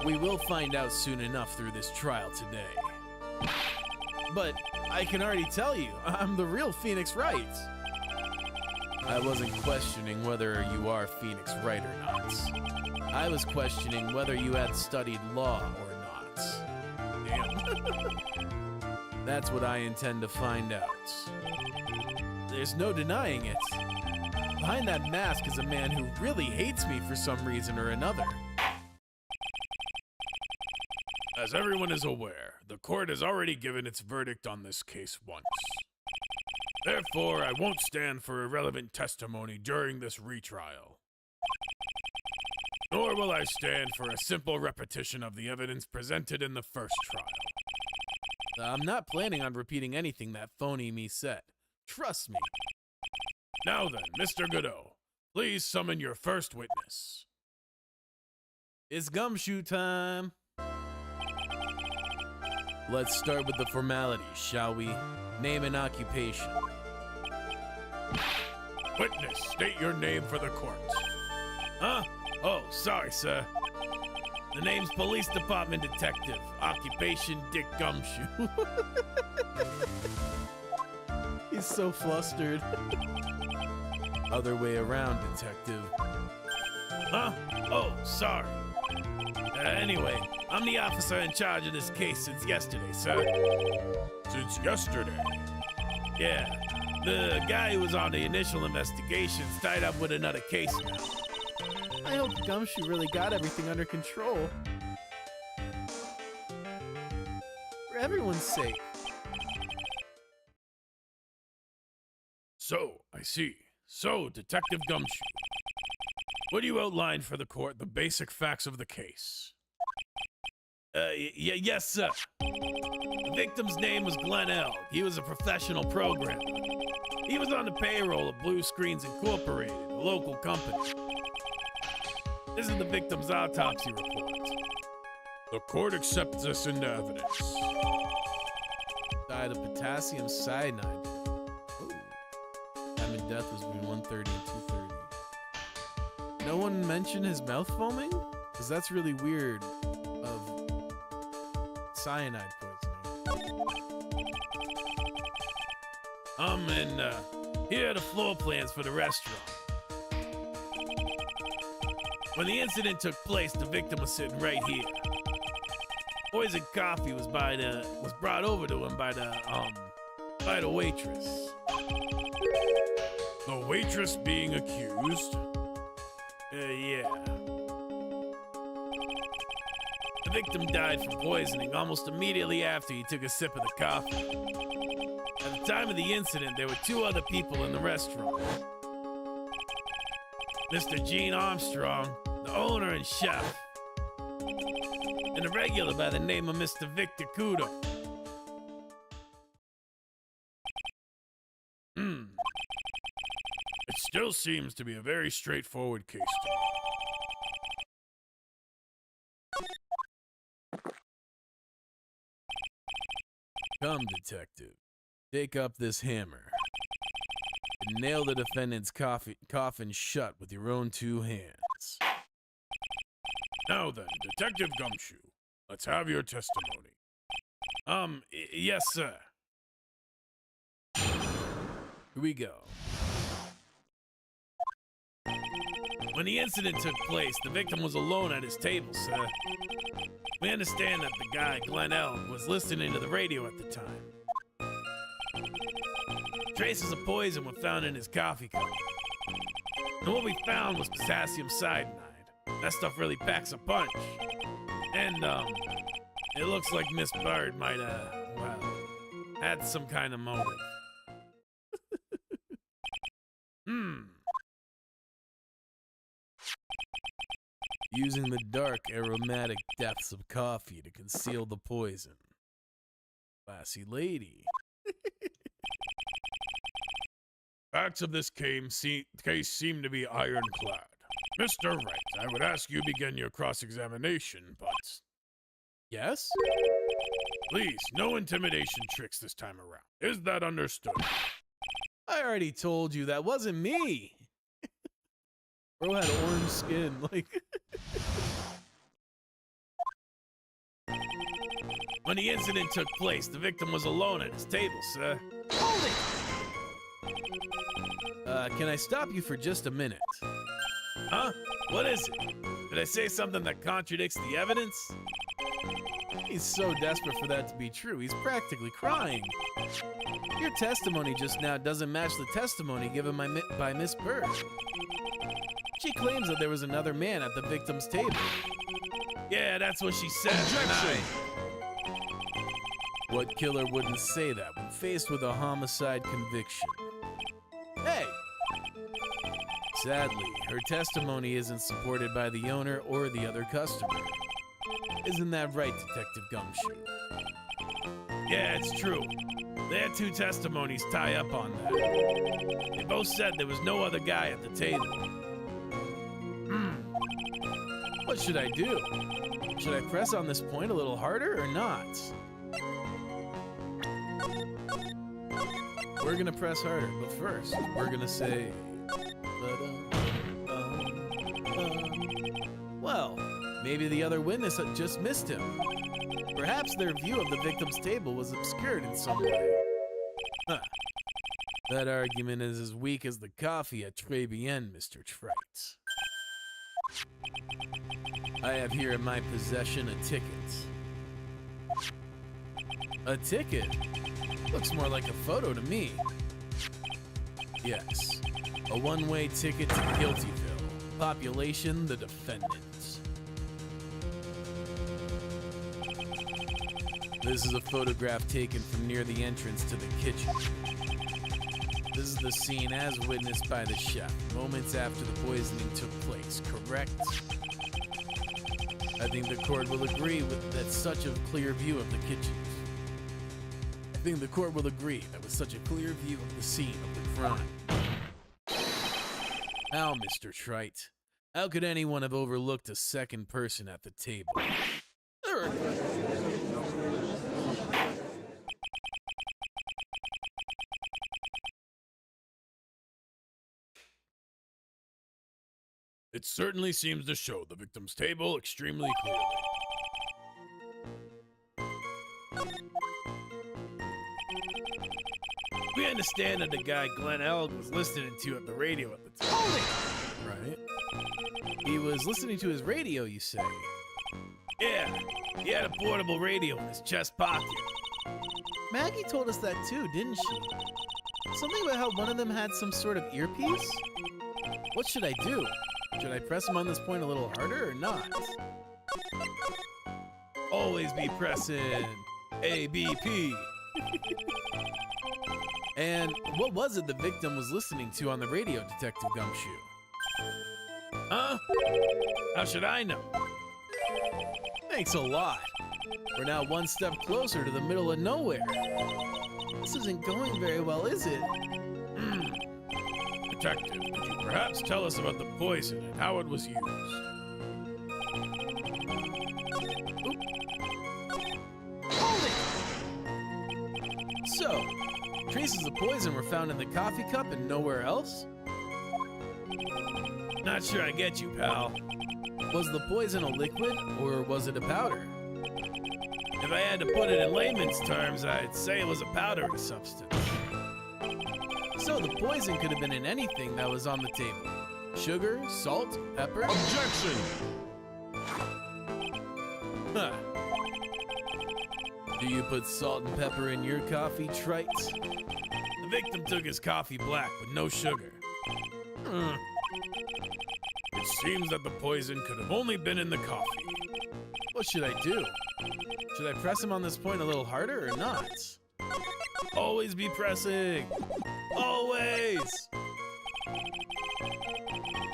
we will find out soon enough through this trial today. But I can already tell you, I'm the real Phoenix Wright. I wasn't questioning whether you are Phoenix Wright or not. I was questioning whether you had studied law or not. Damn. That's what I intend to find out. There's no denying it. Behind that mask is a man who really hates me for some reason or another. As everyone is aware, the court has already given its verdict on this case once. Therefore, I won't stand for irrelevant testimony during this retrial. Nor will I stand for a simple repetition of the evidence presented in the first trial. I'm not planning on repeating anything that phony me said. Trust me. Now then, Mr. Godot, please summon your first witness. It's gumshoe time. Let's start with the formalities, shall we? Name and occupation. Witness, state your name for the court. Huh? Oh, sorry, sir. The name's Police Department Detective. Occupation, Dick Gumshoe. He's so flustered. Other way around, detective. Huh? Oh, sorry. Anyway, I'm the officer in charge of this case since yesterday, sir. Since yesterday? Yeah. The guy who was on the initial investigation's tied up with another case now. I hope Gumshoe really got everything under control. For everyone's sake. So, I see. So, Detective Gumshoe, would you outline for the court the basic facts of the case? Yes, sir. The victim's name was Glenn L. He was a professional programmer. He was on the payroll of Blue Screens Incorporated, a local company. This is the victim's autopsy report. The court accepts this into evidence. Died of potassium cyanide. Ooh. Time of death was between 1:30 and 2:30. No one mentioned his mouth foaming? Because that's really weird of cyanide poisoning. And here are the floor plans for the restaurant. When the incident took place, the victim was sitting right here. Poisoned coffee was brought over to him by the waitress. The waitress being accused? Yeah. The victim died from poisoning almost immediately after he took a sip of the coffee. At the time of the incident, there were two other people in the restaurant. Mr. Gene Armstrong, the owner and chef, and a regular by the name of Mr. Victor Kudo. It still seems to be a very straightforward case to me. Come, detective. Take up this hammer. And nail the defendant's coffin shut with your own two hands. Now then, Detective Gumshoe, let's have your testimony. Yes, sir. Here we go. When the incident took place, the victim was alone at his table, sir. We understand that the guy, Glenn L., was listening to the radio at the time. Traces of poison were found in his coffee cup. And what we found was potassium cyanide. That stuff really packs a punch. And, it looks like Miss Bird might, had some kind of motive. Using the dark, aromatic depths of coffee to conceal the poison. Classy lady. Facts of this case seem to be ironclad. Mr. Wright, I would ask you begin your cross-examination, but... Yes? Please, no intimidation tricks this time around. Is that understood? I already told you that wasn't me. Bro had orange skin, like... When the incident took place, the victim was alone at his table, sir. Hold it! Can I stop you for just a minute? Huh? What is it? Did I say something that contradicts the evidence? He's so desperate for that to be true, he's practically crying. Your testimony just now doesn't match the testimony given by Miss Bird. She claims that there was another man at the victim's table. Yeah, that's what she said. Objection! What killer wouldn't say that when faced with a homicide conviction? Hey! Sadly, her testimony isn't supported by the owner or the other customer. Isn't that right, Detective Gumshoe? Yeah, it's true. They had two testimonies tie up on that. They both said there was no other guy at the table. What should I do? Should I press on this point a little harder or not? We're gonna press harder, but first, we're gonna say... Well, maybe the other witness had just missed him. Perhaps their view of the victim's table was obscured in some way. Huh. That argument is as weak as the coffee at Très Bien, Mr. Trite. I have here in my possession a ticket. A ticket? Looks more like a photo to me. Yes, a one-way ticket to Guiltyville. Population, the defendants. This is a photograph taken from near the entrance to the kitchen. This is the scene as witnessed by the chef, moments after the poisoning took place, correct? I think the court will agree with that such a clear view of the kitchen. I think the court will agree that with such a clear view of the scene of the crime. How, Mr. Trite? How could anyone have overlooked a second person at the table? It certainly seems to show the victim's table extremely clearly. We understand that the guy Glenn Elg was listening to at the radio at the time. Right? He was listening to his radio, you say? Yeah, he had a portable radio in his chest pocket. Maggie told us that too, didn't she? Something about how one of them had some sort of earpiece? What should I do? Should I press him on this point a little harder or not? Always be pressing ABP. And what was it the victim was listening to on the radio, Detective Gumshoe? Huh? How should I know? Thanks a lot. We're now one step closer to the middle of nowhere. This isn't going very well, is it? Detective, could you perhaps tell us about the poison and how it was used? Hold it! So, traces of poison were found in the coffee cup and nowhere else? Not sure I get you, pal. Was the poison a liquid or was it a powder? If I had to put it in layman's terms, I'd say it was a powdery substance. So the poison could have been in anything that was on the table. Sugar, salt, pepper. Objection! Huh. Do you put salt and pepper in your coffee, Trite? The victim took his coffee black with no sugar. It seems that the poison could have only been in the coffee. What should I do? Should I press him on this point a little harder or not? Always be pressing. Always!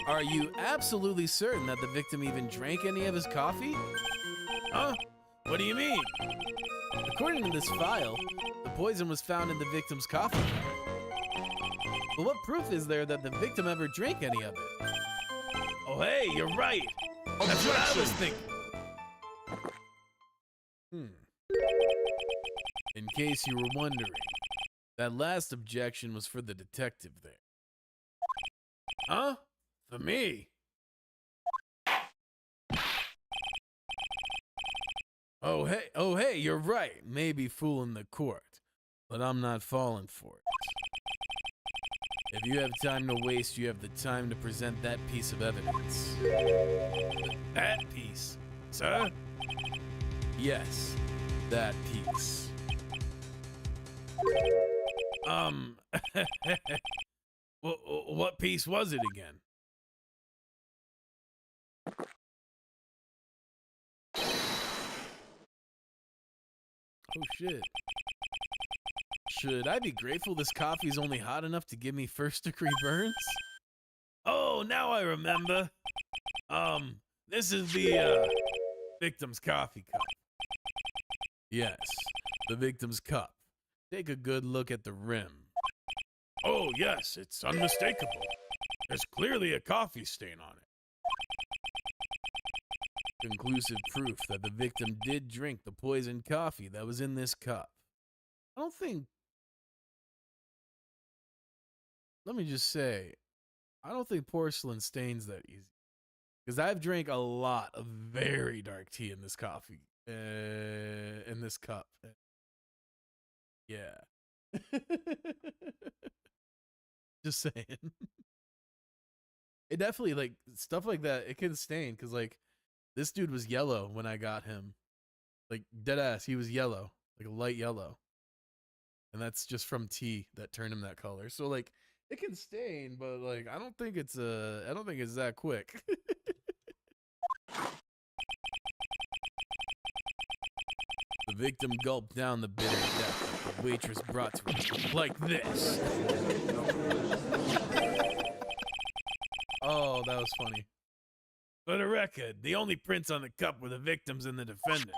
Are you absolutely certain that the victim even drank any of his coffee? Huh? What do you mean? According to this file, the poison was found in the victim's coffee cup. But what proof is there that the victim ever drank any of it? Oh, hey, you're right. That's what I was thinking. In case you were wondering, that last objection was for the detective there. Huh? For me? Oh hey, you're right. Maybe fooling the court, but I'm not falling for it. If you have time to waste, you have the time to present that piece of evidence. That piece, sir? Yes, that piece. What piece was it again? Oh shit. Should I be grateful this coffee's only hot enough to give me first-degree burns? Oh, now I remember. This is the, victim's coffee cup. Yes, the victim's cup. Take a good look at the rim. Oh, yes, it's unmistakable. There's clearly a coffee stain on it. Conclusive proof that the victim did drink the poisoned coffee that was in this cup. Let me just say, I don't think porcelain stains that easy. Because I've drank a lot of very dark tea in this coffee, in this cup. Yeah. Just saying. It definitely, like, stuff like that, it can stain, because, like, this dude was yellow when I got him. Like, dead ass, he was yellow, like a light yellow. And that's just from tea that turned him that color. So, like, it can stain, but, like, I don't think it's that quick. The victim gulped down the bitter death the waitress brought to him like this. Oh, that was funny. For the record, the only prints on the cup were the victims and the defendants.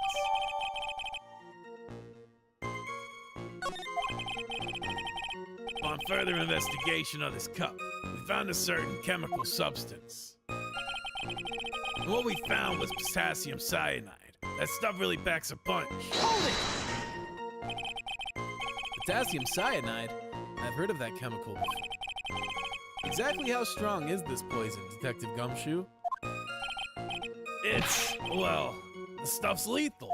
On further investigation of this cup, we found a certain chemical substance. And what we found was potassium cyanide. That stuff really packs a punch. Hold it! Potassium cyanide? I've heard of that chemical before. Exactly how strong is this poison, Detective Gumshoe? It's, well, the stuff's lethal.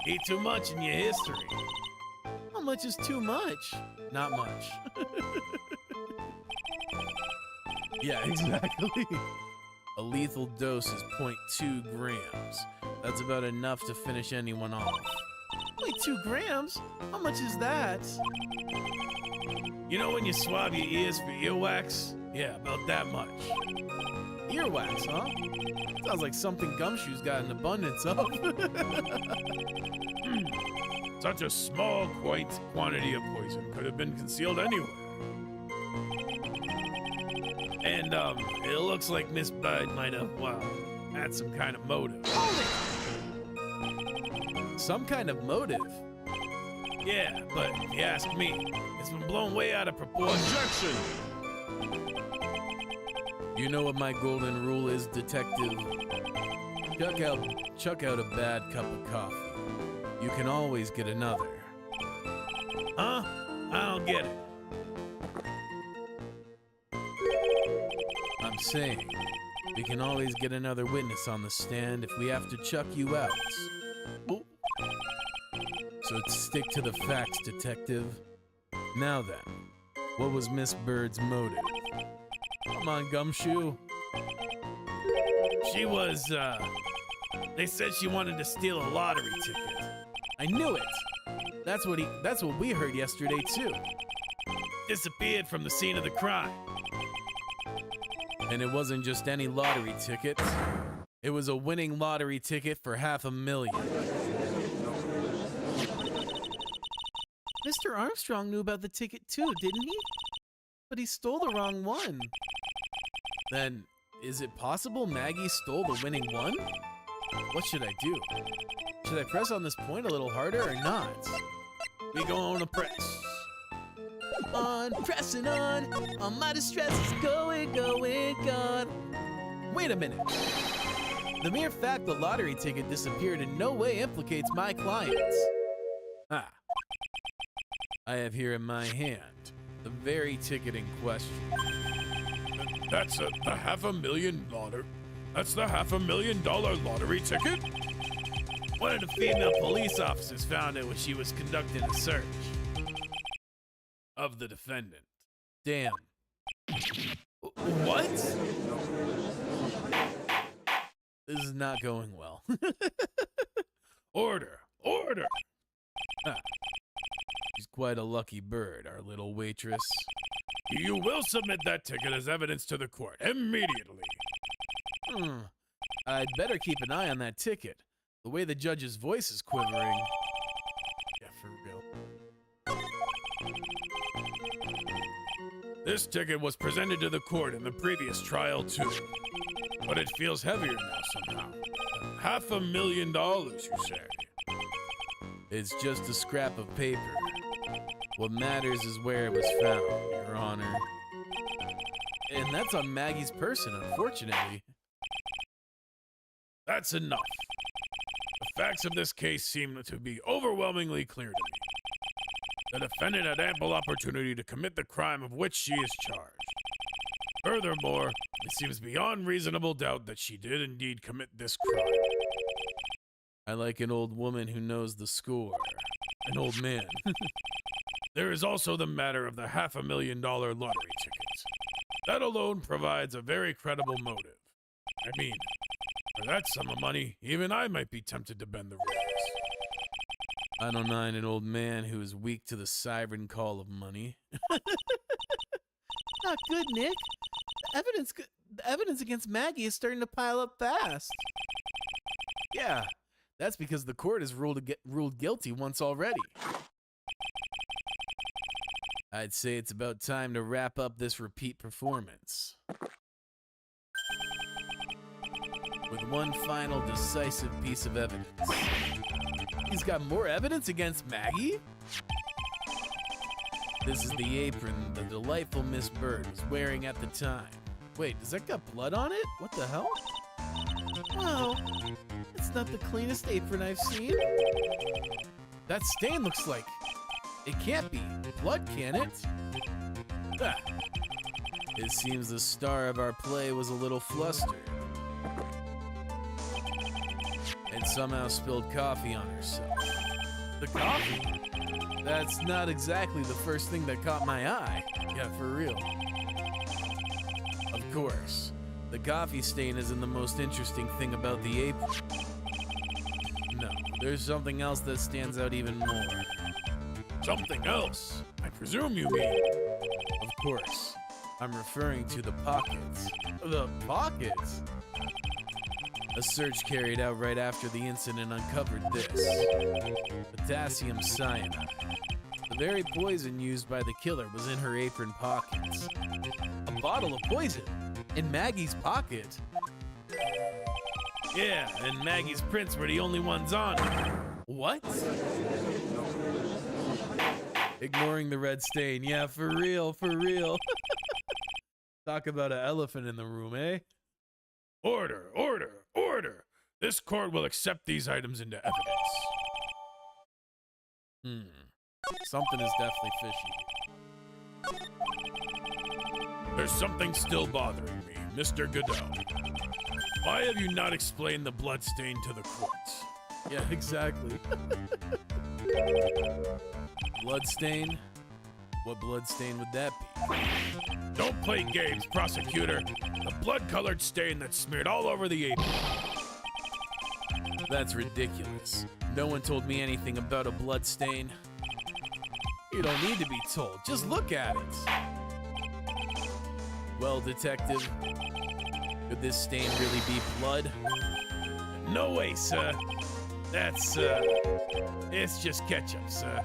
Eat too much in your history. How much is too much? Not much. Yeah, exactly. A lethal dose is 0.2 grams. That's about enough to finish anyone off. Wait, 2 grams? How much is that? You know when you swab your ears for earwax? Yeah, about that much. Earwax, huh? Sounds like something Gumshoe's got an abundance of. Such a small, quaint quantity of poison could have been concealed anywhere. And, it looks like Miss Bird might have, well, had some kind of motive. Some kind of motive? Yeah, but if you ask me, it's been blown way out of proportion. Objection! You know what my golden rule is, Detective? Chuck out a bad cup of coffee. You can always get another. Huh? I don't get it. I'm saying, we can always get another witness on the stand if we have to chuck you out. Oh. So stick to the facts, Detective. Now then, what was Miss Bird's motive? Come on, Gumshoe. She was, they said she wanted to steal a lottery ticket. I knew it. That's what we heard yesterday too. Disappeared from the scene of the crime. And it wasn't just any lottery ticket. It was a winning lottery ticket for $500,000. Mr. Armstrong knew about the ticket too, didn't he? But he stole the wrong one. Then, is it possible Maggie stole the winning one? What should I do? Should I press on this point a little harder or not? We go on a press. On, pressing on, all my distress is going, gone. Wait a minute. The mere fact the lottery ticket disappeared in no way implicates my clients. Ah. I have here in my hand the very ticket in question. That's the $500,000 lottery. That's the $500,000 lottery ticket? One of the female police officers found it when she was conducting a search of the defendant. Damn. What? This is not going well. Order! Order! She's quite a lucky bird, our little waitress. You will submit that ticket as evidence to the court immediately. I'd better keep an eye on that ticket. The way the judge's voice is quivering. Yeah, for real. This ticket was presented to the court in the previous trial too. But it feels heavier now somehow. $500,000, you say? It's just a scrap of paper. What matters is where it was found, Your Honor. And that's on Maggie's person, unfortunately. That's enough. The facts of this case seem to be overwhelmingly clear to me. The defendant had ample opportunity to commit the crime of which she is charged. Furthermore, it seems beyond reasonable doubt that she did indeed commit this crime. I like an old woman who knows the score. An old man. There is also the matter of the $500,000 lottery ticket. That alone provides a very credible motive. I mean, for that sum of money, even I might be tempted to bend the rules. I don't mind an old man who is weak to the siren call of money. Not good, Nick. The evidence against Maggie is starting to pile up fast. Yeah, that's because the court has ruled guilty once already. I'd say it's about time to wrap up this repeat performance with one final decisive piece of evidence. He's got more evidence against Maggie? This is the apron the delightful Miss Bird was wearing at the time. Wait, does that got blood on it? What the hell? Oh, it's not the cleanest apron I've seen. That stain looks like... It can't be blood, can it? Ah. It seems the star of our play was a little flustered and somehow spilled coffee on herself. The coffee? That's not exactly the first thing that caught my eye. Yeah, for real. Of course, the coffee stain isn't the most interesting thing about the apron. No, there's something else that stands out even more. Something else? I presume you mean... Of course, I'm referring to the pockets. The pockets? A search carried out right after the incident uncovered this. Potassium cyanide. The very poison used by the killer was in her apron pockets. A bottle of poison in Maggie's pocket? Yeah, and Maggie's prints were the only ones on it. What? Ignoring the red stain. Yeah, for real, for real. Talk about an elephant in the room, eh? Order, order, order! This court will accept these items into evidence. Something is definitely fishy. There's something still bothering me, Mr. Goodell. Why have you not explained the bloodstain to the courts? Yeah, exactly. Bloodstain? What bloodstain would that be? Don't play games, prosecutor. The blood-colored stain that's smeared all over the apron. That's ridiculous. No one told me anything about a blood stain. You don't need to be told. Just look at it. Well, detective, could this stain really be blood? No way, sir. That's, it's just ketchup, sir.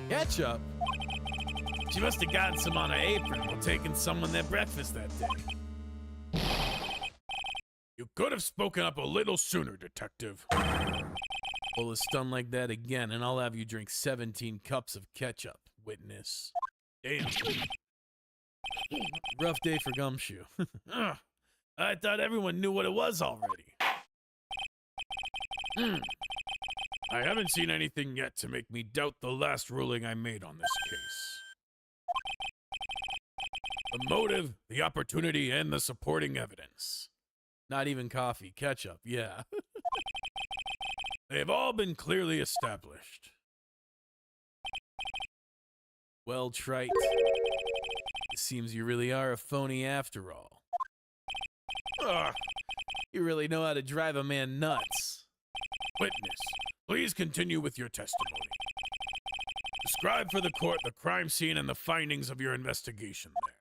Ketchup? She must have gotten some on her apron while taking someone their breakfast that day. You could have spoken up a little sooner, detective. Pull a stunt like that again, and I'll have you drink 17 cups of ketchup, witness. Damn. Rough day for Gumshoe. I thought everyone knew what it was already. I haven't seen anything yet to make me doubt the last ruling I made on this case. The motive, the opportunity, and the supporting evidence. Not even coffee, ketchup, yeah. They have all been clearly established. Well, Trite, it seems you really are a phony after all. Ugh. You really know how to drive a man nuts. Witness, please continue with your testimony. Describe for the court the crime scene and the findings of your investigation there.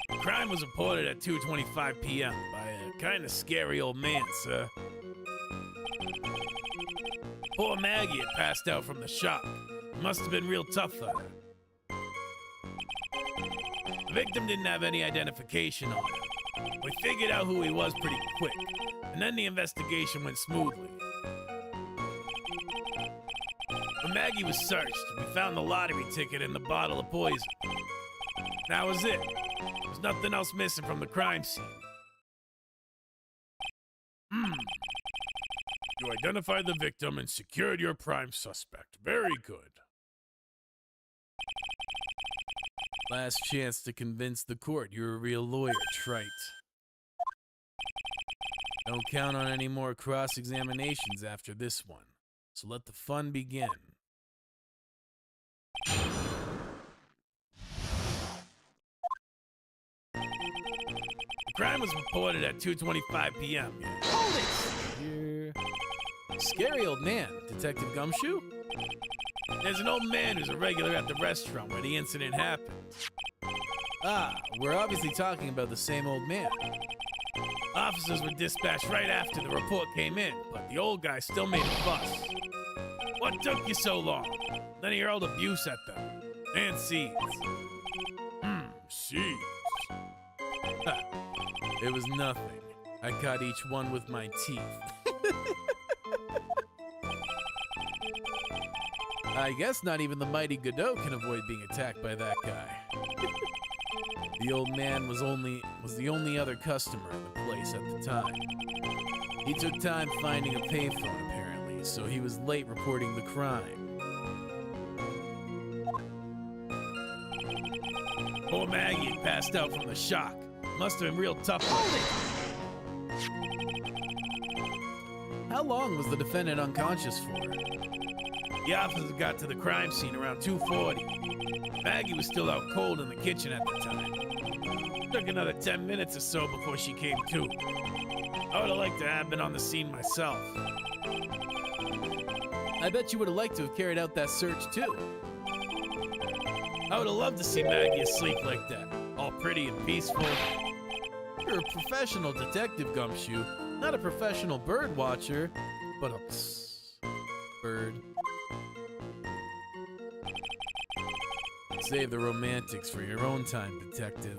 The crime was reported at 2:25 p.m. by a kind of scary old man, sir. Poor Maggie had passed out from the shock. It must have been real tough for her. The victim didn't have any identification on him. We figured out who he was pretty quick, and then the investigation went smoothly. When Maggie was searched, we found the lottery ticket and the bottle of poison. That was it. There's nothing else missing from the crime scene. You identified the victim and secured your prime suspect. Very good. Last chance to convince the court you're a real lawyer, Trite. Don't count on any more cross-examinations after this one. So let the fun begin. The crime was reported at 2:25 p.m. Hold it! You're... Scary old man, Detective Gumshoe? There's an old man who's a regular at the restaurant where the incident happened. Ah, we're obviously talking about the same old man. Officers were dispatched right after the report came in, but the old guy still made a fuss. What took you so long? Then he hurled abuse at them. And seeds. Seeds. Ha, it was nothing. I caught each one with my teeth. I guess not even the mighty Godot can avoid being attacked by that guy. The old man was the only other customer in the place at the time. He took time finding a payphone apparently, so he was late reporting the crime. Poor Maggie had passed out from the shock. Must have been real tough. How long was the defendant unconscious for? The officers got to the crime scene around 2:40. Maggie was still out cold in the kitchen at the time. Took another 10 minutes or so before she came to. I would have liked to have been on the scene myself. I bet you would have liked to have carried out that search too. I would have loved to see Maggie asleep like that, all pretty and peaceful. You're a professional detective, Gumshoe, not a professional bird watcher, but a bird. Save the romantics for your own time, detective.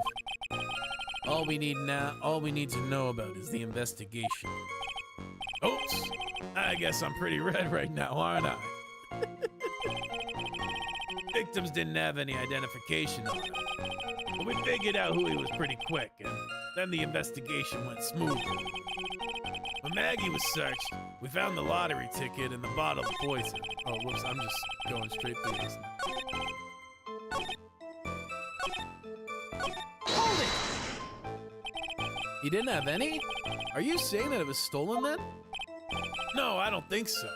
All we need to know about is the investigation. Oops, I guess I'm pretty red right now, aren't I? Victims didn't have any identification on him, but we figured out who he was pretty quick, and then the investigation went smoothly. When Maggie was searched, we found the lottery ticket and the bottle of poison. Oh, whoops, I'm just going straight through this now. Hold it! He didn't have any? Are you saying that it was stolen then? No, I don't think so.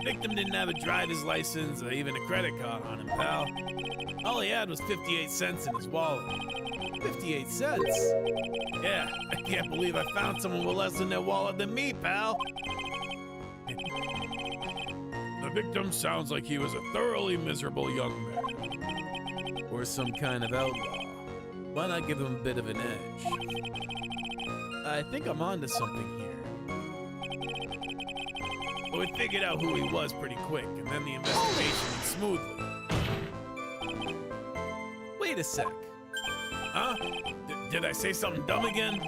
Victim didn't have a driver's license or even a credit card on him, pal. All he had was 58 cents in his wallet. 58 cents? Yeah, I can't believe I found someone with less in their wallet than me, pal. The victim sounds like he was a thoroughly miserable young man. Or some kind of outlaw. Why not give him a bit of an edge? I think I'm onto something here. But we figured out who he was pretty quick, and then the investigation went smoothly. Wait a sec. Huh? Did I say something dumb again?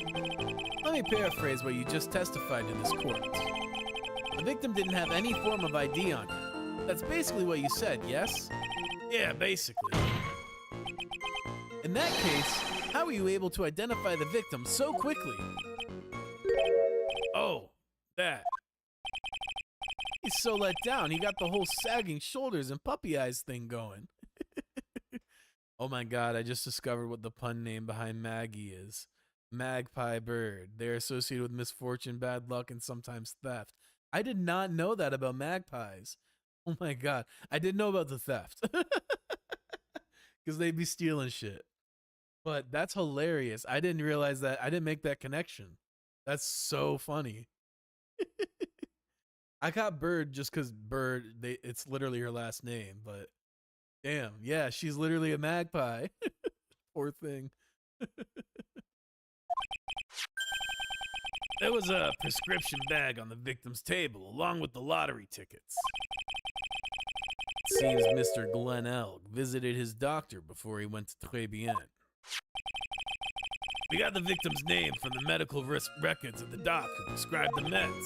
Let me paraphrase what you just testified to this court. The victim didn't have any form of ID on him. That's basically what you said, yes? Yeah, basically. In that case, how were you able to identify the victim so quickly? Oh, that. He's so let down, he got the whole sagging shoulders and puppy eyes thing going. Oh my god, I just discovered what the pun name behind Maggie is. Magpie bird. They're associated with misfortune, bad luck, and sometimes theft. I did not know that about magpies. Oh my god. I didn't know about the theft. Because they'd be stealing shit. But that's hilarious. I didn't realize that. I didn't make that connection. That's so funny. I got Bird just because Bird, it's literally her last name, but damn, yeah, she's literally a magpie. Poor thing. There was a prescription bag on the victim's table, along with the lottery tickets. It seems Mr. Glenn Elg visited his doctor before he went to Très Bien. We got the victim's name from the medical records of the doc who prescribed the meds.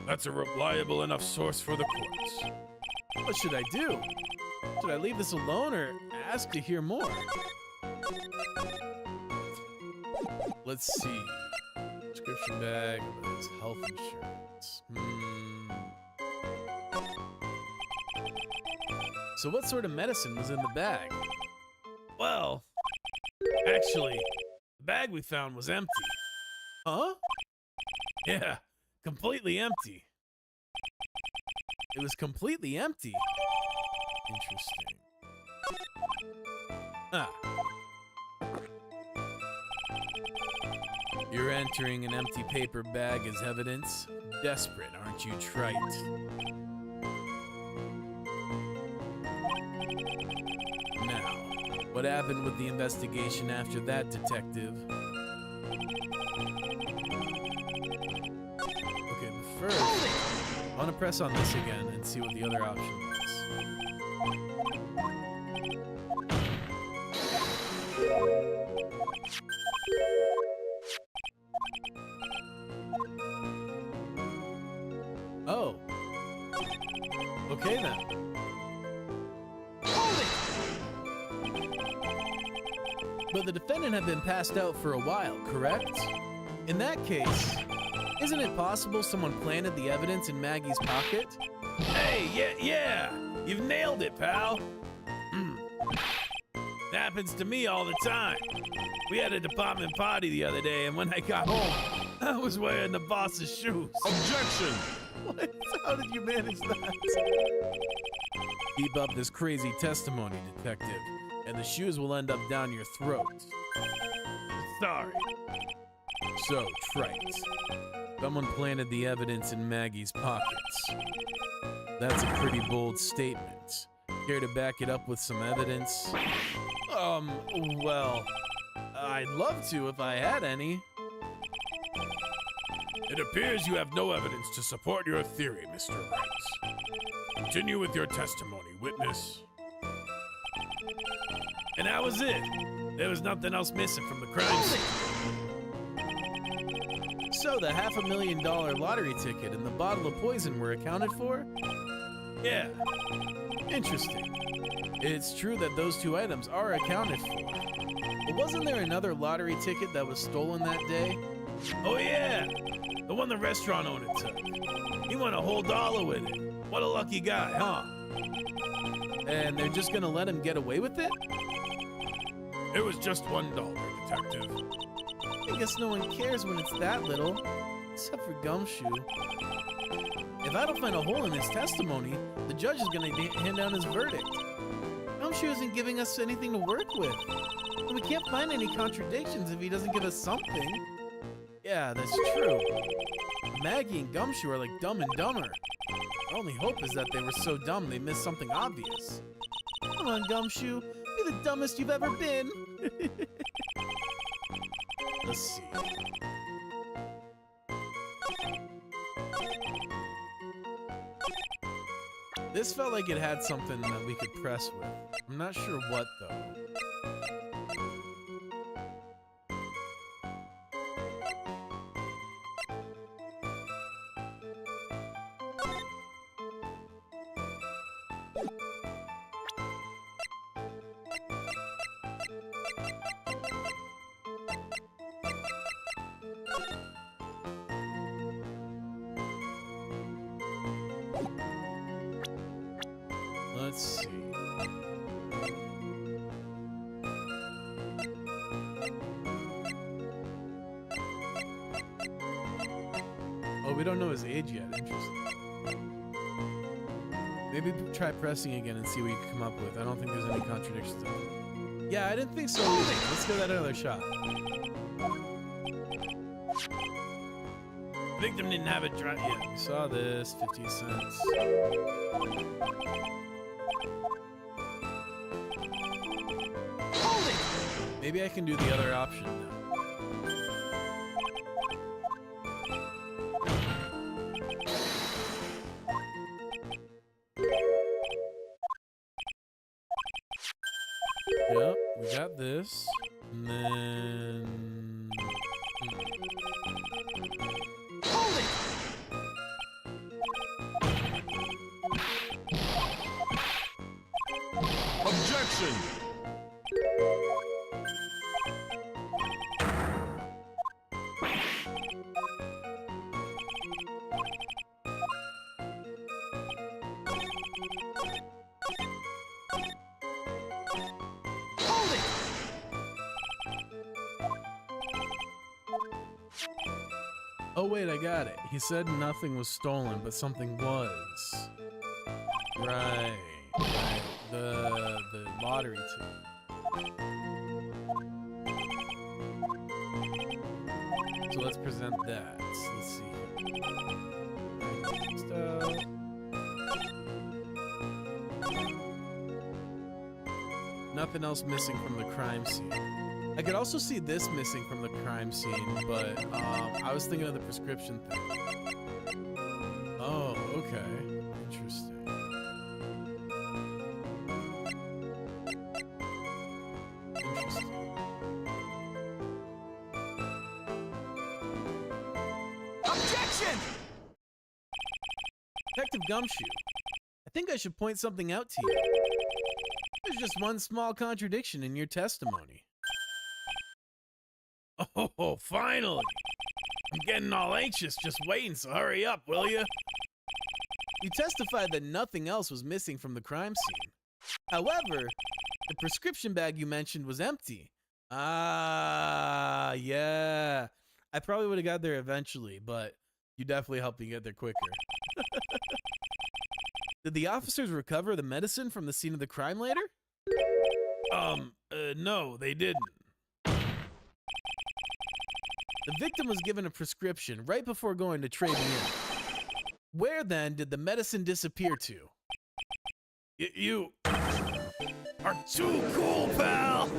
That's a reliable enough source for the courts. What should I do? Should I leave this alone or ask to hear more? Let's see. Prescription bag, his health insurance. So what sort of medicine was in the bag? Well, actually, The bag we found was empty. Huh? Yeah, completely empty. It was completely empty. Interesting. Ah. You're entering an empty paper bag as evidence? Desperate, aren't you, trite? Now, what happened with the investigation after that, detective? Okay, but first, I want to press on this again and see what the other option was. Oh. Okay then. But the defendant had been passed out for a while, correct? In that case, isn't it possible someone planted the evidence in Maggie's pocket? Hey, yeah, you've nailed it, pal. It happens to me all the time. We had a department party the other day, and when I got home, I was wearing the boss's shoes. Objection! What? How did you manage that? Keep up this crazy testimony, detective, and the shoes will end up down your throat. Sorry. So, trite. Someone planted the evidence in Maggie's pockets. That's a pretty bold statement. Care to back it up with some evidence? Well, I'd love to if I had any. It appears you have no evidence to support your theory, Mr. Wright. Continue with your testimony, witness. And that was it. There was nothing else missing from the crime scene. So the $500,000 lottery ticket and the bottle of poison were accounted for? Yeah, Interesting. It's true that those two items are accounted for. But wasn't there another lottery ticket that was stolen that day? oh yeah, the one the restaurant owner took. He won a whole $1 with it. What a lucky guy, huh? And they're just gonna let him get away with it? It was just $1, detective. I guess no one cares when it's that little, except for Gumshoe. If I don't find a hole in his testimony, the judge is gonna hand down his verdict. Gumshoe isn't giving us anything to work with. And we can't find any contradictions if he doesn't give us something. Yeah, that's true. Maggie and Gumshoe are like Dumb and Dumber. Our only hope is that they were so dumb they missed something obvious. Come on, Gumshoe. Be the dumbest you've ever been. Let's see. This felt like it had something that we could press with. I'm not sure what, though. Let's see. Oh, we don't know his age yet. Interesting. Maybe try pressing again and see what you can come up with. I don't think there's any contradictions. Yeah, I didn't think so either. Let's give that another shot. Victim didn't have it dry yet. We saw this, 50 cents. Maybe I can do the other option now. Yep, we got this. And then... Objection! Oh wait, I got it. He said nothing was stolen, but something was. Right. The lottery ticket. So let's present that. Let's see. Next up. Nothing else missing from the crime scene. I could also see this missing from the crime scene, but I was thinking of the prescription thing. Oh, okay. Interesting. Interesting. Objection! Detective Gumshoe, I think I should point something out to you. There's just one small contradiction in your testimony. Oh, finally! I'm getting all anxious just waiting, so hurry up, will you? You testified that nothing else was missing from the crime scene. However, the prescription bag you mentioned was empty. Ah, yeah. I probably would have got there eventually, but you definitely helped me get there quicker. Did the officers recover the medicine from the scene of the crime later? No, they didn't. The victim was given a prescription right before going to trading in. Where then did the medicine disappear to? You are too cool, pal!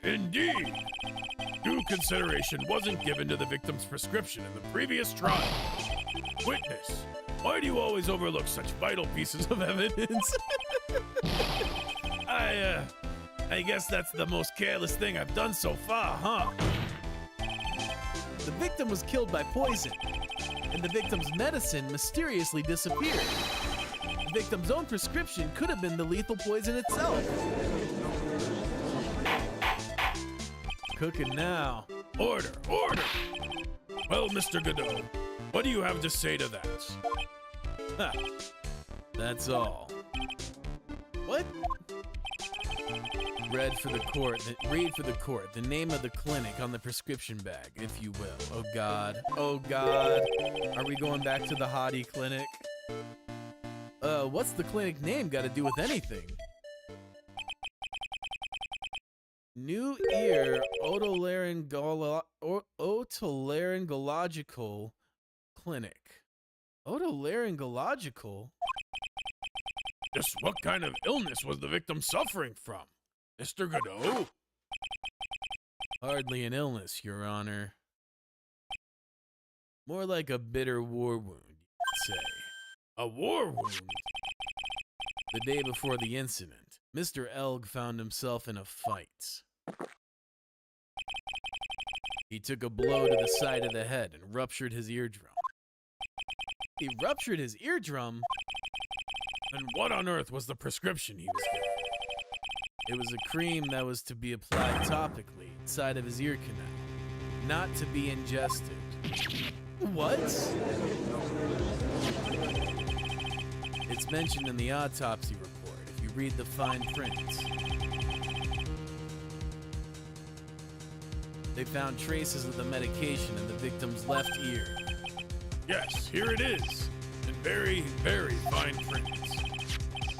Indeed. Due consideration wasn't given to the victim's prescription in the previous trial. Witness, why do you always overlook such vital pieces of evidence? I guess that's the most careless thing I've done so far, huh? The victim was killed by poison, and the victim's medicine mysteriously disappeared. The victim's own prescription could have been the lethal poison itself. Cooking now. Order, order! Well, Mr. Godot, what do you have to say to that? Ha. That's all. What? Read for the court the name of the clinic on the prescription bag, if you will. Oh God. Oh God. Are we going back to the Hottie clinic? What's the clinic name got to do with anything? New Ear Otolaryngological Clinic. Otolaryngological? Just what kind of illness was the victim suffering from? Mr. Godot? Hardly an illness, Your Honor. More like a bitter war wound, you'd say. A war wound? The day before the incident, Mr. Elg found himself in a fight. He took a blow to the side of the head and ruptured his eardrum. He ruptured his eardrum? And what on earth was the prescription he was given? It was a cream that was to be applied topically inside of his ear canal, not to be ingested. What? It's mentioned in the autopsy report if you read the fine print. They found traces of the medication in the victim's left ear. Yes, here it is. In very, very fine print.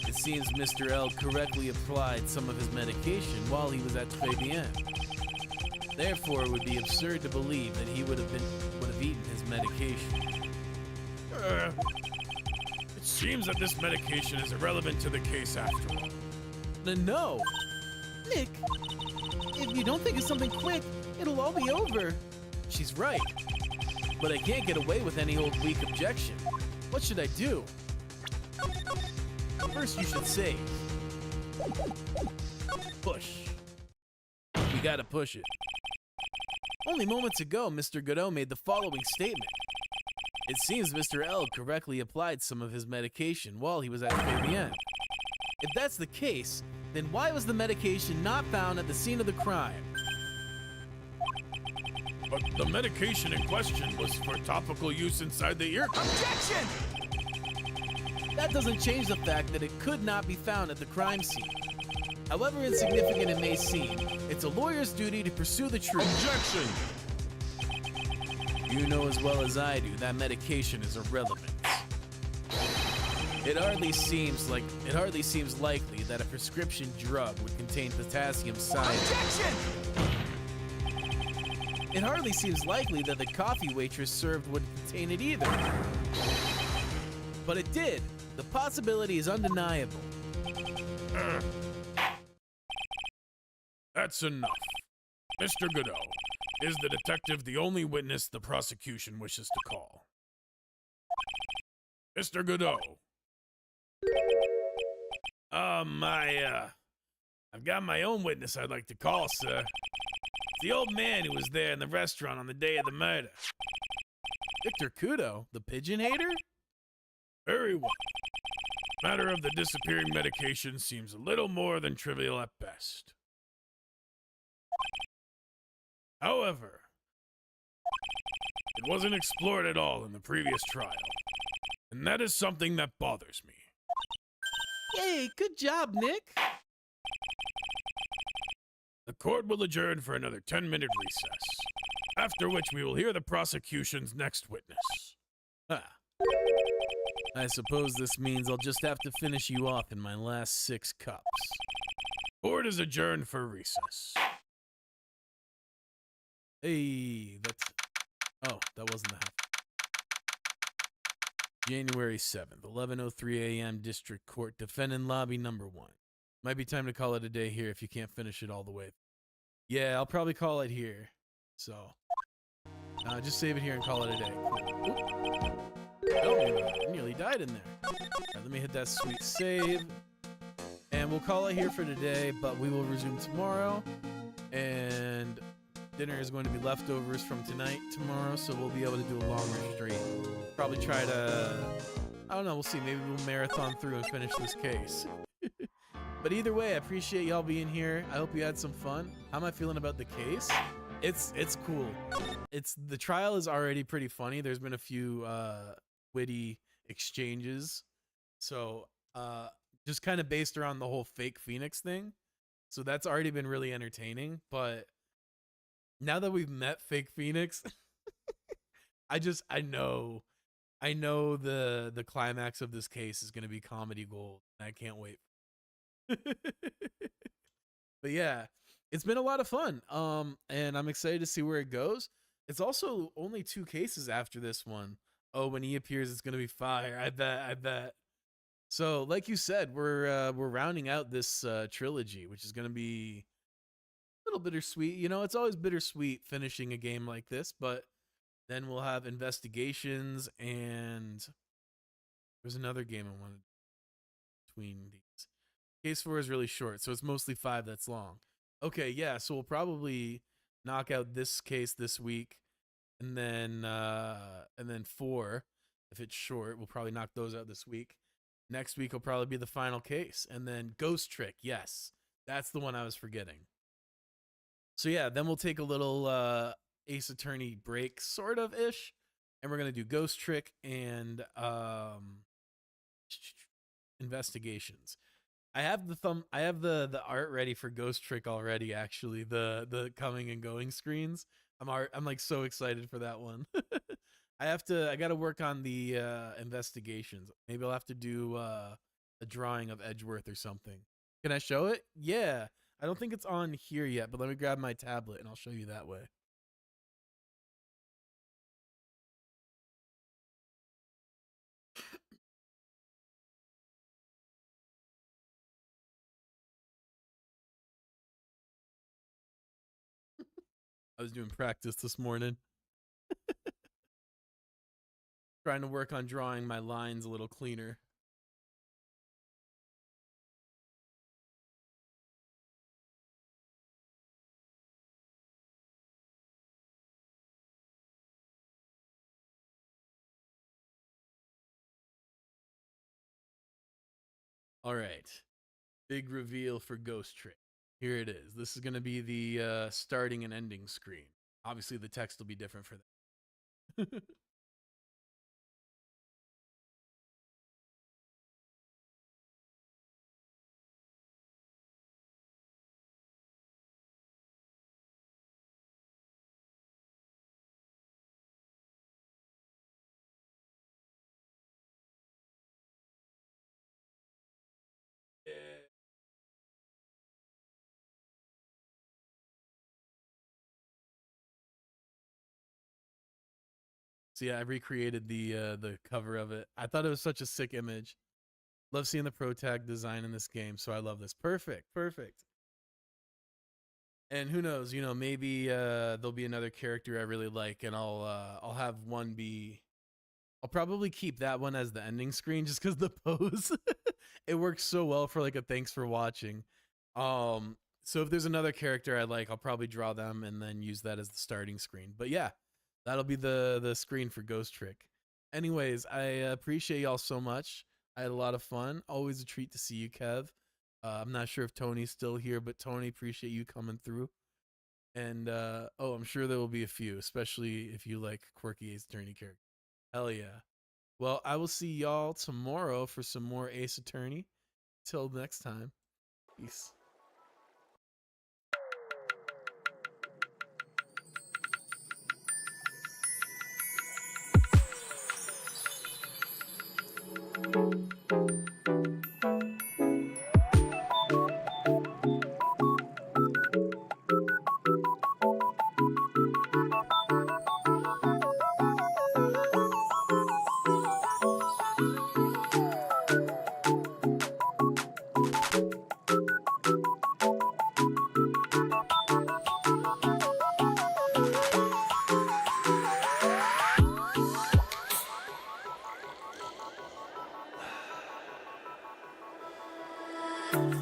It seems Mr. L correctly applied some of his medication while he was at Fabienne. Therefore, it would be absurd to believe that he would have eaten his medication. It seems that this medication is irrelevant to the case after all. No! Nick, if you don't think of something quick, it'll all be over. She's right. But I can't get away with any old weak objection. What should I do? First, you should save. Push. We gotta push it. Only moments ago, Mr. Godot made the following statement. It seems Mr. L correctly applied some of his medication while he was at Fabienne. If that's the case, then why was the medication not found at the scene of the crime? But the medication in question was for topical use inside the ear canal. Objection! That doesn't change the fact that it could not be found at the crime scene. However insignificant it may seem, it's a lawyer's duty to pursue the truth. Objection! You know as well as I do that medication is irrelevant. It hardly seems likely that a prescription drug would contain potassium cyanide. Objection! It hardly seems likely that the coffee waitress served wouldn't contain it either. But it did. The possibility is undeniable. That's enough. Mr. Godot, is the detective the only witness the prosecution wishes to call? Mr. Godot. I've got my own witness I'd like to call, sir. It's the old man who was there in the restaurant on the day of the murder. Victor Kudo, the pigeon hater? Very well. Matter of the disappearing medication seems a little more than trivial at best. However, it wasn't explored at all in the previous trial, and that is something that bothers me. Yay, good job, Nick. The court will adjourn for another 10-minute recess, after which we will hear the prosecution's next witness. I suppose this means I'll just have to finish you off in my last 6 cups. Court is adjourned for recess. Hey, oh, that wasn't the half. January 7th, 11:03 a.m. District Court, Defendant Lobby Number 1. Might be time to call it a day here if you can't finish it all the way. Yeah, I'll probably call it here. So, just save it here and call it a day. Cool. Oh, I nearly died in there. All right, let me hit that sweet save. And we'll call it here for today, but we will resume tomorrow. And dinner is going to be leftovers from tonight tomorrow, so we'll be able to do a longer stream. Probably try to, I don't know, we'll see. Maybe we'll marathon through and finish this case. But either way, I appreciate y'all being here. I hope you had some fun. How am I feeling about the case? It's cool. The trial is already pretty funny. There's been a few witty exchanges. So just kind of based around the whole fake Phoenix thing. So that's already been really entertaining. But now that we've met fake Phoenix, I know the climax of this case is going to be comedy gold. I can't wait. But yeah, it's been a lot of fun. And I'm excited to see where it goes. It's also only 2 cases after this one. Oh, when he appears, it's gonna be fire. I bet. So, like you said, we're rounding out this trilogy, which is gonna be a little bittersweet. You know, it's always bittersweet finishing a game like this, but then we'll have investigations, and there's another game I wanted between these. Case 4 is really short, so it's mostly 5 that's long. Okay, yeah, so we'll probably knock out this case this week, and then 4, if it's short, we'll probably knock those out this week. Next week will probably be the final case, and then Ghost Trick, yes, that's the one I was forgetting. So yeah, then we'll take a little Ace Attorney break, sort of ish, and we're gonna do Ghost Trick and investigations. I have the art ready for Ghost Trick already. Actually, the coming and going screens. I'm like so excited for that one. I gotta work on the investigations. Maybe I'll have to do a drawing of Edgeworth or something. Can I show it? Yeah. I don't think it's on here yet, but let me grab my tablet and I'll show you that way. I was doing practice this morning. Trying to work on drawing my lines a little cleaner. All right. Big reveal for Ghost Trick. Here it is. This is going to be the starting and ending screen. Obviously, the text will be different for that. So yeah, I recreated the cover of it. I thought it was such a sick image. Love seeing the pro tag design in this game, so I love this. Perfect, perfect. And who knows, maybe there'll be another character I really like, and I'll have one be. I'll probably keep that one as the ending screen just because the pose it works so well for like a thanks for watching. So if there's another character I like, I'll probably draw them and then use that as the starting screen. But yeah, that'll be the screen for Ghost Trick. Anyways, I appreciate y'all so much. I had a lot of fun. Always a treat to see you, Kev. I'm not sure if Tony's still here, but Tony, appreciate you coming through. And I'm sure there will be a few, especially if you like quirky Ace Attorney characters. Hell yeah. Well, I will see y'all tomorrow for some more Ace Attorney. Till next time. Peace.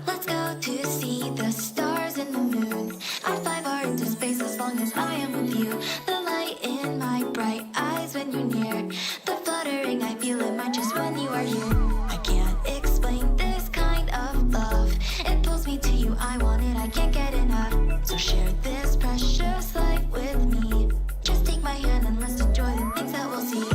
Let's go to see the stars and the moon. I'd fly far into space as long as I am with you. The light in my bright eyes when you're near. The fluttering I feel in my chest when you are here. I can't explain this kind of love. It pulls me to you, I want it, I can't get enough. So share this precious life with me. Just take my hand and let's enjoy the things that we'll see.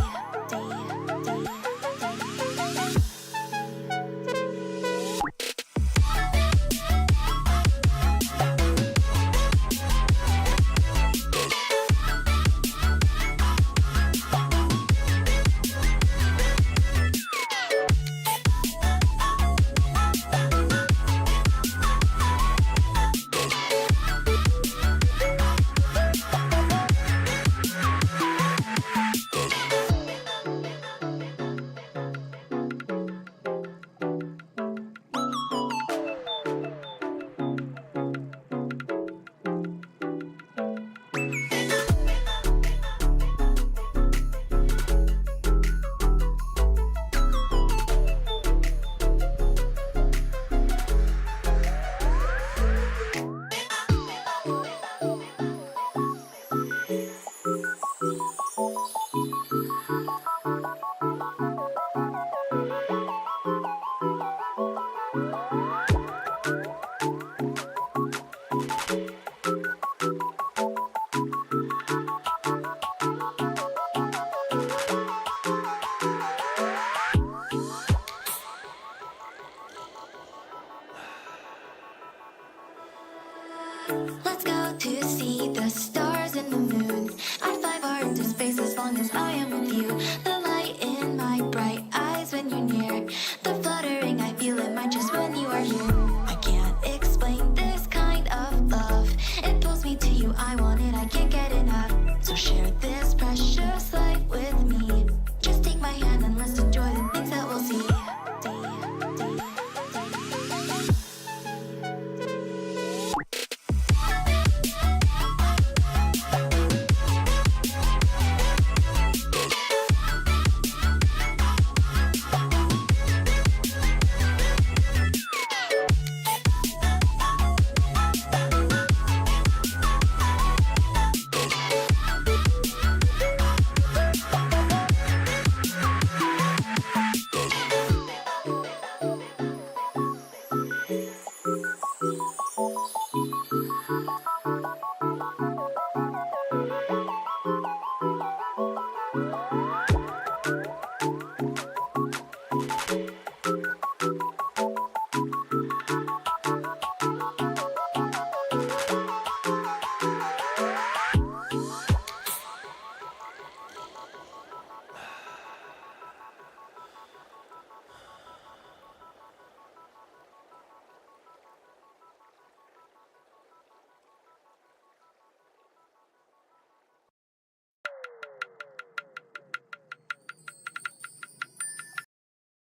Let's go to see the stars and the moon. I'd fly far into space as long as I am with you. The